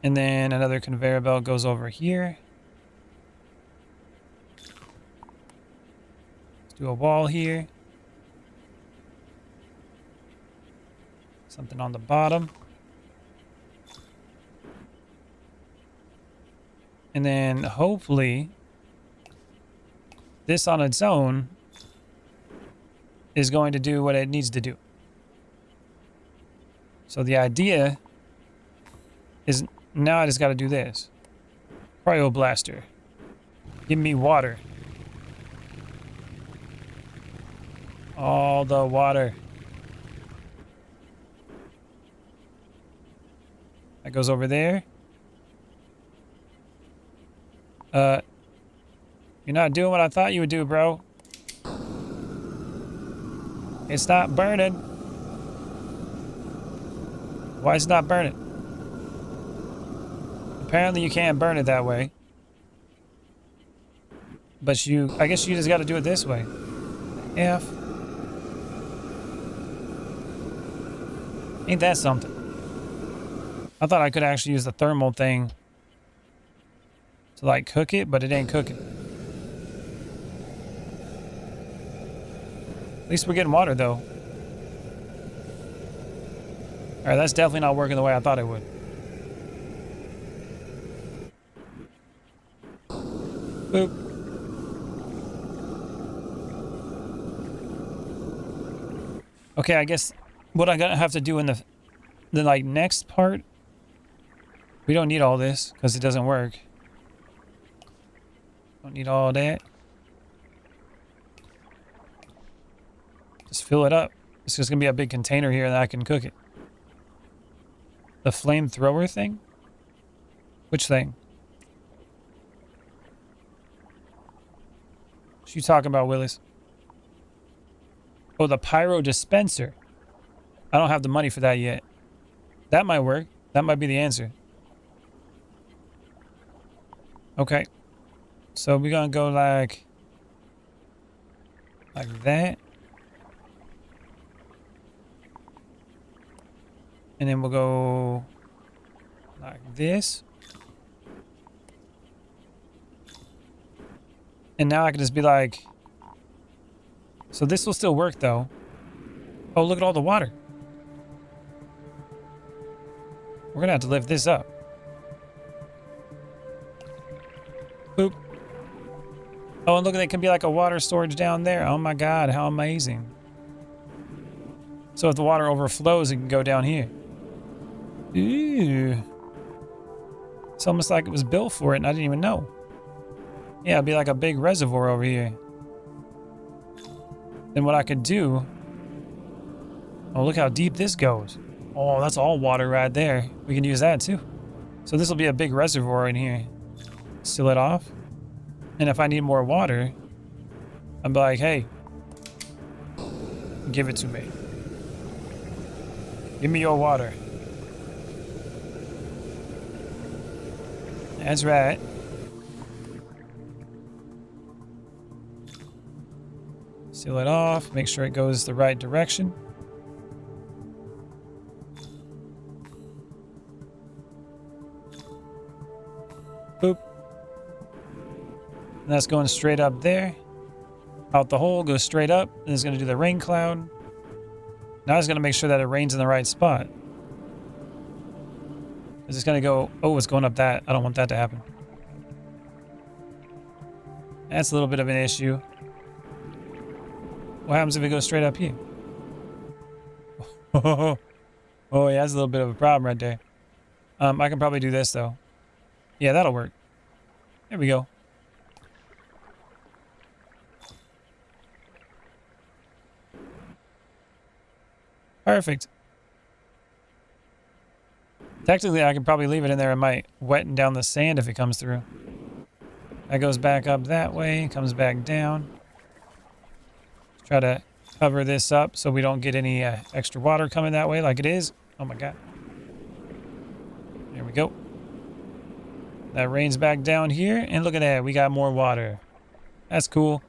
[SPEAKER 1] And then another conveyor belt goes over here. Do a wall here. Something on the bottom. And then hopefully this on its own is going to do what it needs to do. So the idea is now I just got to do this. Cryoblaster. Give me water. All the water. That goes over there. You're not doing what I thought you would do, bro. It's not burning. Why is it not burning? Apparently you can't burn it that way. But I guess you just got to do it this way. F. Ain't that something? I thought I could actually use the thermal thing to like cook it, but it ain't cooking. At least we're getting water though. Alright, that's definitely not working the way I thought it would. Boop. Okay, I guess what I'm gonna have to do in the like next part, we don't need all this because it doesn't work. Don't need all that. Just fill it up. It's just gonna be a big container here that I can cook it. The flamethrower thing? Which thing? What you talking about, Willis? Oh, the pyro dispenser. I don't have the money for that yet. That might work. That might be the answer. Okay. So we're gonna go like that. And then we'll go like this. And now I can just be like, so this will still work though. Oh, look at all the water. We're gonna have to lift this up. Boop. Oh, and look, there can be like a water storage down there. Oh my God, how amazing. So if the water overflows, it can go down here. Ooh. It's almost like it was built for it and I didn't even know. Yeah, it'd be like a big reservoir over here. Then what I could do... Oh, look how deep this goes. Oh, that's all water right there. We can use that too. So this will be a big reservoir in here. Seal it off. And if I need more water, I'm like, hey, give it to me. Give me your water. That's right. Seal it off. Make sure it goes the right direction. Boop. And that's going straight up there. Out the hole, goes straight up. And it's going to do the rain cloud. Now it's going to make sure that it rains in the right spot. It's just going to go... Oh, it's going up that. I don't want that to happen. That's a little bit of an issue. What happens if it goes straight up here? Oh, yeah, that's a little bit of a problem right there. I can probably do this, though. Yeah, that'll work. There we go. Perfect. Technically, I could probably leave it in there. It might wetten down the sand if it comes through. That goes back up that way, comes back down. Try to cover this up so we don't get any extra water coming that way like it is. Oh my God. There we go. That rains back down here, and look at that. We got more water. That's cool.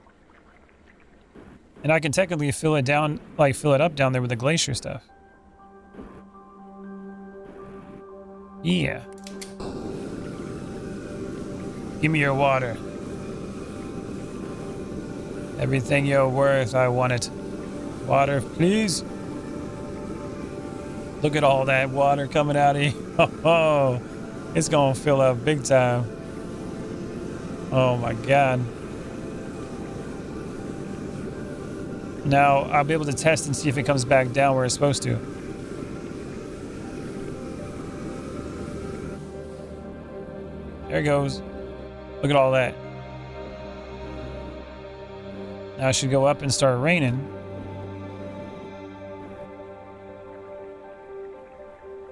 [SPEAKER 1] And I can technically fill it down, like fill it up down there with the glacier stuff. Yeah. Give me your water. Everything you're worth, I want it. Water, please. Look at all that water coming out of here. Oh, it's gonna fill up big time. Oh my God. Now I'll be able to test and see if it comes back down where it's supposed to. There it goes. Look at all that. Now it should go up and start raining.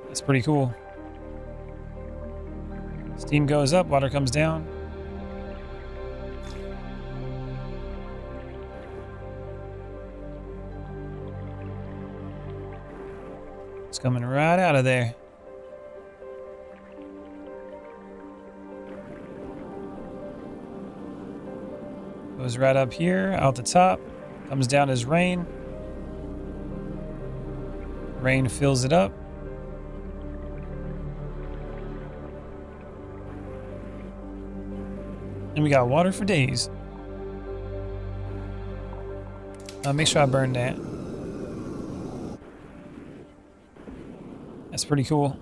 [SPEAKER 1] That's pretty cool. Steam goes up, water comes down. It's coming right out of there. Goes right up here, out the top. Comes down as rain. Rain fills it up. And we got water for days. Make sure I burn that. That's pretty cool.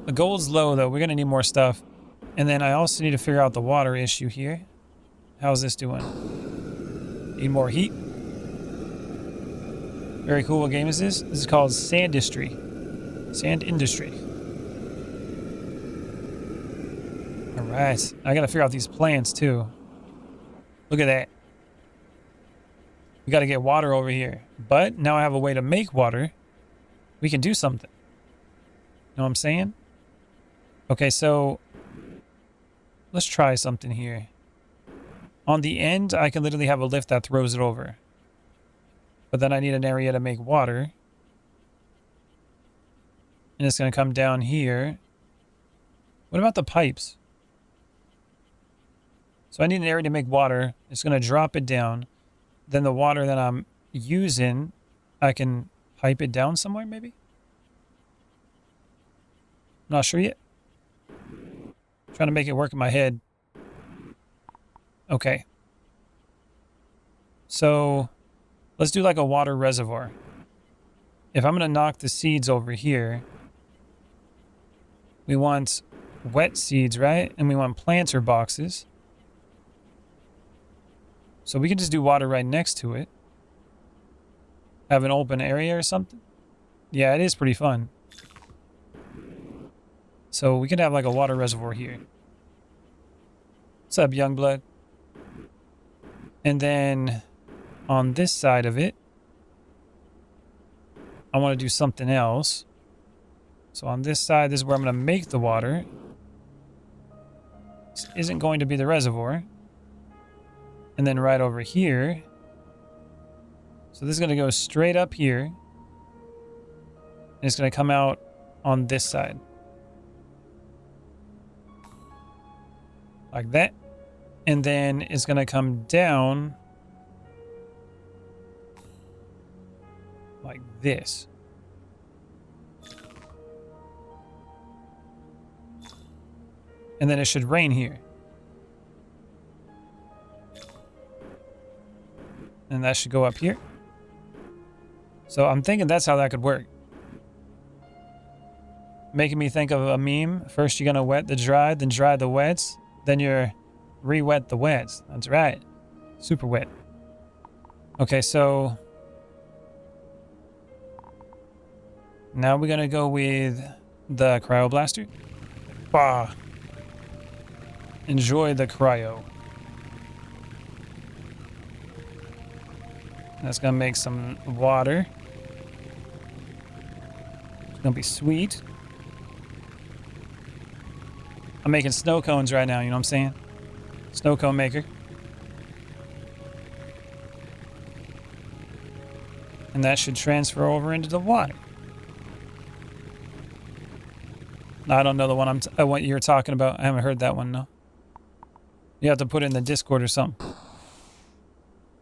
[SPEAKER 1] The gold's low though. We're gonna need more stuff. And then I also need to figure out the water issue here. How's this doing? Need more heat. Very cool. What game is this? This is called Sandustry. Sandustry. Alright. I gotta figure out these plants too. Look at that. We gotta get water over here. But now I have a way to make water. We can do something. Know what I'm saying? Okay, so let's try something here. On the end, I can literally have a lift that throws it over. But then I need an area to make water. And it's going to come down here. What about the pipes? So I need an area to make water. It's going to drop it down. Then the water that I'm using, I can pipe it down somewhere maybe? Not sure yet. Trying to make it work in my head. Okay. So let's do like a water reservoir. If I'm going to knock the seeds over here, we want wet seeds, right? And we want planter boxes. So we can just do water right next to it. Have an open area or something. Yeah, it is pretty fun. So we could have like a water reservoir here. What's up, young blood? And then on this side of it, I want to do something else. So on this side, this is where I'm going to make the water. This isn't going to be the reservoir. And then right over here. So this is going to go straight up here. And it's going to come out on this side. Like that. And then it's going to come down like this. And then it should rain here. And that should go up here. So I'm thinking that's how that could work. Making me think of a meme. First you're going to wet the dried, then dry the wets. Then you're re-wet the wets. That's right. Super wet. Okay, so now we're going to go with the cryoblaster. Bah. Enjoy the cryo. That's going to make some water. It's going to be sweet. I'm making snow cones right now, you know what I'm saying? Snow cone maker. And that should transfer over into the water. I don't know the one what you're talking about. I haven't heard that one, no. You have to put it in the Discord or something.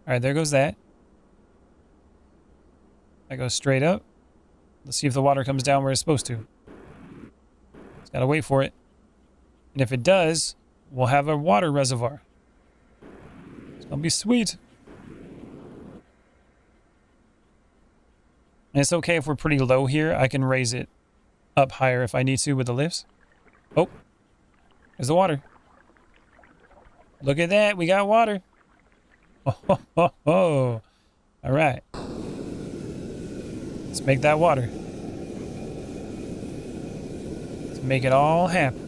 [SPEAKER 1] Alright, there goes that. That goes straight up. Let's see if the water comes down where it's supposed to. Just gotta wait for it. And if it does, we'll have a water reservoir. It's gonna be sweet. And it's okay if we're pretty low here. I can raise it up higher if I need to with the lifts. Oh, there's the water. Look at that. We got water. Oh, ho, ho, ho. All right. Let's make that water. Let's make it all happen.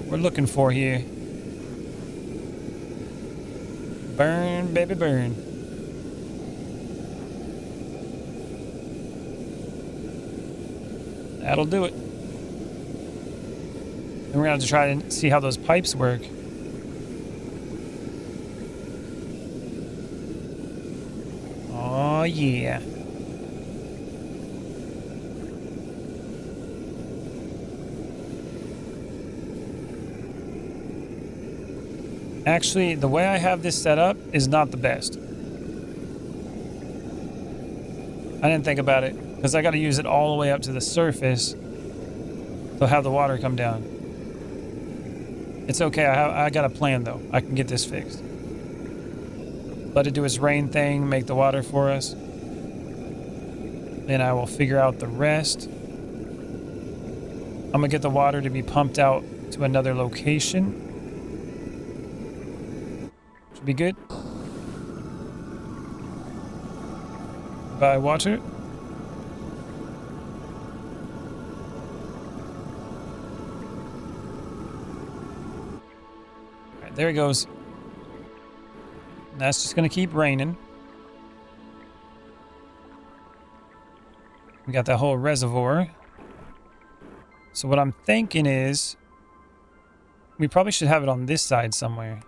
[SPEAKER 1] We're looking for here. Burn, baby, burn. That'll do it. And we're going to have to try to see how those pipes work. Oh, yeah. Actually, the way I have this set up is not the best. I didn't think about it because I got to use it all the way up to the surface to have the water come down. It's okay. I got a plan though. I can get this fixed. Let it do its rain thing, make the water for us. Then I will figure out the rest. I'm gonna get the water to be pumped out to another location. Should be good. Buy water. Alright, there it goes. And that's just gonna keep raining. We got that whole reservoir. So what I'm thinking is we probably should have it on this side somewhere.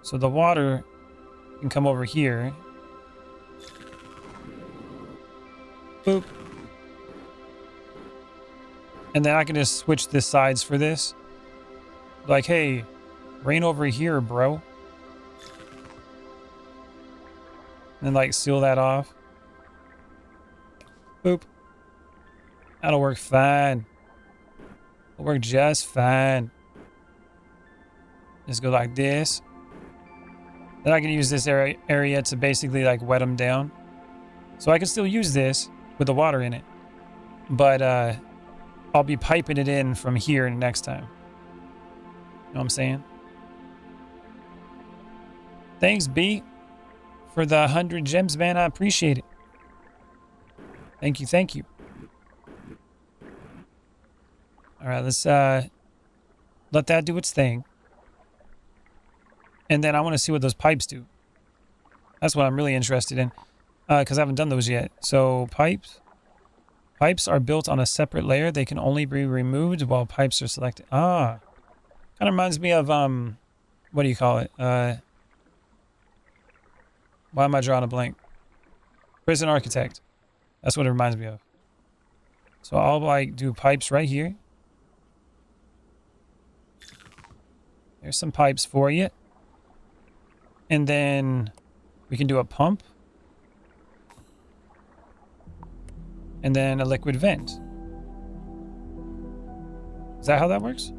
[SPEAKER 1] So the water can come over here. Boop. And then I can just switch the sides for this. Like, hey, rain over here, bro. And like seal that off. Boop. That'll work fine. It'll work just fine. Just go like this. Then I can use this area to basically like wet them down. So I can still use this with the water in it. But I'll be piping it in from here next time. You know what I'm saying? Thanks, B, for the 100 gems, man. I appreciate it. Thank you, thank you. All right, let's let that do its thing. And then I want to see what those pipes do. That's what I'm really interested in. Because I haven't done those yet. So pipes. Pipes are built on a separate layer. They can only be removed while pipes are selected. Ah. Kind of reminds me of, what do you call it? Why am I drawing a blank? Prison Architect. That's what it reminds me of. So I'll like do pipes right here. There's some pipes for you. And then we can do a pump. And then a liquid vent. Is that how that works?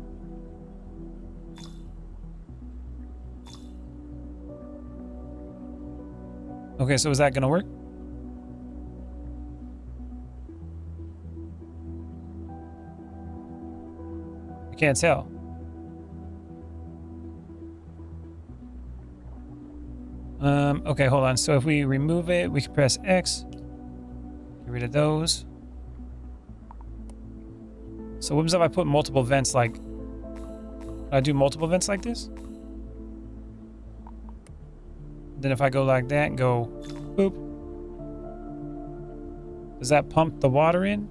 [SPEAKER 1] Okay, so is that gonna work? I can't tell. Okay, hold on. So if we remove it, we can press X. Get rid of those. So what happens if I put multiple vents like... I do multiple vents like this? Then if I go like that and go boop. Does that pump the water in?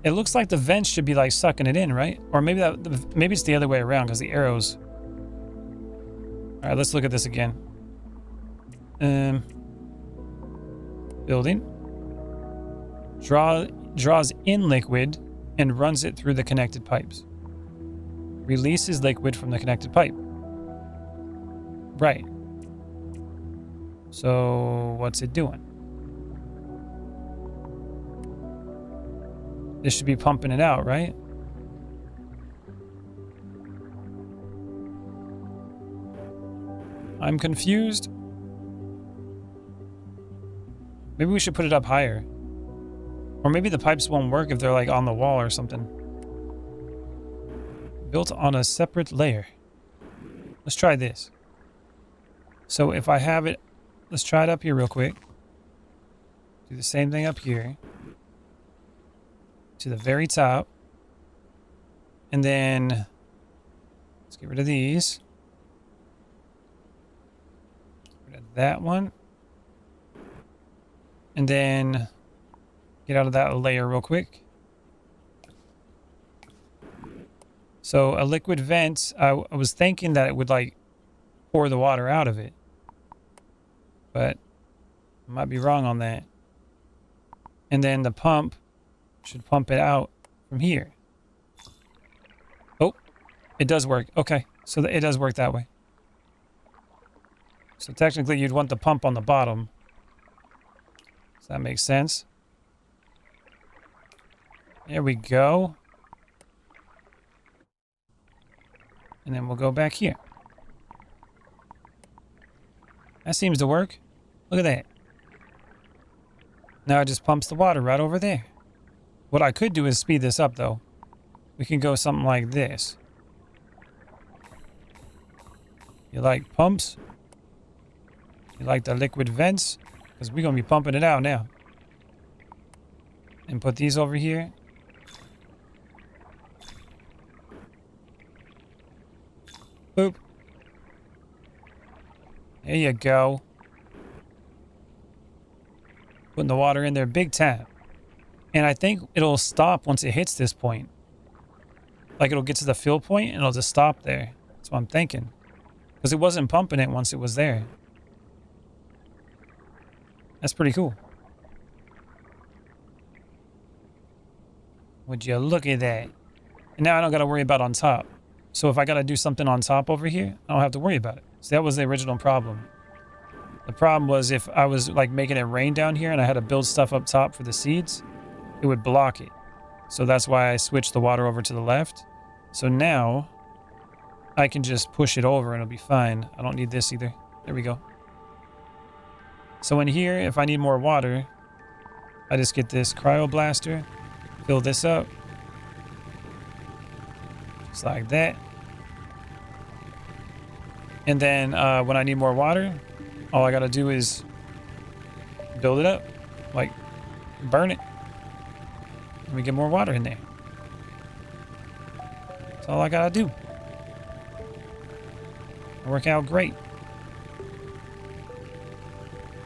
[SPEAKER 1] It looks like the vents should be like sucking it in, right? Or maybe maybe it's the other way around because the arrows... All right, let's look at this again. Building. Draws in liquid and runs it through the connected pipes. Releases liquid from the connected pipe. Right. So what's it doing? This should be pumping it out, right? I'm confused. Maybe we should put it up higher. Or maybe the pipes won't work if they're like on the wall or something. Built on a separate layer. Let's try this. So if I have it, let's try it up here real quick. Do the same thing up here. To the very top. And then let's get rid of these. Get rid of that one. And then get out of that layer real quick. So a liquid vent, I was thinking that it would like pour the water out of it. But I might be wrong on that. And then the pump should pump it out from here. Oh, it does work. Okay, so it does work that way. So technically you'd want the pump on the bottom. Does that make sense? There we go. And then we'll go back here. That seems to work. Look at that. Now it just pumps the water right over there. What I could do is speed this up, though. We can go something like this. You like pumps? You like the liquid vents? Because we're going to be pumping it out now. And put these over here. Boop. There you go. Putting the water in there big time. And I think it'll stop once it hits this point. Like it'll get to the fill point and it'll just stop there. That's what I'm thinking. Because it wasn't pumping it once it was there. That's pretty cool. Would you look at that? And now I don't got to worry about on top. So if I got to do something on top over here, I don't have to worry about it. So that was the original problem. The problem was if I was like making it rain down here and I had to build stuff up top for the seeds, it would block it. So that's why I switched the water over to the left. So now I can just push it over and it'll be fine. I don't need this either. There we go. So in here, if I need more water, I just get this cryo blaster, fill this up. Just like that. And then when I need more water, all I gotta do is build it up, like burn it. And we get more water in there. That's all I gotta do. It'll work out great.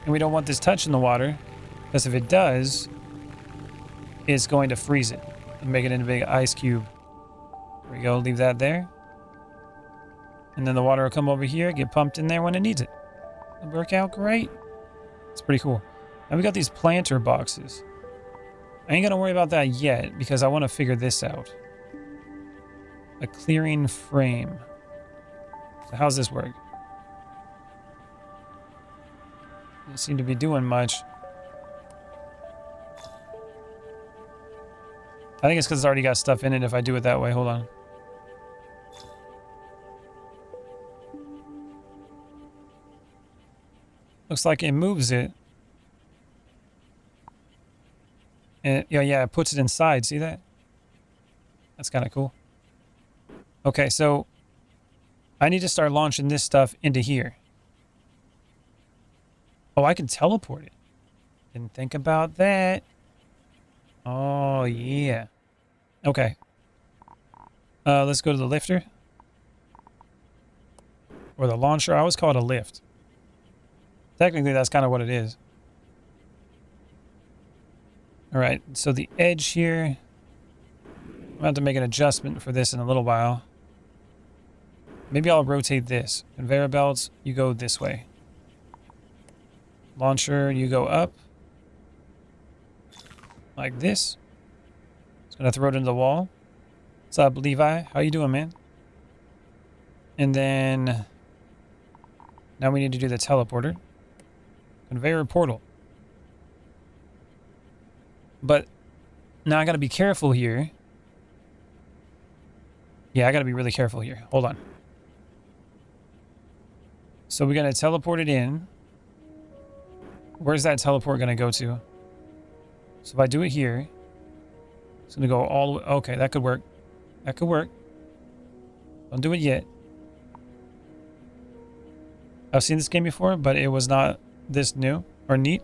[SPEAKER 1] And we don't want this touching the water, because if it does, it's going to freeze it and make it into a big ice cube. There we go, leave that there. And then the water will come over here, get pumped in there when it needs it. It'll work out great. It's pretty cool. Now we got these planter boxes. I ain't gonna worry about that yet because I want to figure this out. A clearing frame. So how's this work? Doesn't seem to be doing much. I think it's because it's already got stuff in it if I do it that way. Hold on. Looks like it moves it. And yeah, it puts it inside. See that? That's kind of cool. Okay, so I need to start launching this stuff into here. Oh, I can teleport it. Didn't think about that. Oh, yeah. Okay. Let's go to the lifter. Or the launcher. I always call it a lift. Technically, that's kind of what it is. All right, so the edge here. I'm going to have to make an adjustment for this in a little while. Maybe I'll rotate this. Conveyor belts, you go this way. Launcher, you go up. Like this. Just going to throw it into the wall. What's up, Levi? How you doing, man? And then now we need to do the teleporter. Conveyor portal. But now I got to be careful here. Yeah, I got to be really careful here. Hold on. So we're going to teleport it in. Where's that teleport going to go to? So if I do it here, it's going to go all the way. Okay, that could work. That could work. Don't do it yet. I've seen this game before, but it was not this new or neat.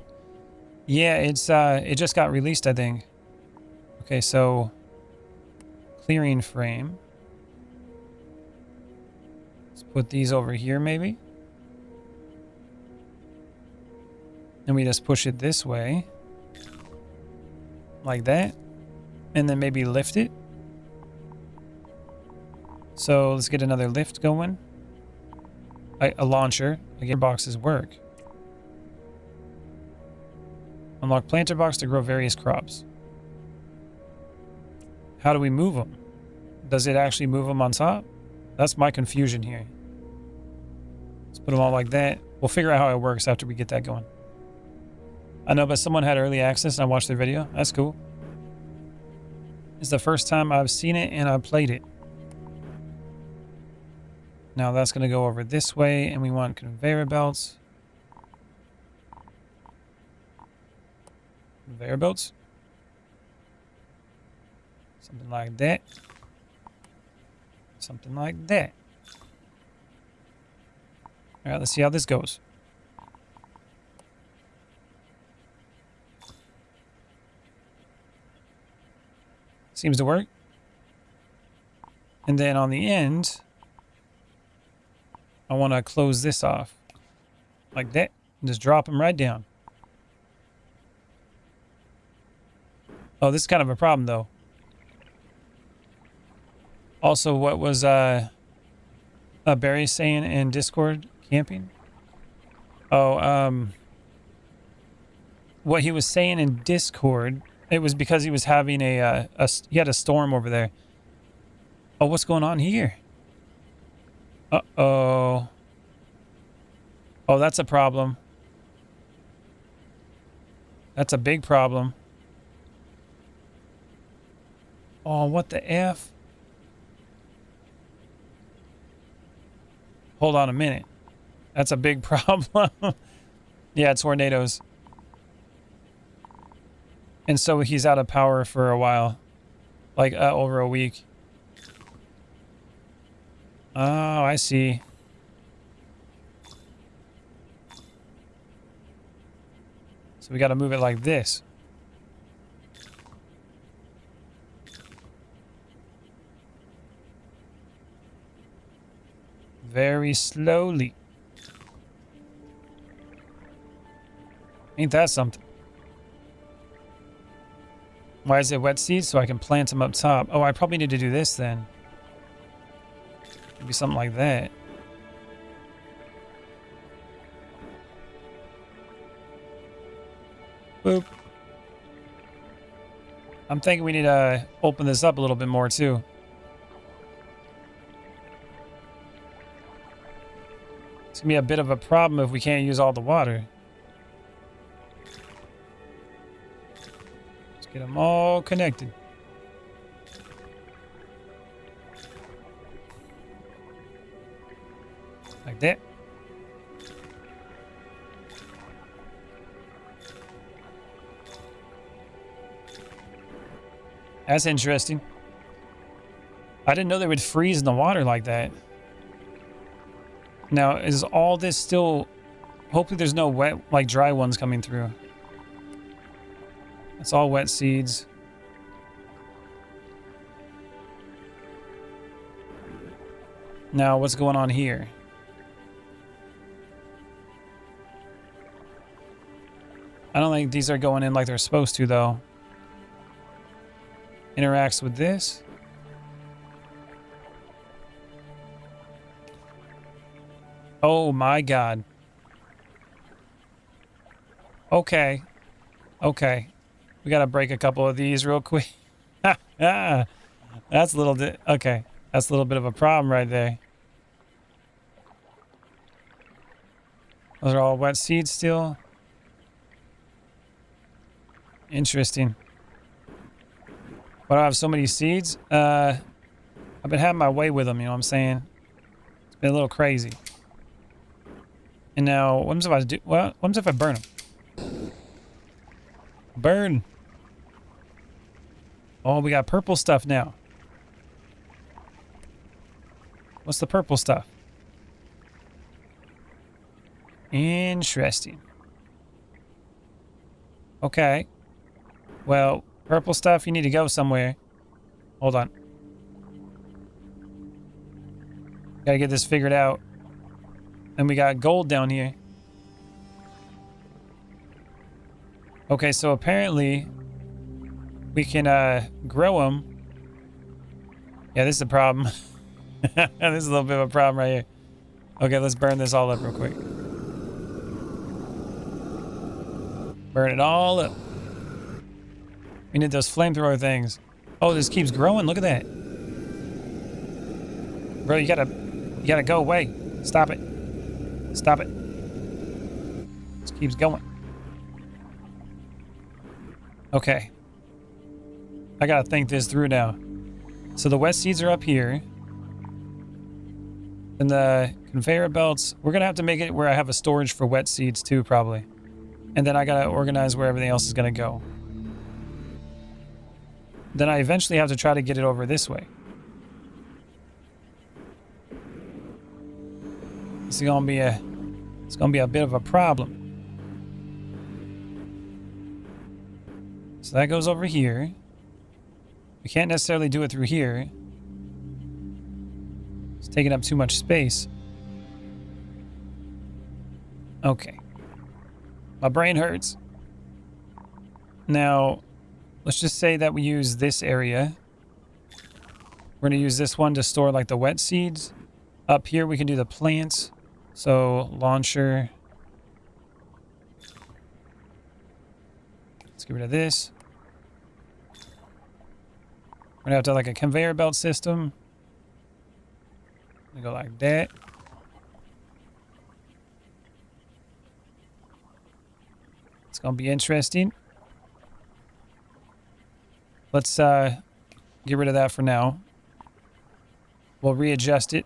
[SPEAKER 1] Yeah, it just got released, I think. Okay, so clearing frame. Let's put these over here maybe. And we just push it this way. Like that. And then maybe lift it. So let's get another lift going. A launcher. Again, boxes work. Unlock planter box to grow various crops. How do we move them? Does it actually move them on top? That's my confusion here. Let's put them all like that. We'll figure out how it works after we get that going. I know, but someone had early access and I watched their video. That's cool. It's the first time I've seen it and I played it. Now that's going to go over this way, and we want conveyor belts. Conveyor belts. Something like that. Something like that. All right, let's see how this goes. Seems to work. And then on the end, I want to close this off like that and just drop them right down. Oh, this is kind of a problem though. Also, what was Barry saying in Discord camping? Oh, what he was saying in Discord, it was because he was having he had a storm over there. Oh, what's going on here? Uh-oh. Oh, that's a problem. That's a big problem. Oh, what the F? Hold on a minute. That's a big problem. Yeah, tornadoes. And so he's out of power for a while. Like, over a week. Oh, I see. So we got to move it like this. Very slowly. Ain't that something? Why is it wet seeds? So I can plant them up top. Oh, I probably need to do this then. Maybe something like that. Boop. I'm thinking we need to open this up a little bit more too. It's gonna be a bit of a problem if we can't use all the water. Let's get them all connected. Like that. That's interesting. I didn't know they would freeze in the water like that. Now, is all this still... Hopefully there's no wet, like dry ones coming through. It's all wet seeds. Now, what's going on here? I don't think these are going in like they're supposed to, though. Interacts with this. Oh my God. Okay. Okay. We gotta break a couple of these real quick. That's a little bit... Okay. That's a little bit of a problem right there. Those are all wet seeds still. Interesting. Why do I have so many seeds? I've been having my way with them, you know what I'm saying? It's been a little crazy. And now, what happens if I do... Well, what happens if I burn them? Burn! Oh, we got purple stuff now. What's the purple stuff? Interesting. Okay. Well, purple stuff, you need to go somewhere. Hold on. Gotta get this figured out. And we got gold down here. Okay, so apparently we can grow them. Yeah, this is a problem. This is a little bit of a problem right here. Okay, let's burn this all up real quick. Burn it all up. We need those flamethrower things. Oh, this keeps growing. Look at that. Bro, you gotta go away. Stop it. Stop it. Just keeps going. Okay. I gotta think this through now. So the wet seeds are up here. And the conveyor belts, we're gonna have to make it where I have a storage for wet seeds too, probably. And then I gotta organize where everything else is gonna go. Then I eventually have to try to get it over this way. It's gonna be a bit of a problem. So that goes over here. We can't necessarily do it through here. It's taking up too much space. Okay. My brain hurts. Now, let's just say that we use this area. We're going to use this one to store like the wet seeds. Up here we can do the plants. So, launcher. Let's get rid of this. We're going to have like a conveyor belt system. We go like that. It's going to be interesting. Let's get rid of that for now. We'll readjust it.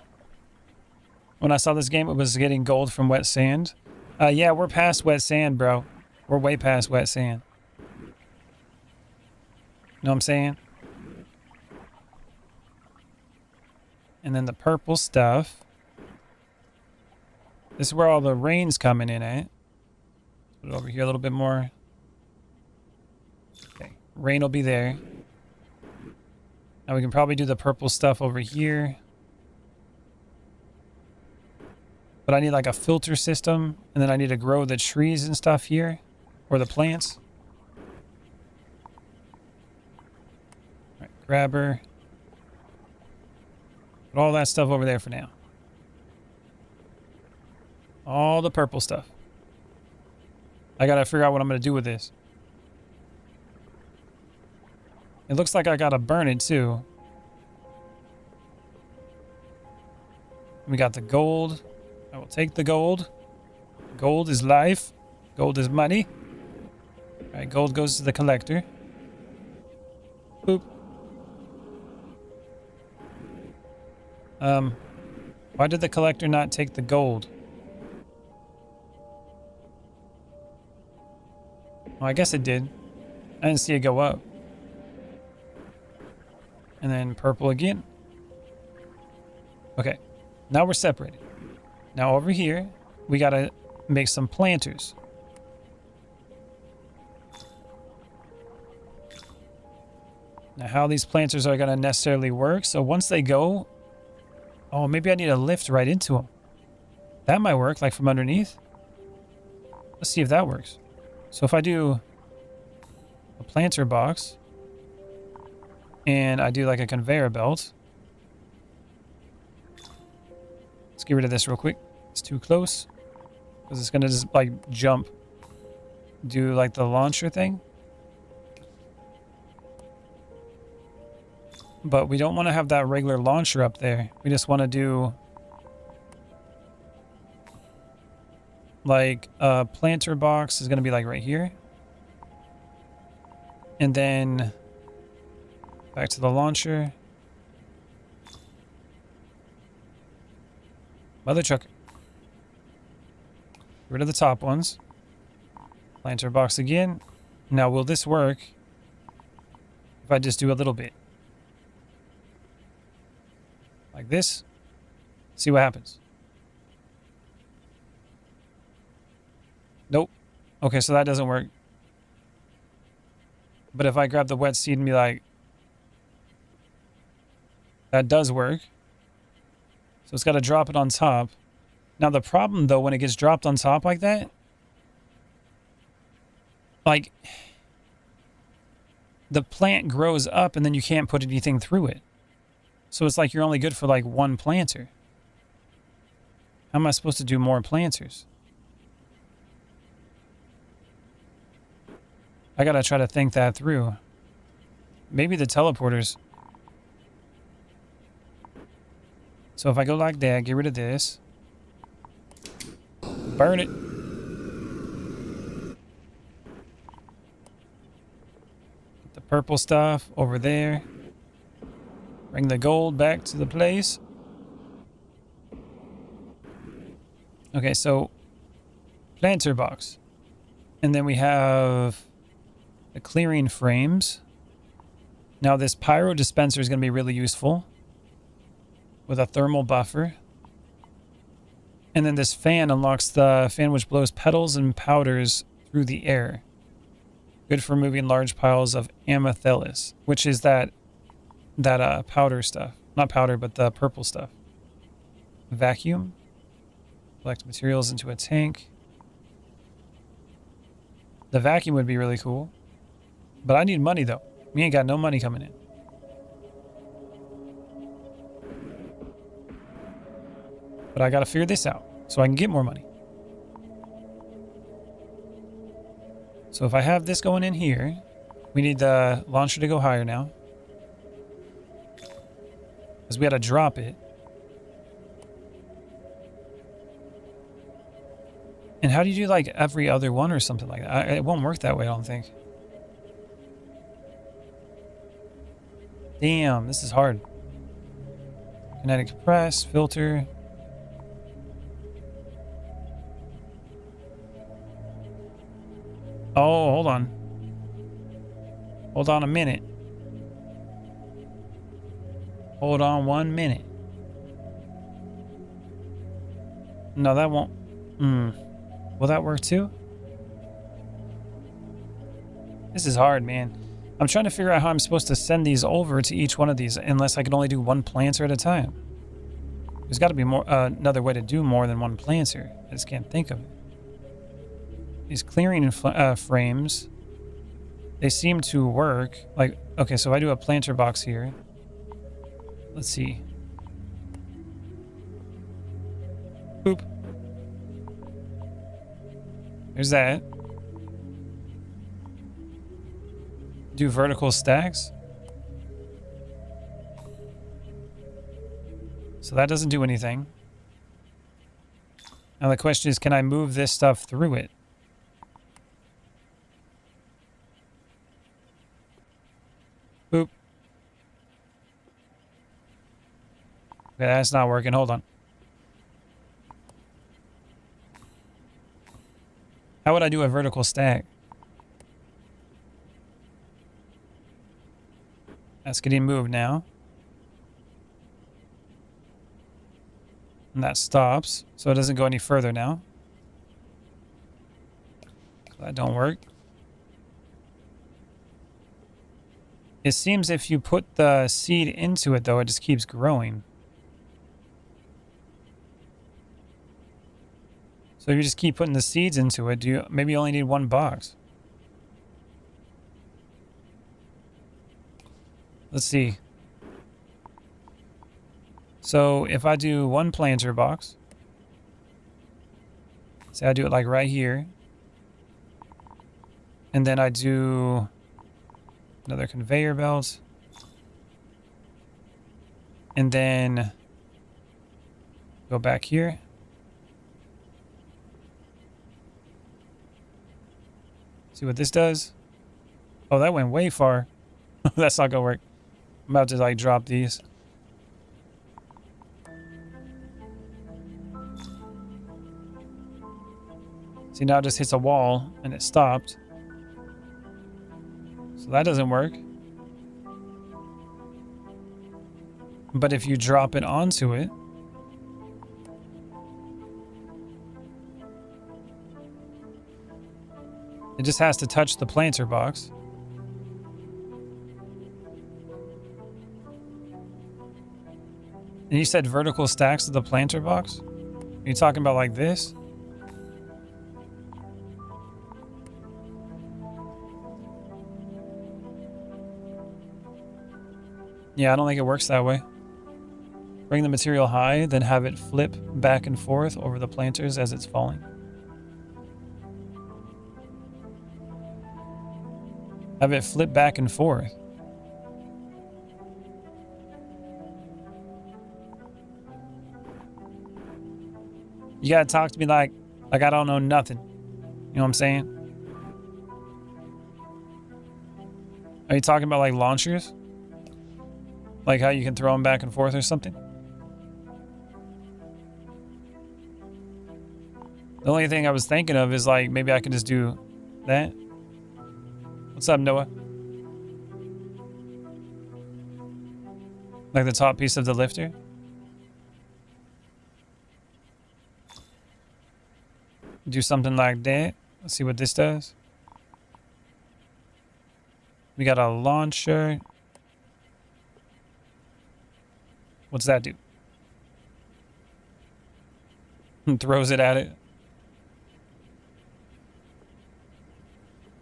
[SPEAKER 1] When I saw this game, it was getting gold from wet sand. Yeah, we're past wet sand, bro. We're way past wet sand. Know what I'm saying? And then the purple stuff. This is where all the rain's coming in at. Put it over here a little bit more. Okay, rain will be there. Now we can probably do the purple stuff over here. But I need like a filter system, and then I need to grow the trees and stuff here, or the plants. All right, grabber. Put all that stuff over there for now. All the purple stuff. I gotta figure out what I'm gonna do with this. It looks like I gotta burn it too. We got the gold. I will take the gold. Gold is life. Gold is money. Alright, gold goes to the collector. Boop. Why did the collector not take the gold? Well, I guess it did. I didn't see it go up. And then purple again. Okay. Now we're separated. Now over here, we gotta make some planters. Now how these planters are gonna necessarily work. So once they go... Oh, maybe I need a lift right into them. That might work, like from underneath. Let's see if that works. So if I do a planter box, and I do like a conveyor belt. Let's get rid of this real quick. It's too close. Because it's going to just like jump. Do like the launcher thing. But we don't want to have that regular launcher up there. We just want to do like a planter box is going to be like right here. And then back to the launcher. Mother trucker. Get rid of the top ones. Planter box again. Now will this work if I just do a little bit? Like this. See what happens. Nope. Okay, so that doesn't work. But if I grab the wet seed and be like, that does work. So it's got to drop it on top. Now the problem though, when it gets dropped on top like that, like the plant grows up and then you can't put anything through it. So it's like you're only good for like one planter. How am I supposed to do more planters? I gotta try to think that through. Maybe the teleporters. So if I go like that, get rid of this. Burn it. Get the purple stuff over there. Bring the gold back to the place. Okay, so planter box. And then we have the clearing frames. Now this pyro dispenser is going to be really useful with a thermal buffer. And then this fan unlocks the fan which blows petals and powders through the air. Good for moving large piles of amethylis, which is that powder stuff. Not powder, but the purple stuff. Vacuum. Collect materials into a tank. The vacuum would be really cool. But I need money though. We ain't got no money coming in. But I gotta figure this out so I can get more money. So if I have this going in here, we need the launcher to go higher now. Because we gotta drop it. And how do you do like every other one or something like that? It won't work that way, I don't think. Damn, this is hard. Kinetic press, filter. Oh, hold on. Hold on a minute. Hold on 1 minute. No, that won't. Will that work too? This is hard, man. I'm trying to figure out how I'm supposed to send these over to each one of these unless I can only do one planter at a time. There's got to be more another way to do more than one planter. I just can't think of it. These clearing frames, they seem to work. Like, okay, so if I do a planter box here. Let's see. Boop. There's that. Do vertical stacks. So that doesn't do anything. Now the question is, can I move this stuff through it? Boop. Okay, that's not working. Hold on. How would I do a vertical stack? That's getting moved now. And that stops, so it doesn't go any further now. That don't work. It seems if you put the seed into it, though, it just keeps growing. So if you just keep putting the seeds into it, maybe you only need one box. Let's see. So if I do one planter box, say I do it like right here, and then I do another conveyor belt, and then go back here. See what this does? Oh, that went way far. That's not gonna work. I'm about to like drop these. See, now it just hits a wall and it stopped. So that doesn't work. But if you drop it onto it, it just has to touch the planter box. And you said vertical stacks of the planter box? Are you talking about like this? Yeah, I don't think it works that way. Bring the material high, then have it flip back and forth over the planters as it's falling. Have it flip back and forth. You gotta talk to me like Like, I don't know nothing. You know what I'm saying? Are you talking about like launchers? Like how you can throw them back and forth or something? The only thing I was thinking of is like maybe I can just do that. What's up, Noah? Like the top piece of the lifter? Do something like that. Let's see what this does. We got a launcher. What's that do? Throws it at it.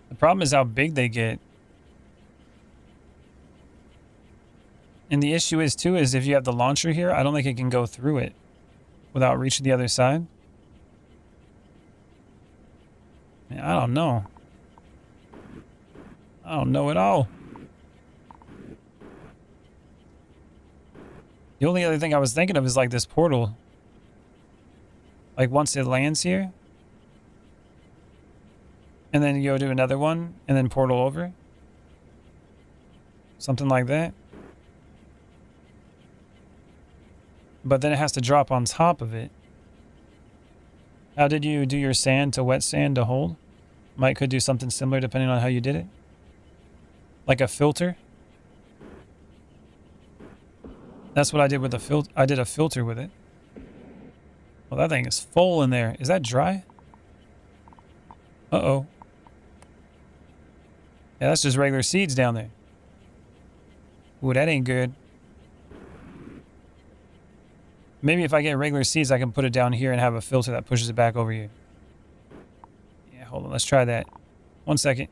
[SPEAKER 1] The problem is how big they get. And the issue is too, is if you have the launcher here, I don't think it can go through it without reaching the other side. Man, I don't know. I don't know at all. The only other thing I was thinking of is like this portal. Like once it lands here, and then you go do another one, and then portal over. Something like that. But then it has to drop on top of it. How did you do your sand to wet sand to hold? Might could do something similar depending on how you did it. Like a filter. That's what I did with the filter. I did a filter with it. Well, that thing is full in there. Is that dry? Uh-oh. Yeah, that's just regular seeds down there. Ooh, that ain't good. Maybe if I get regular seeds, I can put it down here and have a filter that pushes it back over here. Yeah, hold on. Let's try that. 1 second.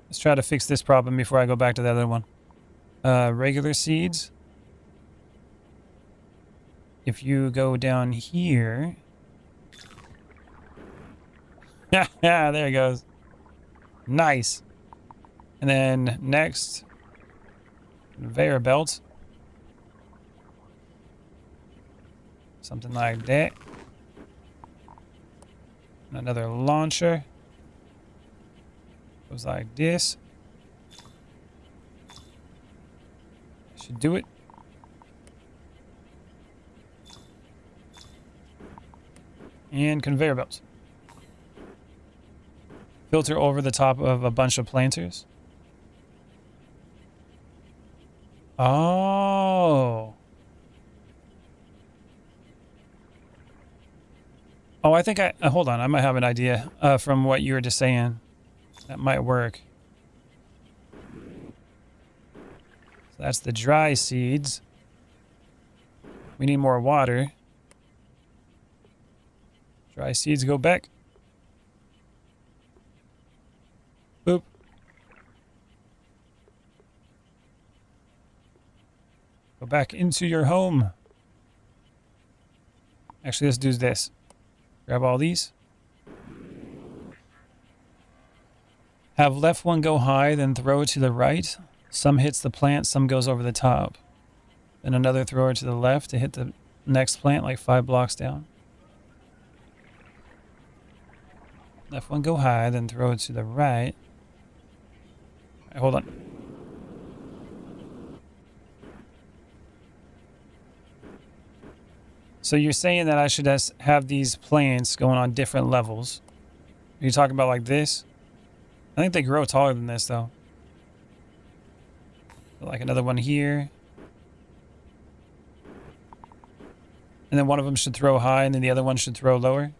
[SPEAKER 1] Let's try to fix this problem before I go back to the other one. Regular seeds. If you go down here... Yeah, there it goes. Nice. And then next, conveyor belt. Something like that. And another launcher. Goes like this. Should do it. And conveyor belts. Filter over the top of a bunch of planters. Oh. Oh, I think hold on, I might have an idea from what you were just saying. That might work. So that's the dry seeds. We need more water. Dry seeds go back. Boop. Go back into your home. Actually, let's do this. Grab all these. Have left one go high, then throw it to the right. Some hits the plant, some goes over the top. Then another thrower to the left to hit the next plant like 5 blocks down. Left one go high, then throw it to the right. All right, hold on. So you're saying that I should have these plants going on different levels. Are you talking about like this? I think they grow taller than this though. Like another one here. And then one of them should throw high and then the other one should throw lower.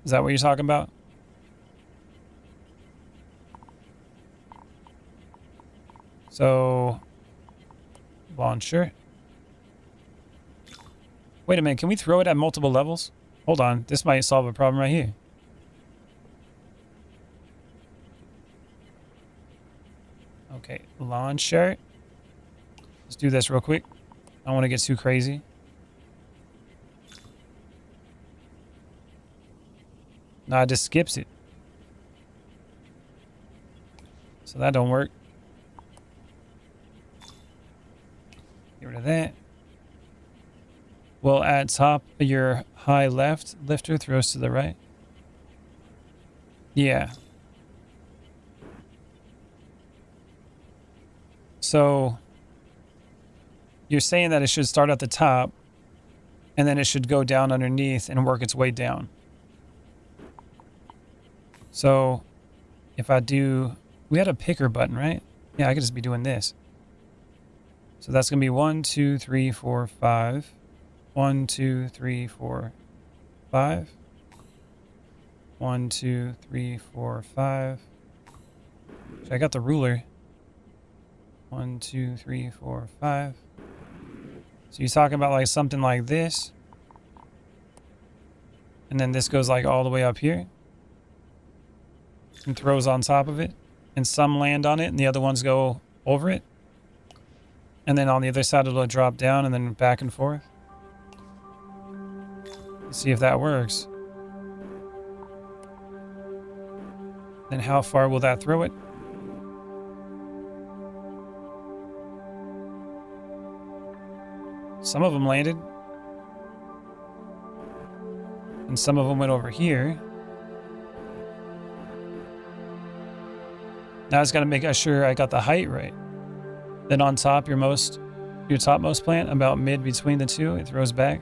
[SPEAKER 1] Is that what you're talking about? So, launcher. Wait a minute, can we throw it at multiple levels? Hold on, this might solve a problem right here. Okay, launcher. Let's do this real quick. I don't want to get too crazy. No, it just skips it. So that don't work. Get rid of that. Well, at top, your high left lifter throws to the right. Yeah. So you're saying that it should start at the top and then it should go down underneath and work its way down. So if I do, we had a picker button, right? Yeah, I could just be doing this. So that's going to be 1, 2, 3, 4, 5. 1, 2, 3, 4, 5. 1, 2, 3, 4, 5. I got the ruler. 1, 2, 3, 4, 5. So you're talking about like something like this. And then this goes like all the way up here. And throws on top of it. And some land on it and the other ones go over it. And then on the other side it'll drop down and then back and forth. Let's see if that works. Then how far will that throw it? Some of them landed. And some of them went over here. Now I just got to make sure I got the height right. Then on top, your topmost plant, about mid between the two, it throws back.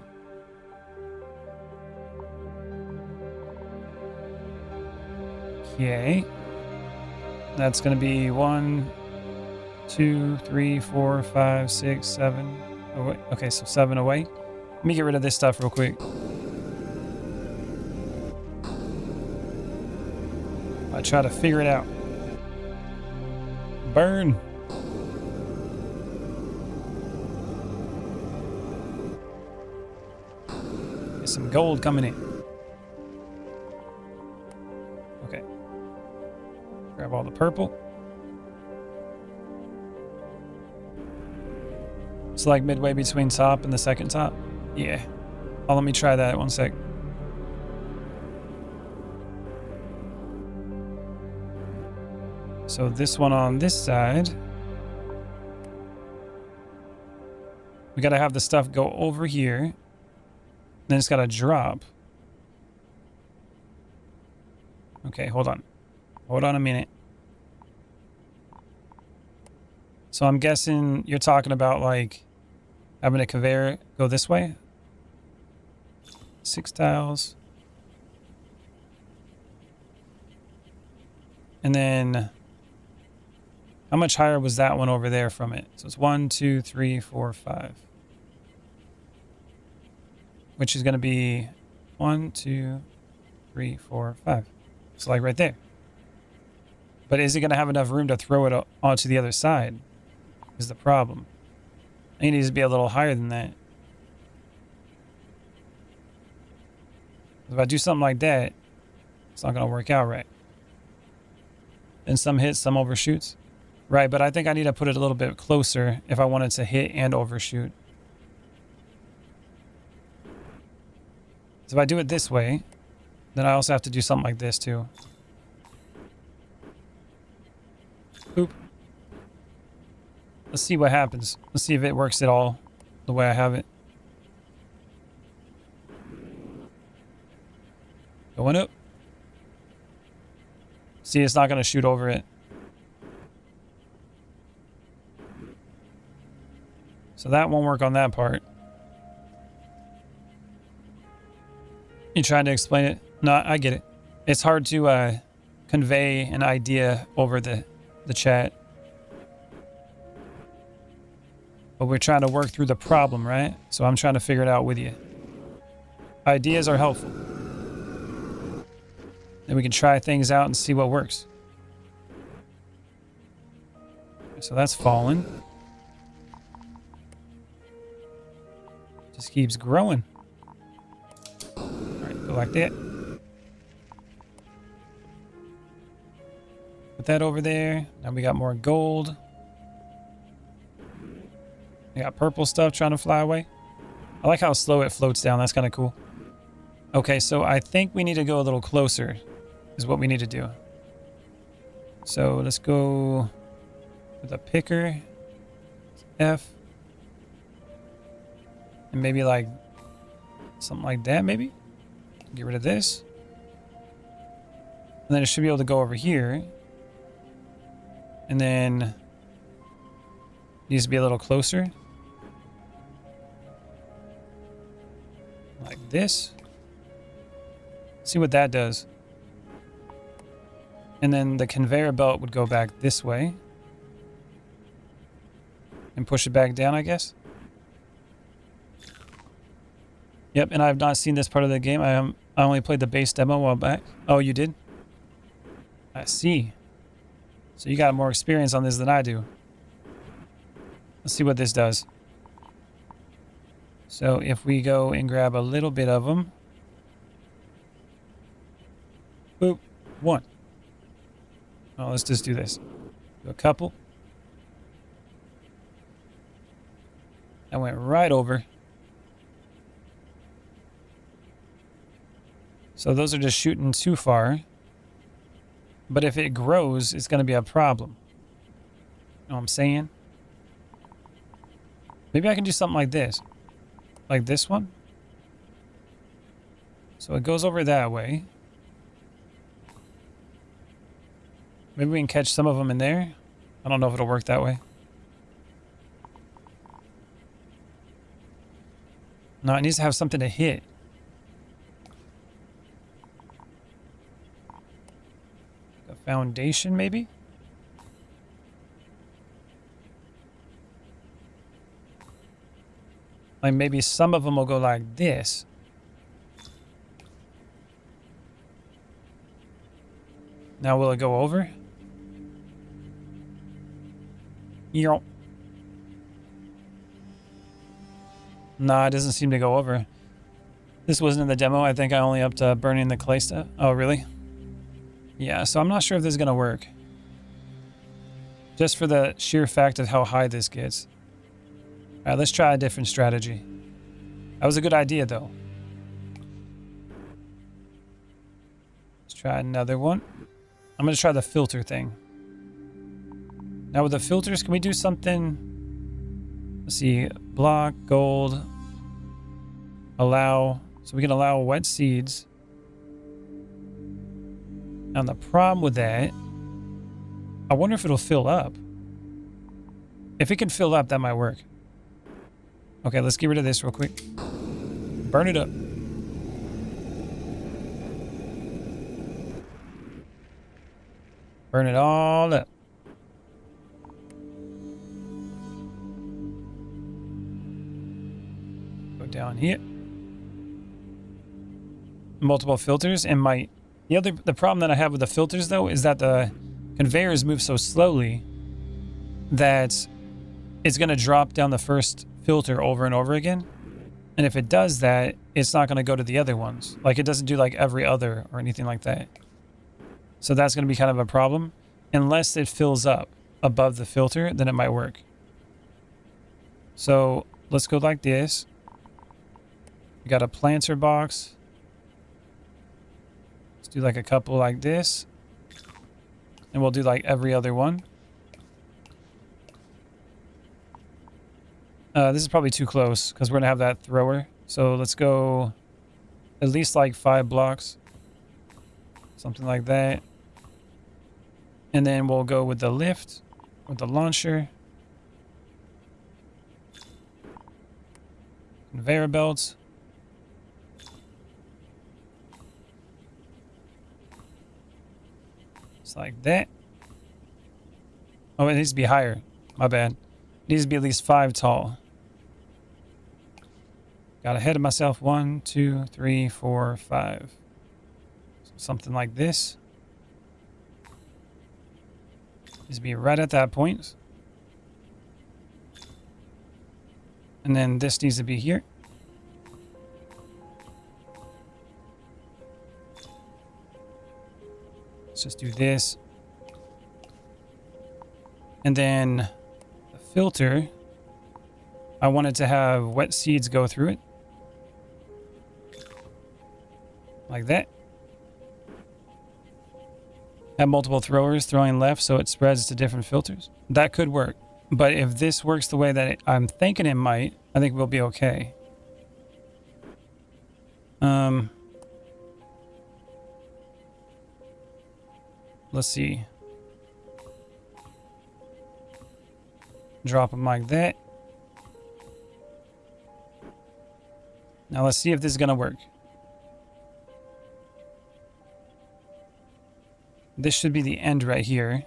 [SPEAKER 1] Okay. That's going to be 1, 2, 3, 4, 5, 6, 7. Oh, wait. Okay, so 7 away. Let me get rid of this stuff real quick. I try to figure it out. Burn. There's some gold coming in. Okay. Grab all the purple. It's like midway between top and the second top. Yeah. Oh, let me try that 1 sec. So this one on this side. We gotta have the stuff go over here. Then it's gotta drop. Okay, hold on. Hold on a minute. So I'm guessing you're talking about like having a conveyor go this way. 6 tiles. And then how much higher was that one over there from it? So it's 1, 2, 3, 4, 5. Which is going to be 1, 2, 3, 4, 5. So like right there. But is it going to have enough room to throw it onto the other side? Is the problem. It needs to be a little higher than that. If I do something like that, it's not going to work out right. And some hits, some overshoots. Right, but I think I need to put it a little bit closer if I wanted to hit and overshoot. So if I do it this way, then I also have to do something like this too. Oop. Let's see what happens. Let's see if it works at all the way I have it. Going up. See, it's not going to shoot over it. So that won't work on that part. You trying to explain it? No, I get it. It's hard to convey an idea over the chat. But we're trying to work through the problem, right? So I'm trying to figure it out with you. Ideas are helpful. Then we can try things out and see what works. So that's fallen. Just keeps growing. All right, go like that. Put that over there. Now we got more gold. We got purple stuff trying to fly away. I like how slow it floats down. That's kind of cool. Okay, so I think we need to go a little closer is what we need to do. So let's go with a picker. F. And maybe like Something like that, maybe. Get rid of this. And then it should be able to go over here. And then needs to be a little closer. Like this. See what that does. And then the conveyor belt would go back this way. And push it back down, I guess. Yep, and I've not seen this part of the game. I only played the base demo a while back. Oh, you did? I see. So you got more experience on this than I do. Let's see what this does. So if we go and grab a little bit of them. Boop. One. Oh, let's just do this. Do a couple. That went right over. So those are just shooting too far. But if it grows, it's going to be a problem. You know what I'm saying? Maybe I can do something like this. Like this one. So it goes over that way. Maybe we can catch some of them in there. I don't know if it'll work that way. No, it needs to have something to hit. A foundation, maybe? Like maybe some of them will go like this. Now will it go over? Yo. Nah, it doesn't seem to go over. This wasn't in the demo. I think I only upped burning the clay stuff. Oh, really? Yeah, so I'm not sure if this is going to work. Just for the sheer fact of how high this gets. Alright, let's try a different strategy. That was a good idea, though. Let's try another one. I'm going to try the filter thing. Now with the filters, can we do something? Let's see. Block, gold. Allow. So we can allow wet seeds. Now the problem with that, I wonder if it'll fill up. If it can fill up, that might work. Okay, let's get rid of this real quick. Burn it up. Burn it all up. Go down here. Multiple filters and might. The problem that I have with the filters though is that the conveyors move so slowly that it's going to drop down the first filter over and over again. And if it does that, it's not going to go to the other ones. Like it doesn't do like every other or anything like that. So that's going to be kind of a problem. Unless it fills up above the filter, then it might work. So let's go like this. We got a planter box. Let's do like a couple like this. And we'll do like every other one. This is probably too close because we're going to have that thrower. So let's go at least like 5 blocks. Something like that. And then we'll go with the lift, with the launcher. Conveyor belts. Just like that. Oh, it needs to be higher. My bad. It needs to be at least 5 tall. Got ahead of myself. 1, 2, 3, 4, 5. So something like this. Needs to be right at that point. And then this needs to be here. Let's just do this. And then the filter, I wanted to have wet seeds go through it. Like that. Have multiple throwers throwing left so it spreads to different filters. That could work. But if this works the way that I'm thinking it might, I think we'll be okay. Let's see. Drop them like that. Now let's see if this is gonna work. This should be the end right here.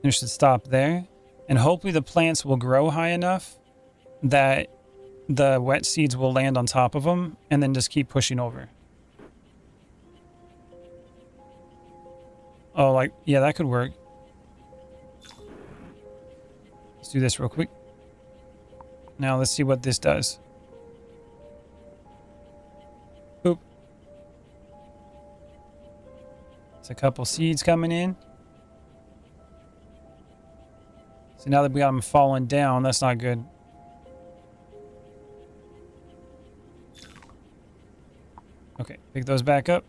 [SPEAKER 1] It should stop there. And hopefully the plants will grow high enough that the wet seeds will land on top of them and then just keep pushing over. Oh, like, yeah, that could work. Let's do this real quick. Now let's see what this does. Boop. It's a couple seeds coming in. So now that we got them falling down, that's not good. Okay, pick those back up.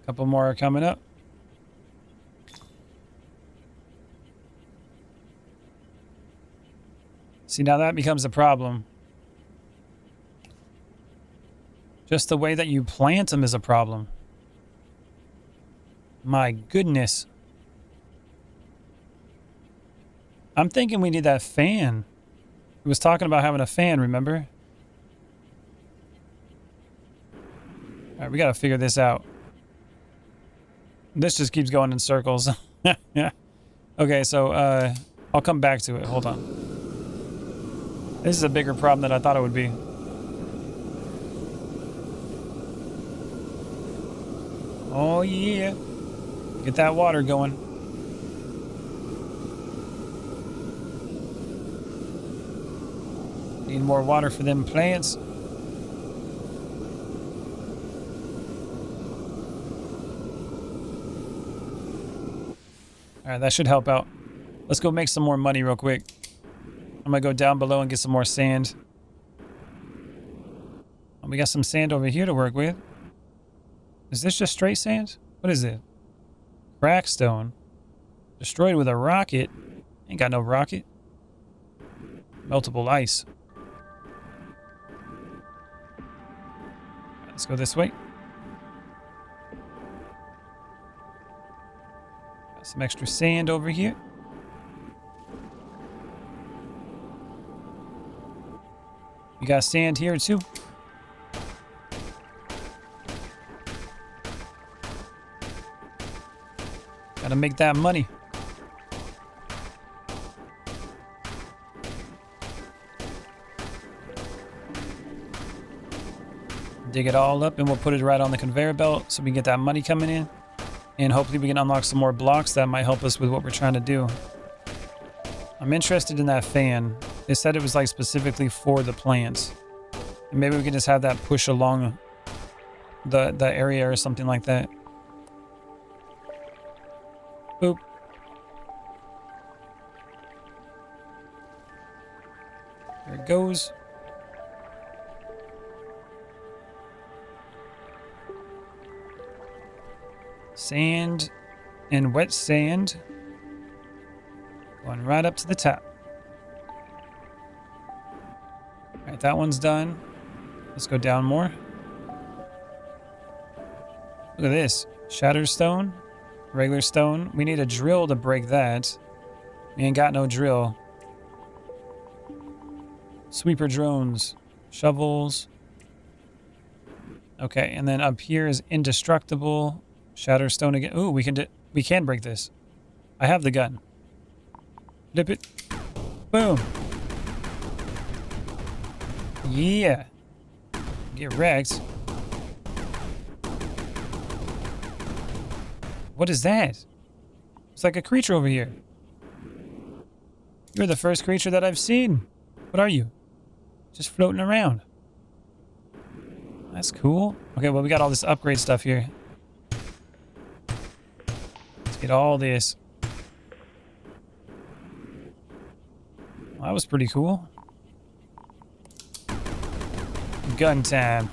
[SPEAKER 1] Couple more are coming up. See, now that becomes a problem. Just the way that you plant them is a problem. My goodness. I'm thinking we need that fan. He was talking about having a fan, remember? All right, we got to figure this out. This just keeps going in circles. Yeah. Okay, so I'll come back to it. Hold on. This is a bigger problem than I thought it would be. Oh, yeah. Get that water going. Need more water for them plants. Alright, that should help out. Let's go make some more money real quick. I'm gonna go down below and get some more sand. We got some sand over here to work with. Is this just straight sand? What is it? Crackstone. Destroyed with a rocket. Ain't got no rocket. Meltable ice. Let's go this way. Got some extra sand over here. You got sand here too. Gotta make that money. Dig it all up and we'll put it right on the conveyor belt so we can get that money coming in. And hopefully we can unlock some more blocks that might help us with what we're trying to do. I'm interested in that fan. They said it was like specifically for the plants. And maybe we can just have that push along the area or something like that. Boop. There it goes. Sand and wet sand. Going right up to the top. Alright, that one's done. Let's go down more. Look at this. Shattered stone. Regular stone. We need a drill to break that. We ain't got no drill. Sweeper drones. Shovels. Okay, and then up here is indestructible. Shatter stone again. Ooh, we can break this. I have the gun. Dip it. Boom. Yeah. Get wrecked. What is that? It's like a creature over here. You're the first creature that I've seen. What are you? Just floating around. That's cool. Okay, well, we got all this upgrade stuff here. Let's get all this. Well, that was pretty cool. Gun time.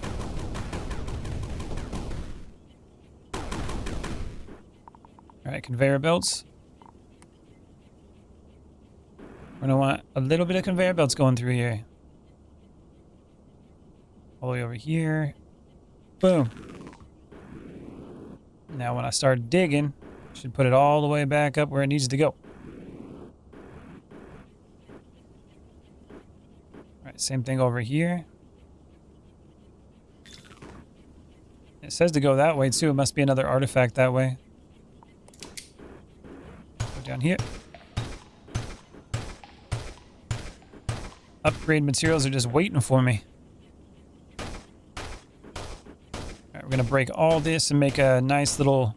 [SPEAKER 1] Alright, conveyor belts. We're gonna want a little bit of conveyor belts going through here. All the way over here. Boom. Now when I start digging, I should put it all the way back up where it needs to go. Alright, same thing over here. It says to go that way too. It must be another artifact that way. Go down here. Upgrade materials are just waiting for me. Alright, we're gonna break all this and make a nice little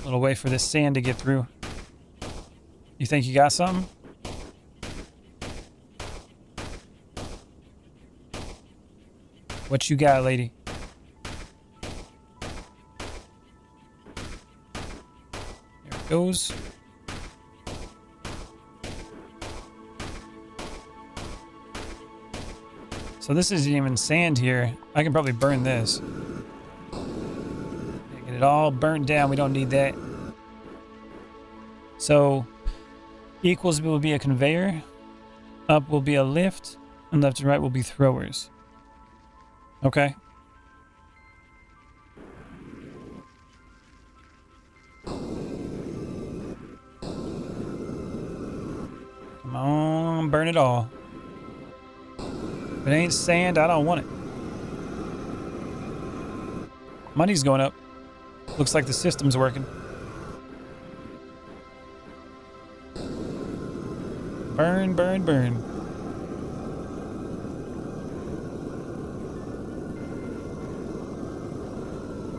[SPEAKER 1] way for this sand to get through. You think you got something? What you got, lady? There it goes. So this isn't even sand here. I can probably burn this. Get it all burnt down. We don't need that. So equals will be a conveyor. Up will be a lift. And left and right will be throwers. Okay. Come on, burn it all. If it ain't sand, I don't want it. Money's going up. Looks like the system's working. Burn, burn, burn.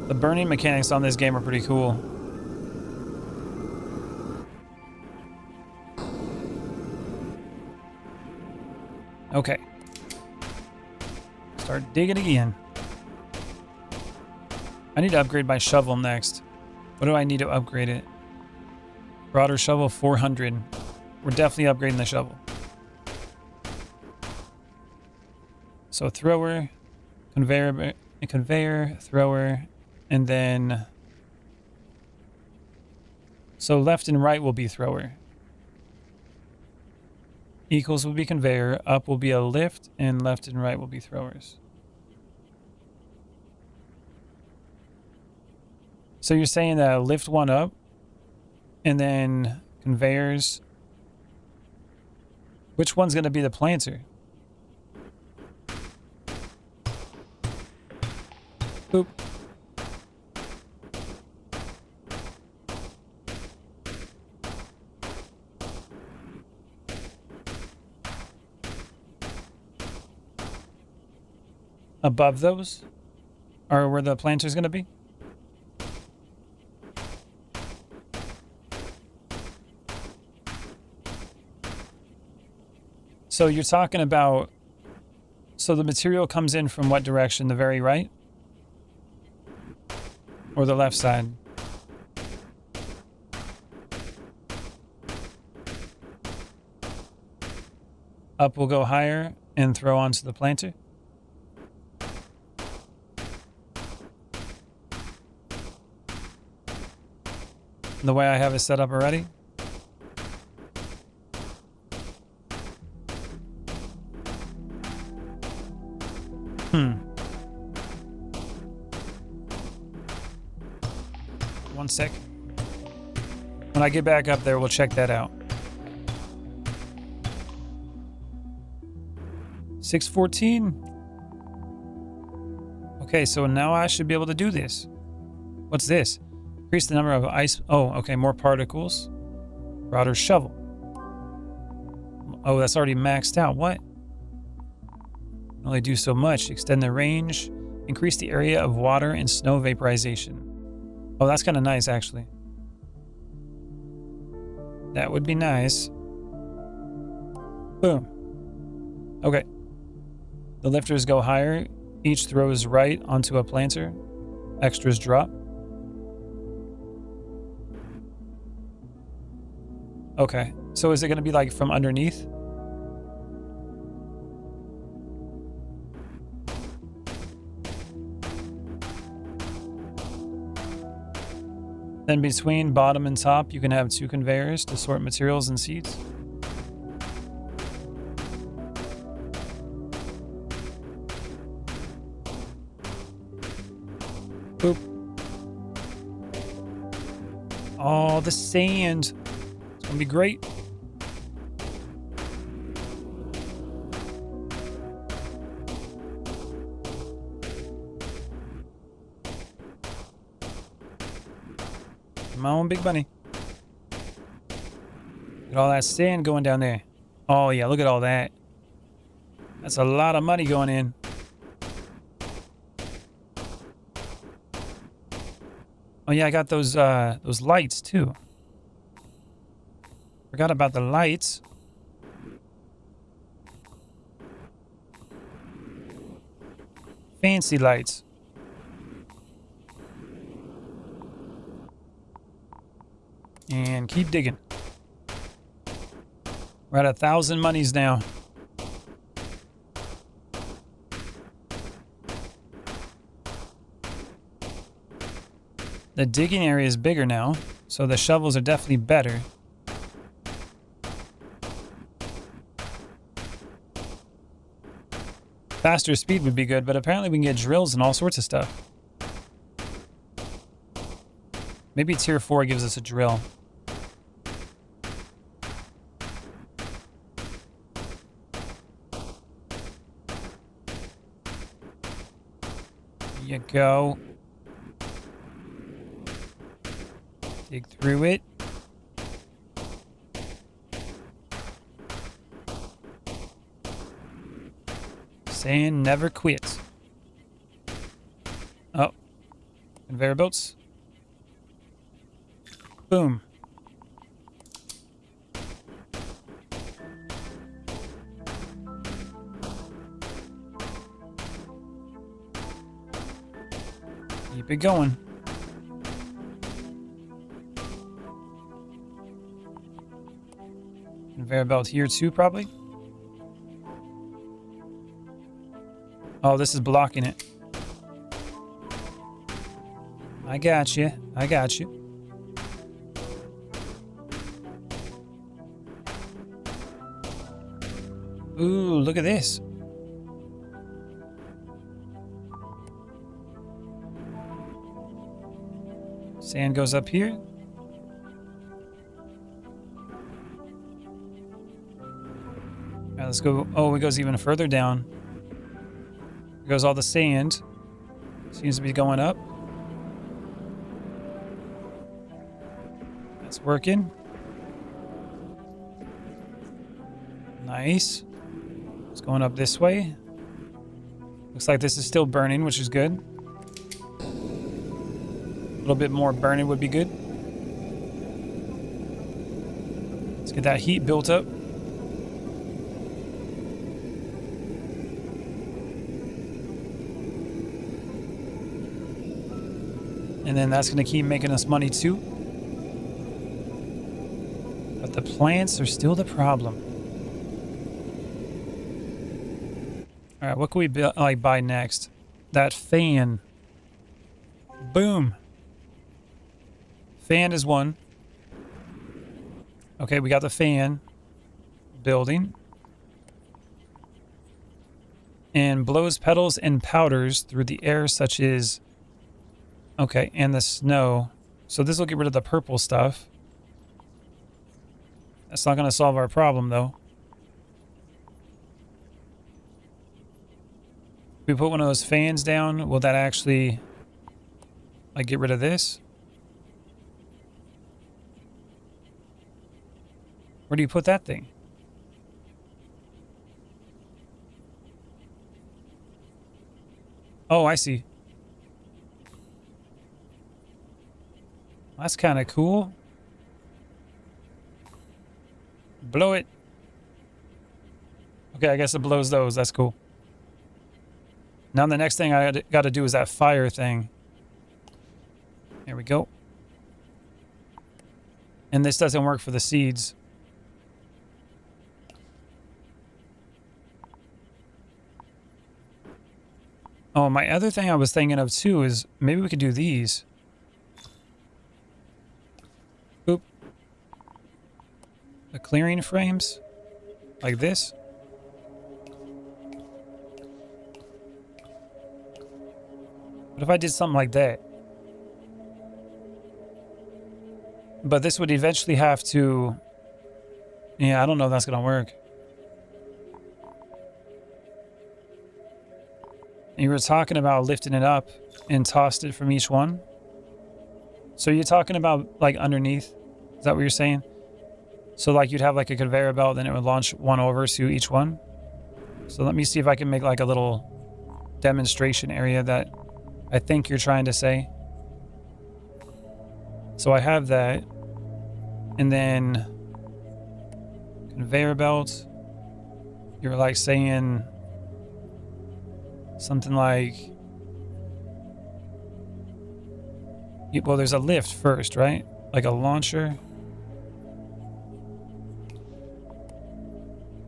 [SPEAKER 1] The burning mechanics on this game are pretty cool. Okay. Start digging again. I need to upgrade my shovel next. What do I need to upgrade it? Broader shovel, 400. We're definitely upgrading the shovel. So thrower, conveyor, thrower, and then... So left and right will be thrower. Equals will be conveyor, up will be a lift, and left and right will be throwers. So you're saying that lift one up, and then conveyors. Which one's going to be the planter? Oop. Above those are where the planter's going to be? So you're talking about, so the material comes in from what direction? The very right? Or the left side? Up will go higher and throw onto the planter? The way I have it set up already? One sec. When I get back up there, we'll check that out. 614. Okay, so now I should be able to do this. What's this? Increase the number of ice. Oh, okay, more particles. Broader shovel. Oh, that's already maxed out. What? Only do so much. Extend the range. Increase the area of water and snow vaporization. Oh, that's kind of nice, actually. That would be nice. Boom. Okay. The lifters go higher. Each throws right onto a planter. Extras drop. Okay. So is it going to be like from underneath? Then between bottom and top, you can have 2 conveyors to sort materials and seeds. Boop. Oh, the sand. It's gonna be great. Come on, big bunny. Look at all that sand going down there. Oh, yeah, look at all that. That's a lot of money going in. Oh, yeah, I got those lights, too. Forgot about the lights. Fancy lights. And keep digging. We're at 1,000 monies now. The digging area is bigger now, so the shovels are definitely better. Faster speed would be good, but apparently we can get drills and all sorts of stuff. Maybe tier 4 gives us a drill. There you go. Dig through it. Sand never quits. Oh. Conveyor belts. Boom. Keep it going. Conveyor belt here too, probably. Oh, this is blocking it. I got you. I got you. Ooh, look at this. Sand goes up here. Alright, let's go. Oh, it goes even further down. There goes all the sand. Seems to be going up. That's working. Nice. It's going up this way. Looks like this is still burning, which is good. A little bit more burning would be good. Let's get that heat built up. And then that's going to keep making us money too. But the plants are still the problem. All right, what can we buy next? That fan. Boom. Fan is one. Okay, we got the fan. Building. And blows petals and powders through the air such as... Okay, and the snow. So this will get rid of the purple stuff. That's not going to solve our problem, though. If we put one of those fans down, will that actually, like, get rid of this? Where do you put that thing? Oh, I see. That's kind of cool. Blow it. Okay, I guess it blows those. That's cool. Now the next thing I got to do is that fire thing. There we go. And this doesn't work for the seeds. Oh, my other thing I was thinking of too is maybe we could do these. Oop. The clearing frames. Like this. What if I did something like that? But this would eventually have to... Yeah, I don't know if that's going to work. You were talking about lifting it up and tossed it from each one. So you're talking about like underneath? Is that what you're saying? So like you'd have like a conveyor belt, then it would launch one over to each one. So let me see if I can make like a little demonstration area that I think you're trying to say. So I have that. And then conveyor belt. You're like saying something like, well, there's a lift first, right? Like a launcher.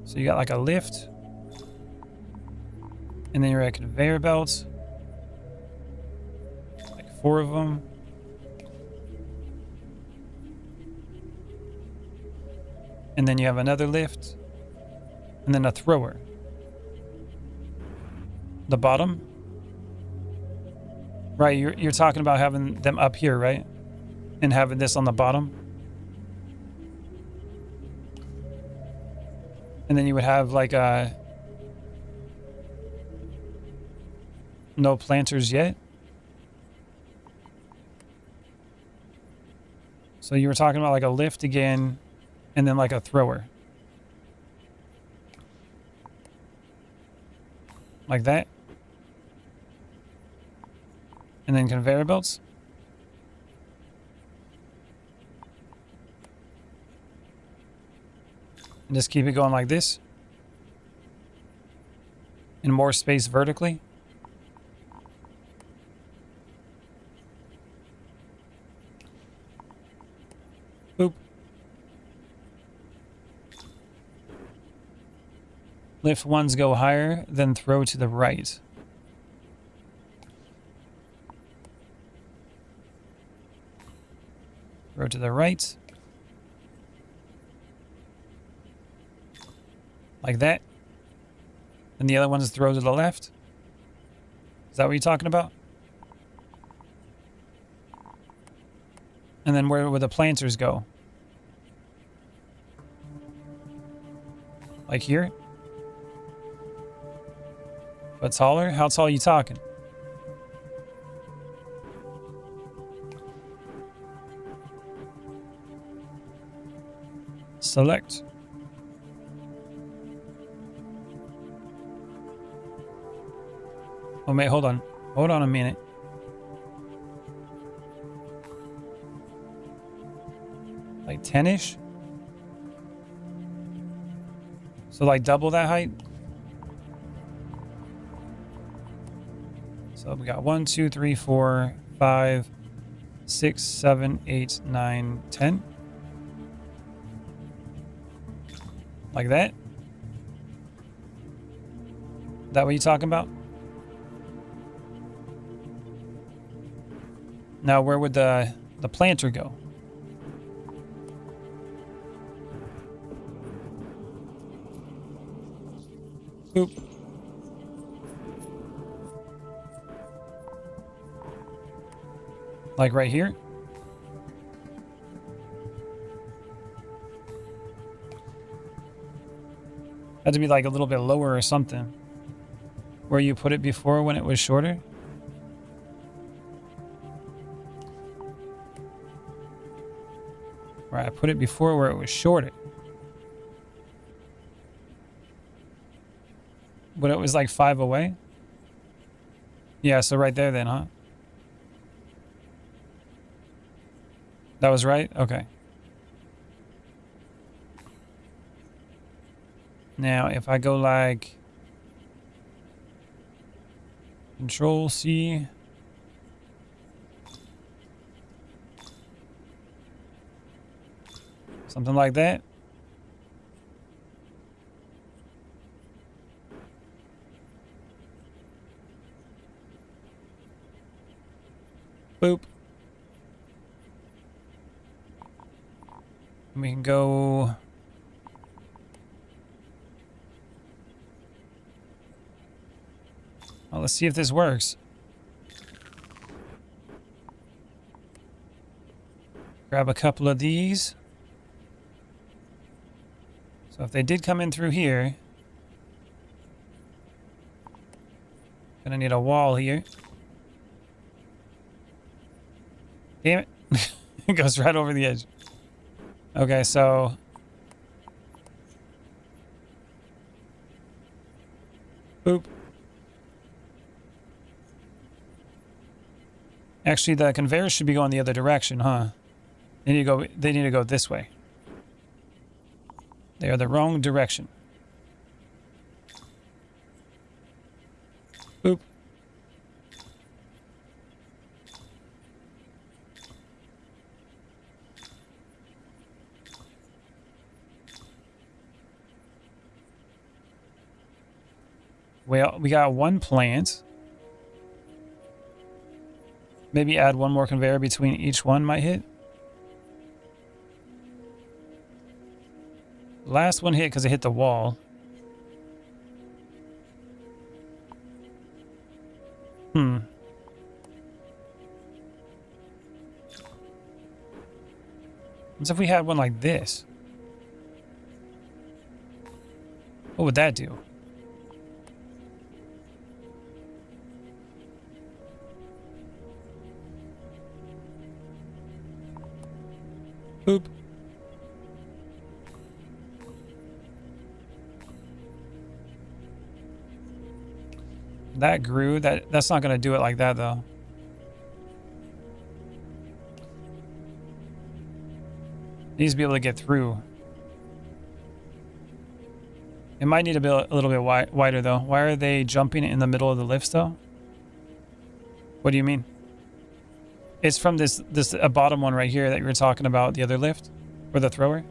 [SPEAKER 1] So you got like a lift. And then you're at conveyor belts. Like 4 of them. And then you have another lift. And then a thrower. The bottom? Right, you're talking about having them up here, right? And having this on the bottom. And then you would have like a... No planters yet? So you were talking about like a lift again, and then like a thrower. Like that. And then conveyor belts. And just keep it going like this. And more space vertically. Boop. Lift ones go higher, then throw to the right. Throw to the right. Like that. And the other ones throw to the left. Is that what you're talking about? And then where would the planters go? Like here? But taller? How tall are you talking? Select. Oh, wait, hold on. Hold on a minute. Like 10-ish? So like double that height? So we got 1, 2, 3, 4, 5, 6, 7, 8, 9, 10. Like that? That what you talking about? Now where would the planter go? Boop. Like right here? Had to be like a little bit lower or something. Where you put it before when it was shorter? Where I put it before where it was shorter. But it was like 5 away? Yeah, so right there then, huh? That was right? Okay. Now, if I go like... Control C... Something like that. Boop. We can go... Well, let's see if this works. Grab a couple of these. So if they did come in through here, gonna need a wall here. Damn it. It goes right over the edge. Okay, so boop. Actually, the conveyor should be going the other direction, huh? They need to go this way. They are the wrong direction. Boop. Well, we got one plant. Maybe add one more conveyor between each one might hit. Last one hit because it hit the wall. What if we had one like this? What would that do? Boop. That grew. That's not going to do it like that, though. Needs to be able to get through. It might need to be a little bit wider, though. Why are they jumping in the middle of the lifts, though? What do you mean? It's from this bottom one right here that you were talking about, the other lift? Or the thrower?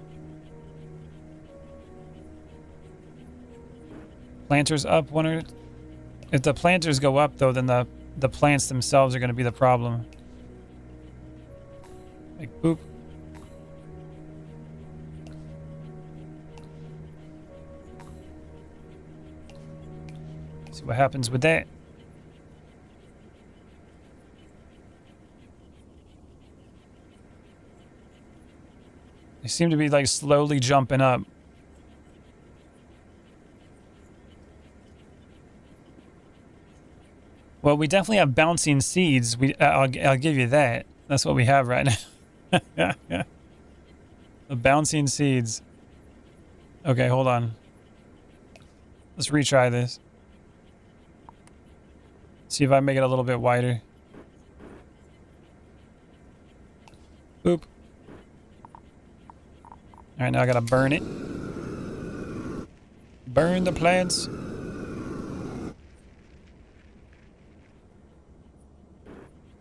[SPEAKER 1] Planters up one or... If the planters go up, though, then the plants themselves are going to be the problem. Like, boop. See what happens with that. They seem to be, like, slowly jumping up. Well, we definitely have bouncing seeds. I'll give you that. That's what we have right now. The bouncing seeds. Okay, hold on. Let's retry this. See if I make it a little bit wider. Boop. All right, now I gotta burn it. Burn the plants.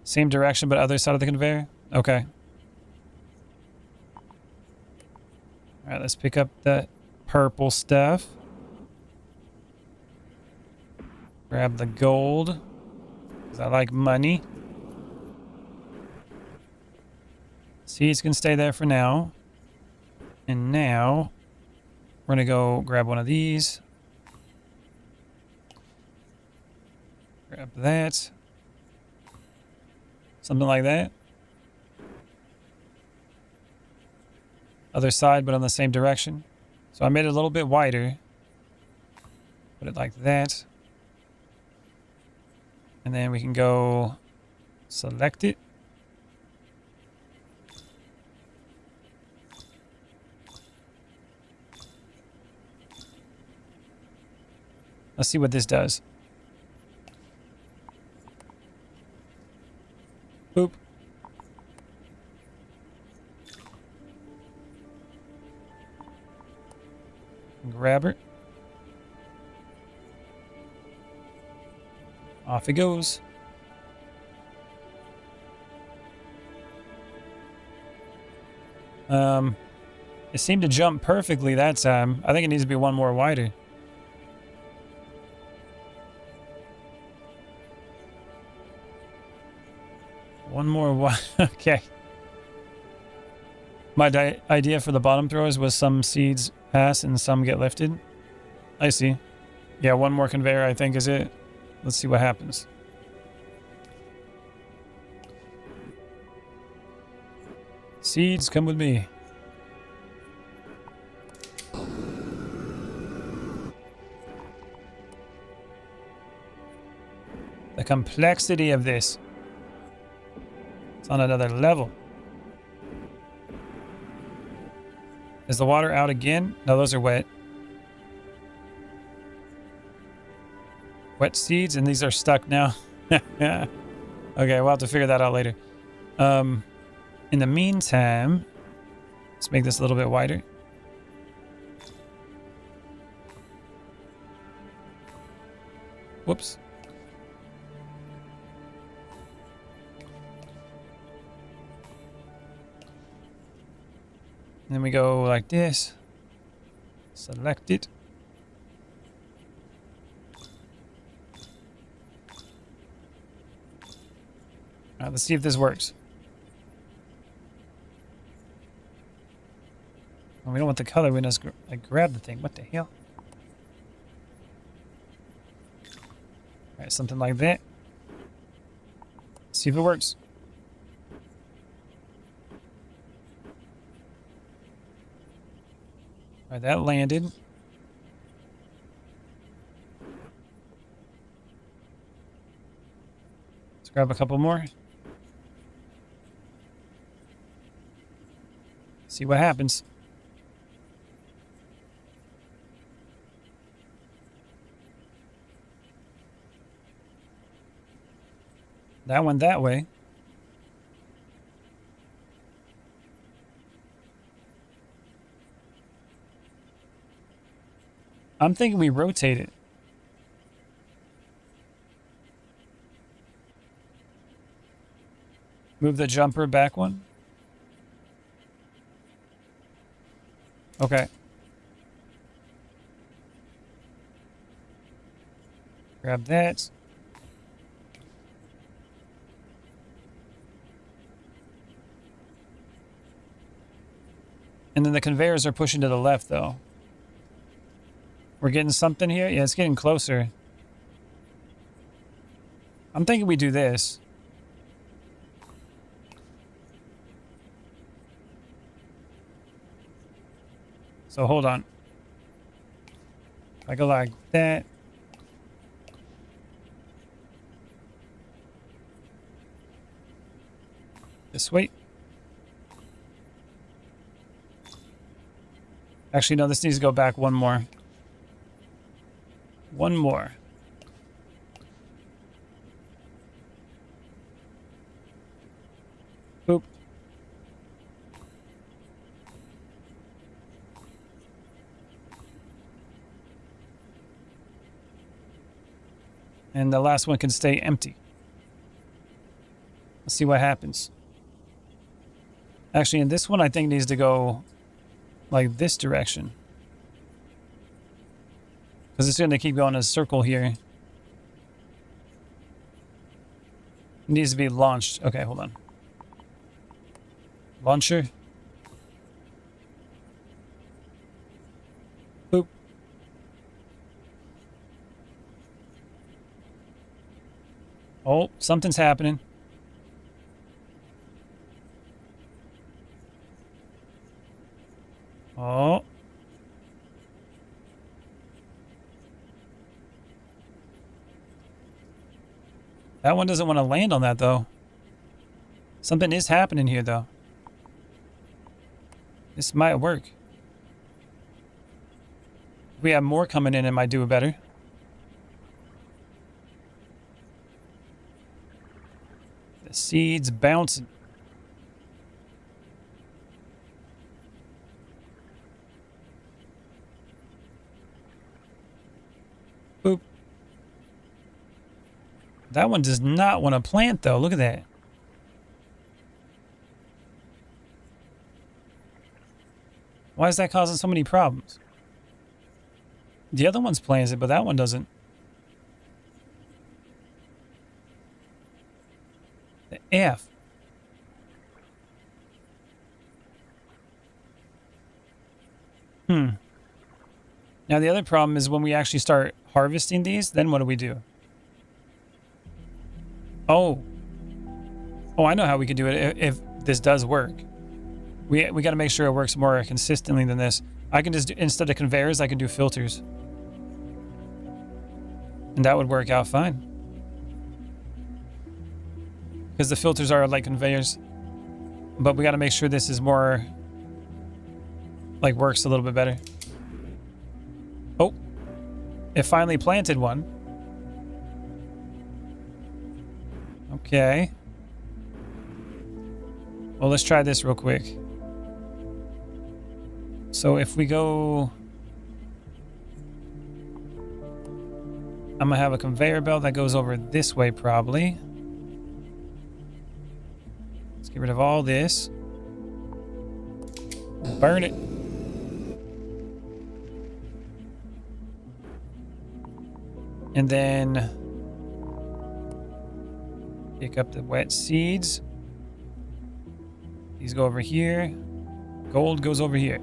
[SPEAKER 1] Same direction, but other side of the conveyor? Okay. All right, let's pick up that purple stuff. Grab the gold, because I like money. Seeds can stay there for now. And now, we're going to go grab one of these. Grab that. Something like that. Other side, but on the same direction. So I made it a little bit wider. Put it like that. And then we can go select it. Let's see what this does. Boop. Grab her. Off it goes. It seemed to jump perfectly that time. I think it needs to be one more wider. One more wide. Okay. My idea for the bottom throwers was some seeds pass and some get lifted. I see. Yeah, one more conveyor I think is it. Let's see what happens. Seeds, come with me. The complexity of this. It's on another level. Is the water out again? No, those are wet. Wet seeds, and these are stuck now. Okay, we'll have to figure that out later. In the meantime, let's make this a little bit wider. Whoops. And then we go like this. Select it. All right, let's see if this works. Oh, we don't want the color. We just grab the thing. What the hell? All right, something like that. See if it works. All right, that landed. Let's grab a couple more. See what happens. That went that way. I'm thinking we rotate it. Move the jumper back one. Okay. Grab that. And then the conveyors are pushing to the left, though. We're getting something here? Yeah, it's getting closer. I'm thinking we do this. So hold on. I go like that. This way. Actually, no, this needs to go back one more. One more. Boop. And the last one can stay empty. Let's see what happens. Actually, in this one, I think needs to go like this direction. Because it's going to keep going in a circle here. It needs to be launched. Okay, hold on. Launcher. Boop. Oh, something's happening. Oh. That one doesn't want to land on that, though. Something is happening here, though. This might work. If we have more coming in, it might do better. The seeds bouncing. Boop. That one does not want to plant, though. Look at that. Why is that causing so many problems? The other one's plants it, but that one doesn't. The F. Now the other problem is when we actually start harvesting these, then what do we do? Oh. Oh, I know how we can do it if this does work. We got to make sure it works more consistently than this. I can just do, instead of conveyors, I can do filters. And that would work out fine. Because the filters are like conveyors. But we got to make sure this is more, like, works a little bit better. Oh, it finally planted one. Okay. Well, let's try this real quick. So if we go... I'm gonna have a conveyor belt that goes over this way probably. Let's get rid of all this. Burn it. And then pick up the wet seeds. These go over here. Gold goes over here.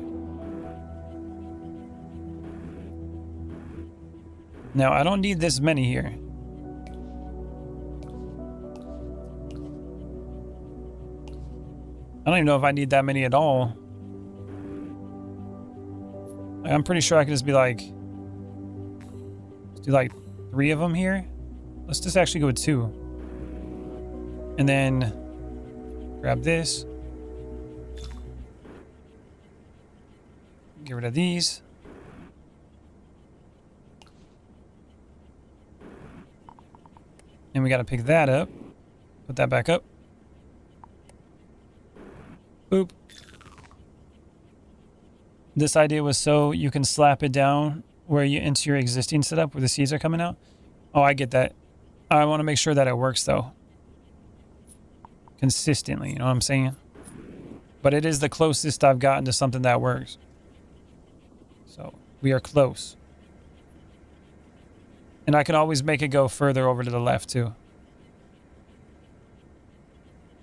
[SPEAKER 1] Now, I don't need this many here. I don't even know if I need that many at all. I'm pretty sure I can just be like... Let's do like 3 of them here. Let's just actually go with 2. And then grab this. Get rid of these. And we got to pick that up. Put that back up. Boop. This idea was so you can slap it down where you into your existing setup where the seeds are coming out. Oh, I get that. I want to make sure that it works though. Consistently, you know what I'm saying? But it is the closest I've gotten to something that works. So we are close. And I can always make it go further over to the left too.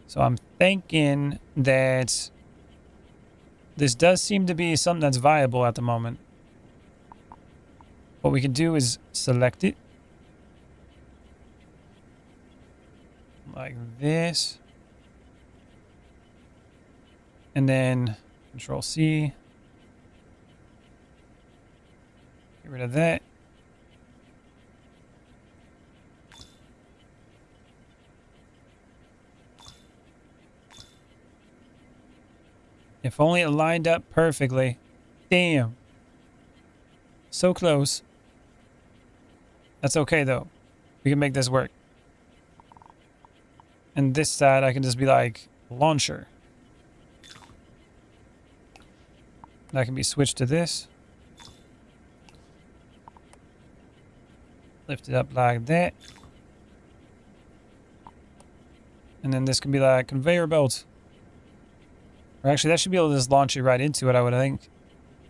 [SPEAKER 1] So I'm thinking that this does seem to be something that's viable at the moment. What we can do is select it. Like this. And then Control C. Get rid of that. If only it lined up perfectly. Damn. So close. That's okay though. We can make this work. And this side I can just be like launcher. That can be switched to this. Lift it up like that. And then this can be like conveyor belt. Or actually, that should be able to just launch it right into it, I would think.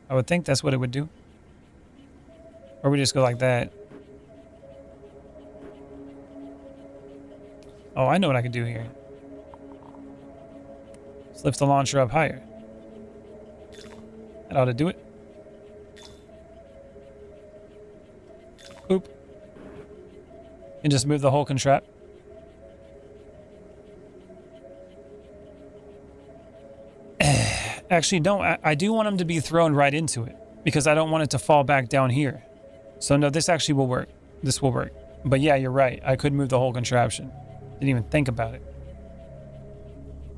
[SPEAKER 1] I would think that's what it would do. Or we just go like that. Oh, I know what I could do here. Let's lift the launcher up higher. That ought to do it. Oop. And just move the whole contrap. Actually, no, I do want them to be thrown right into it because I don't want it to fall back down here. So no, this actually will work. This will work. But yeah, you're right. I could move the whole contraption. Didn't even think about it.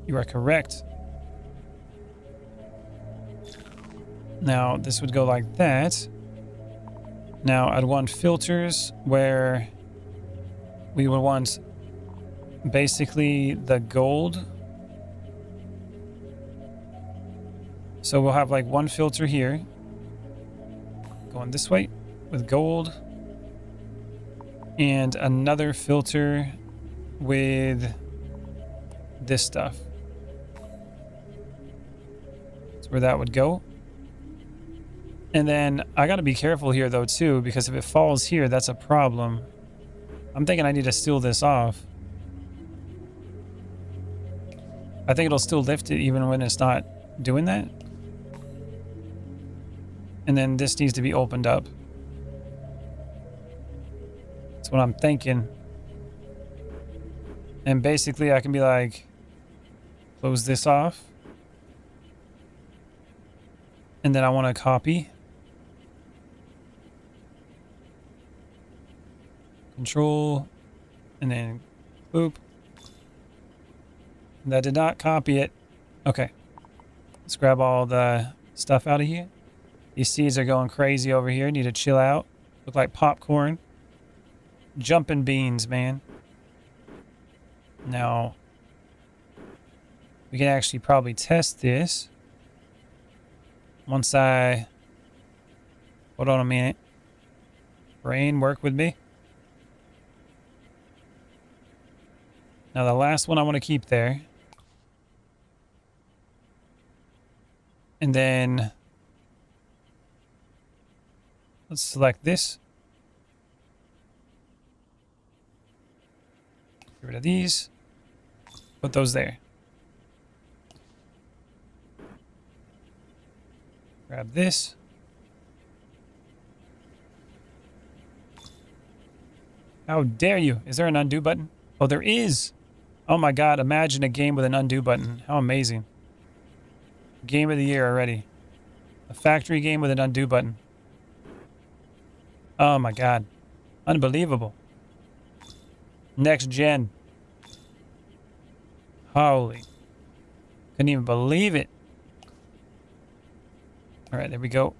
[SPEAKER 1] You are correct. Now, this would go like that. Now, I'd want filters where we would want basically the gold. So we'll have like one filter here going this way with gold and another filter with this stuff. That's where that would go. And then I got to be careful here though too, because if it falls here, that's a problem. I'm thinking I need to seal this off. I think it'll still lift it even when it's not doing that. And then this needs to be opened up. That's what I'm thinking. And basically I can be like, close this off. And then I want to copy. Control. And then boop. That did not copy it. Okay. Let's grab all the stuff out of here. These seeds are going crazy over here. Need to chill out. Look like popcorn. Jumping beans, man. Now, we can actually probably test this. Once I... Hold on a minute. Brain, work with me. Now, the last one I want to keep there. And then... Let's select this. Get rid of these. Put those there. Grab this. How dare you? Is there an undo button? Oh, there is. Oh my God, imagine a game with an undo button. How amazing. Game of the year already. A factory game with an undo button. Oh my God. Unbelievable. Next gen. Holy. Couldn't even believe it. All right, there we go.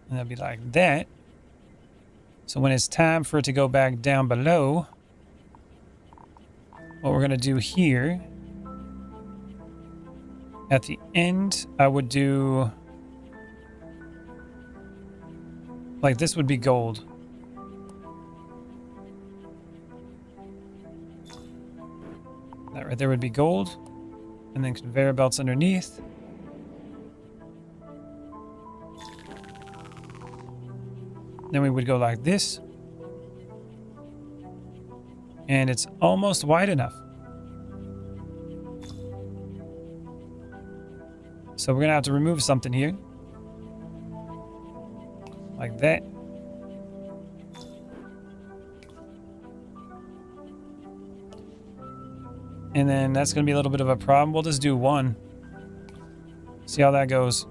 [SPEAKER 1] And that'll be like that. So when it's time for it to go back down below, what we're going to do here, at the end, I would do, like this would be gold. That right there would be gold. And then conveyor belts underneath. Then we would go like this. And it's almost wide enough. So we're going to have to remove something here. Like that. And then that's going to be a little bit of a problem. We'll just do one. See how that goes.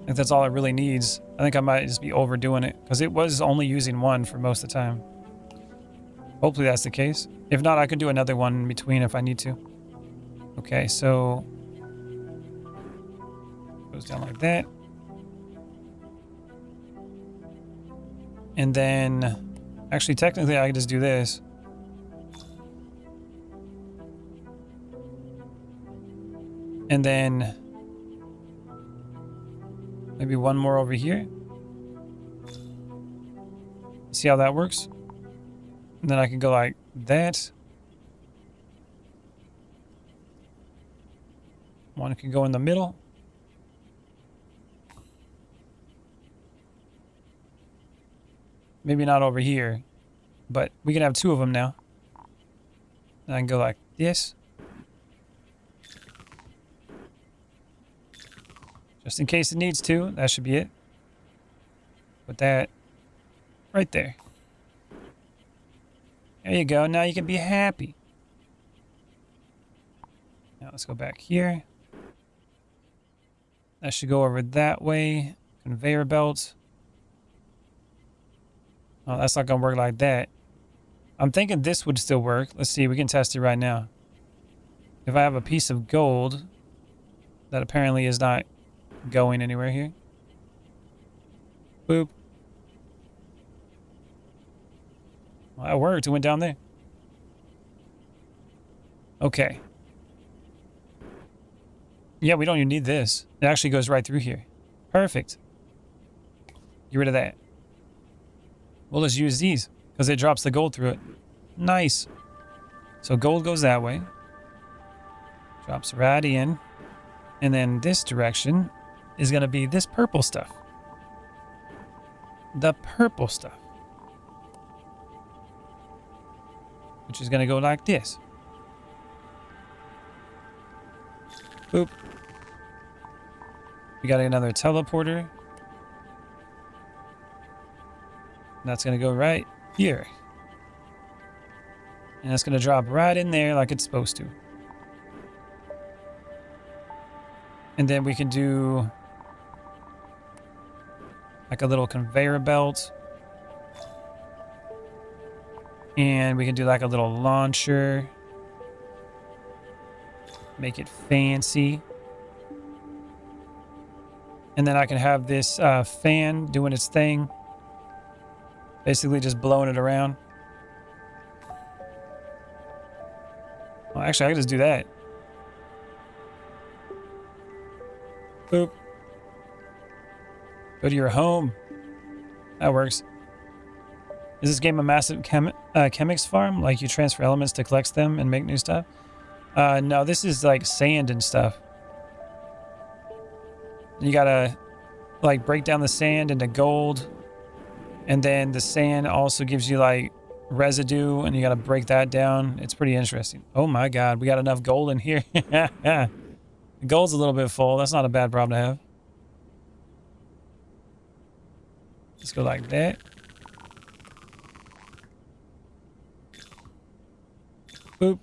[SPEAKER 1] I think that's all it really needs. I think I might just be overdoing it because it was only using one for most of the time. Hopefully that's the case. If not, I could do another one in between if I need to. Okay, so goes down like that. And then actually technically I could just do this. And then maybe one more over here. See how that works? And then I can go like that. One can go in the middle. Maybe not over here, but we can have two of them now. And I can go like this. Just in case it needs to. That should be it. Put that right there. There you go. Now you can be happy. Now let's go back here. That should go over that way. Conveyor belt. Oh, that's not going to work like that. I'm thinking this would still work. Let's see. We can test it right now. If I have a piece of gold that apparently is not going anywhere here. Boop. Well, that worked. It went down there. Okay. Yeah, we don't even need this. It actually goes right through here. Perfect. Get rid of that. We'll just use these because it drops the gold through it. Nice. So gold goes that way. Drops right in. And then this direction is going to be this purple stuff. The purple stuff. Which is going to go like this. Boop. We got another teleporter. That's going to go right here. And it's going to drop right in there like it's supposed to. And then we can do like a little conveyor belt. And we can do like a little launcher. Make it fancy. And then I can have this fan doing its thing. Basically just blowing it around. Well, actually, I can just do that. Boop. Go to your home. That works. Is this game a massive chemics farm? Like you transfer elements to collect them and make new stuff? No, this is like sand and stuff. You gotta like break down the sand into gold. And then the sand also gives you like residue and you gotta break that down. It's pretty interesting. Oh my god, we got enough gold in here. The gold's a little bit full. That's not a bad problem to have. Let's go like that. Boop.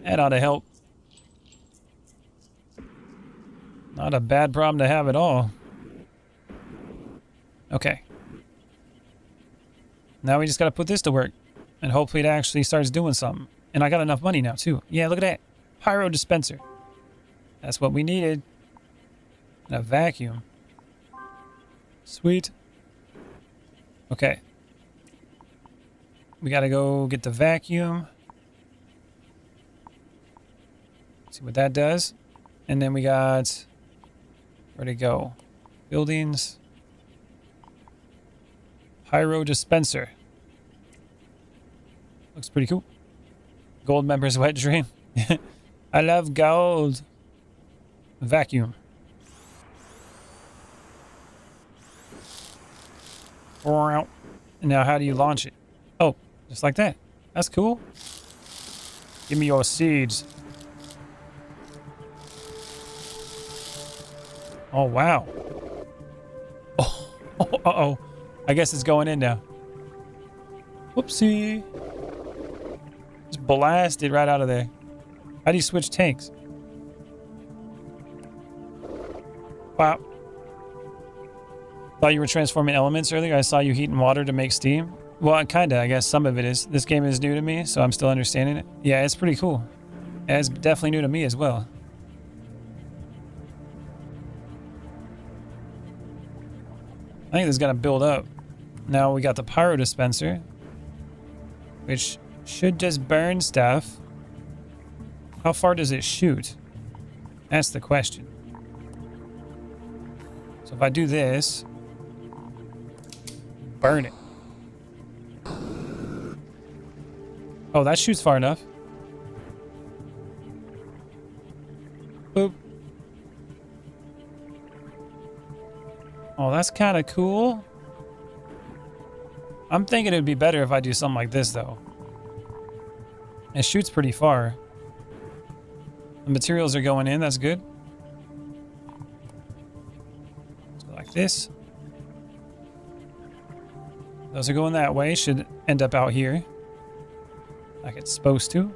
[SPEAKER 1] That ought to help. Not a bad problem to have at all. Okay. Now we just got to put this to work. And hopefully it actually starts doing something. And I got enough money now too. Yeah, look at that. Pyro dispenser. That's what we needed. And a vacuum. Sweet. Okay. We got to go get the vacuum. See what that does. And then we got... Where'd it go? Buildings. Pyro dispenser. Looks pretty cool. Gold member's wet dream. I love gold. Vacuum. And now how do you launch it? Oh, just like that. That's cool. Give me your seeds. Oh, wow. Oh, uh-oh. I guess it's going in now. Whoopsie. Just blasted right out of there. How do you switch tanks? Wow. Thought you were transforming elements earlier. I saw you heating water to make steam. Well, kinda. I guess some of it is. This game is new to me, so I'm still understanding it. Yeah, it's pretty cool. It's definitely new to me as well. I think this is gonna build up. Now we got the pyro dispenser, which should just burn stuff. How far does it shoot? That's the question. So if I do this, burn it. Oh, that shoots far enough. Boop. Oh, that's kind of cool. I'm thinking it would be better if I do something like this, though. It shoots pretty far. The materials are going in, that's good. Let's go like this. Those are going that way, should end up out here. Like it's supposed to.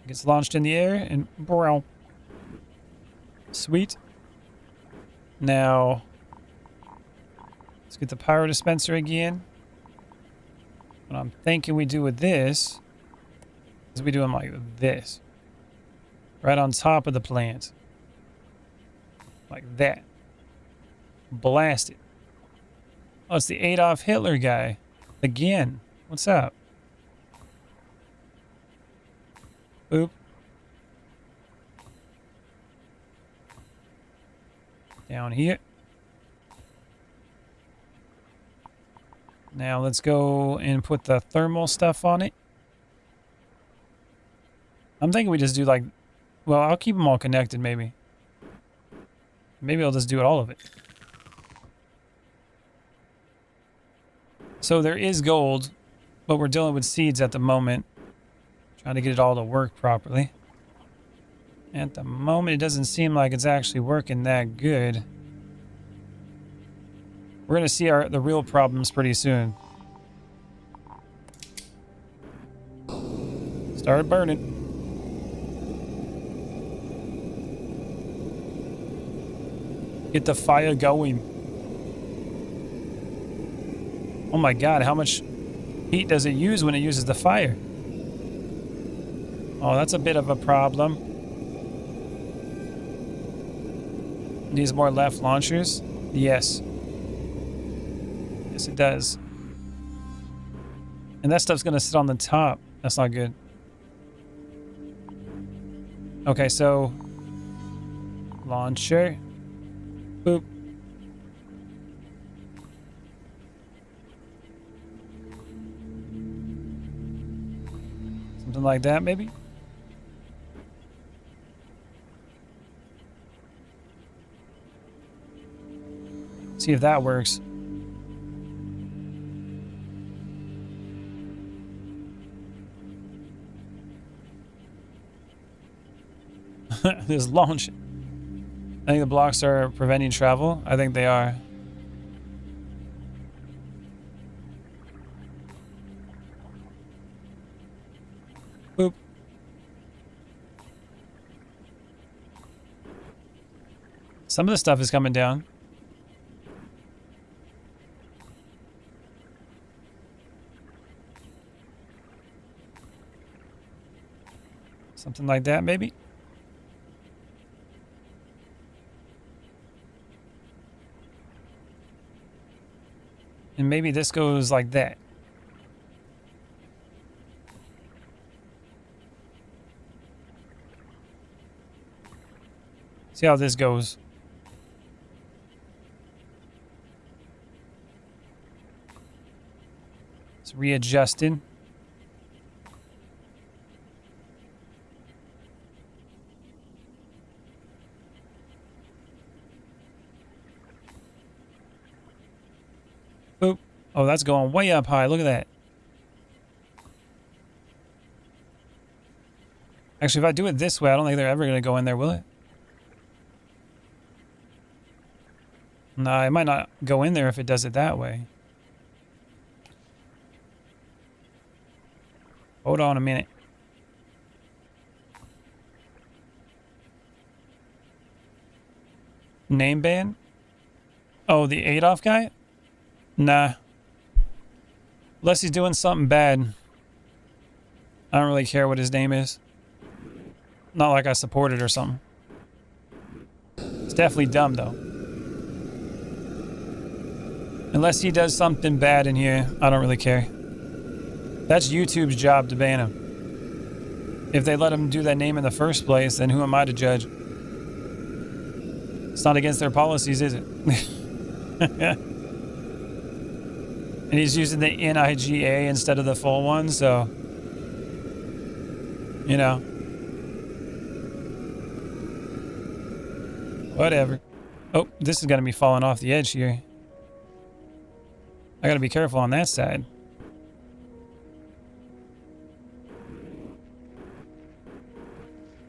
[SPEAKER 1] It gets launched in the air and... Brow. Sweet. Now, let's get the pyro dispenser again. What I'm thinking we do with this is we do them like this. Right on top of the plant. Like that. Blast it. Oh, it's the Adolf Hitler guy. Again. What's up? Boop. Down here. Now let's go and put the thermal stuff on it. I'm thinking we just do like... Well, I'll keep them all connected maybe. Maybe I'll just do it all of it. So there is gold, but we're dealing with seeds at the moment. Trying to get it all to work properly. At the moment, it doesn't seem like it's actually working that good. We're going to see the real problems pretty soon. Started burning. Get the fire going. Oh my god, how much heat does it use when it uses the fire? Oh, that's a bit of a problem. Needs more left launchers? Yes. Yes, it does. And that stuff's gonna sit on the top. That's not good. Okay, so... launcher. Boop. Something like that, maybe? See if that works. Just launch it. I think the blocks are preventing travel. I think they are. Boop. Some of the stuff is coming down. Something like that, maybe? And maybe this goes like that. See how this goes. It's readjusting. Boop. Oh, that's going way up high. Look at that. Actually, if I do it this way, I don't think they're ever going to go in there, will it? No, it might not go in there if it does it that way. Hold on a minute. Name ban? Oh, the Adolf guy? Nah. Unless he's doing something bad. I don't really care what his name is. Not like I support it or something. It's definitely dumb, though. Unless he does something bad in here, I don't really care. That's YouTube's job to ban him. If they let him do that name in the first place, then who am I to judge? It's not against their policies, is it? And he's using the NIGA instead of the full one, so... you know. Whatever. Oh, this is going to be falling off the edge here. I got to be careful on that side.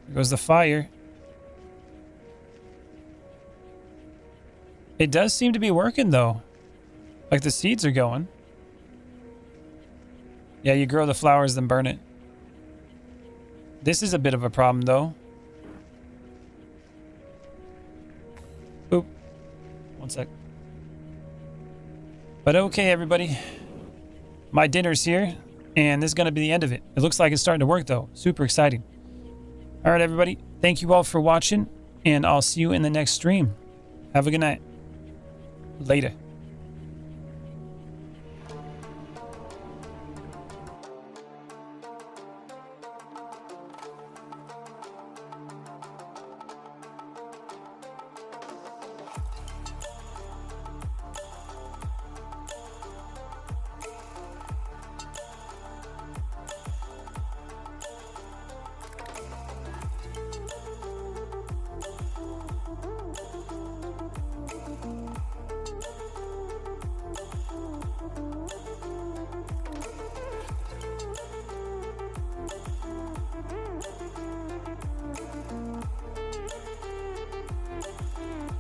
[SPEAKER 1] There goes the fire. It does seem to be working, though. Like the seeds are going. Yeah, you grow the flowers, then burn it. This is a bit of a problem, though. Oop. One sec. But okay, everybody. My dinner's here, and this is going to be the end of it. It looks like it's starting to work, though. Super exciting. All right, everybody. Thank you all for watching, and I'll see you in the next stream. Have a good night. Later.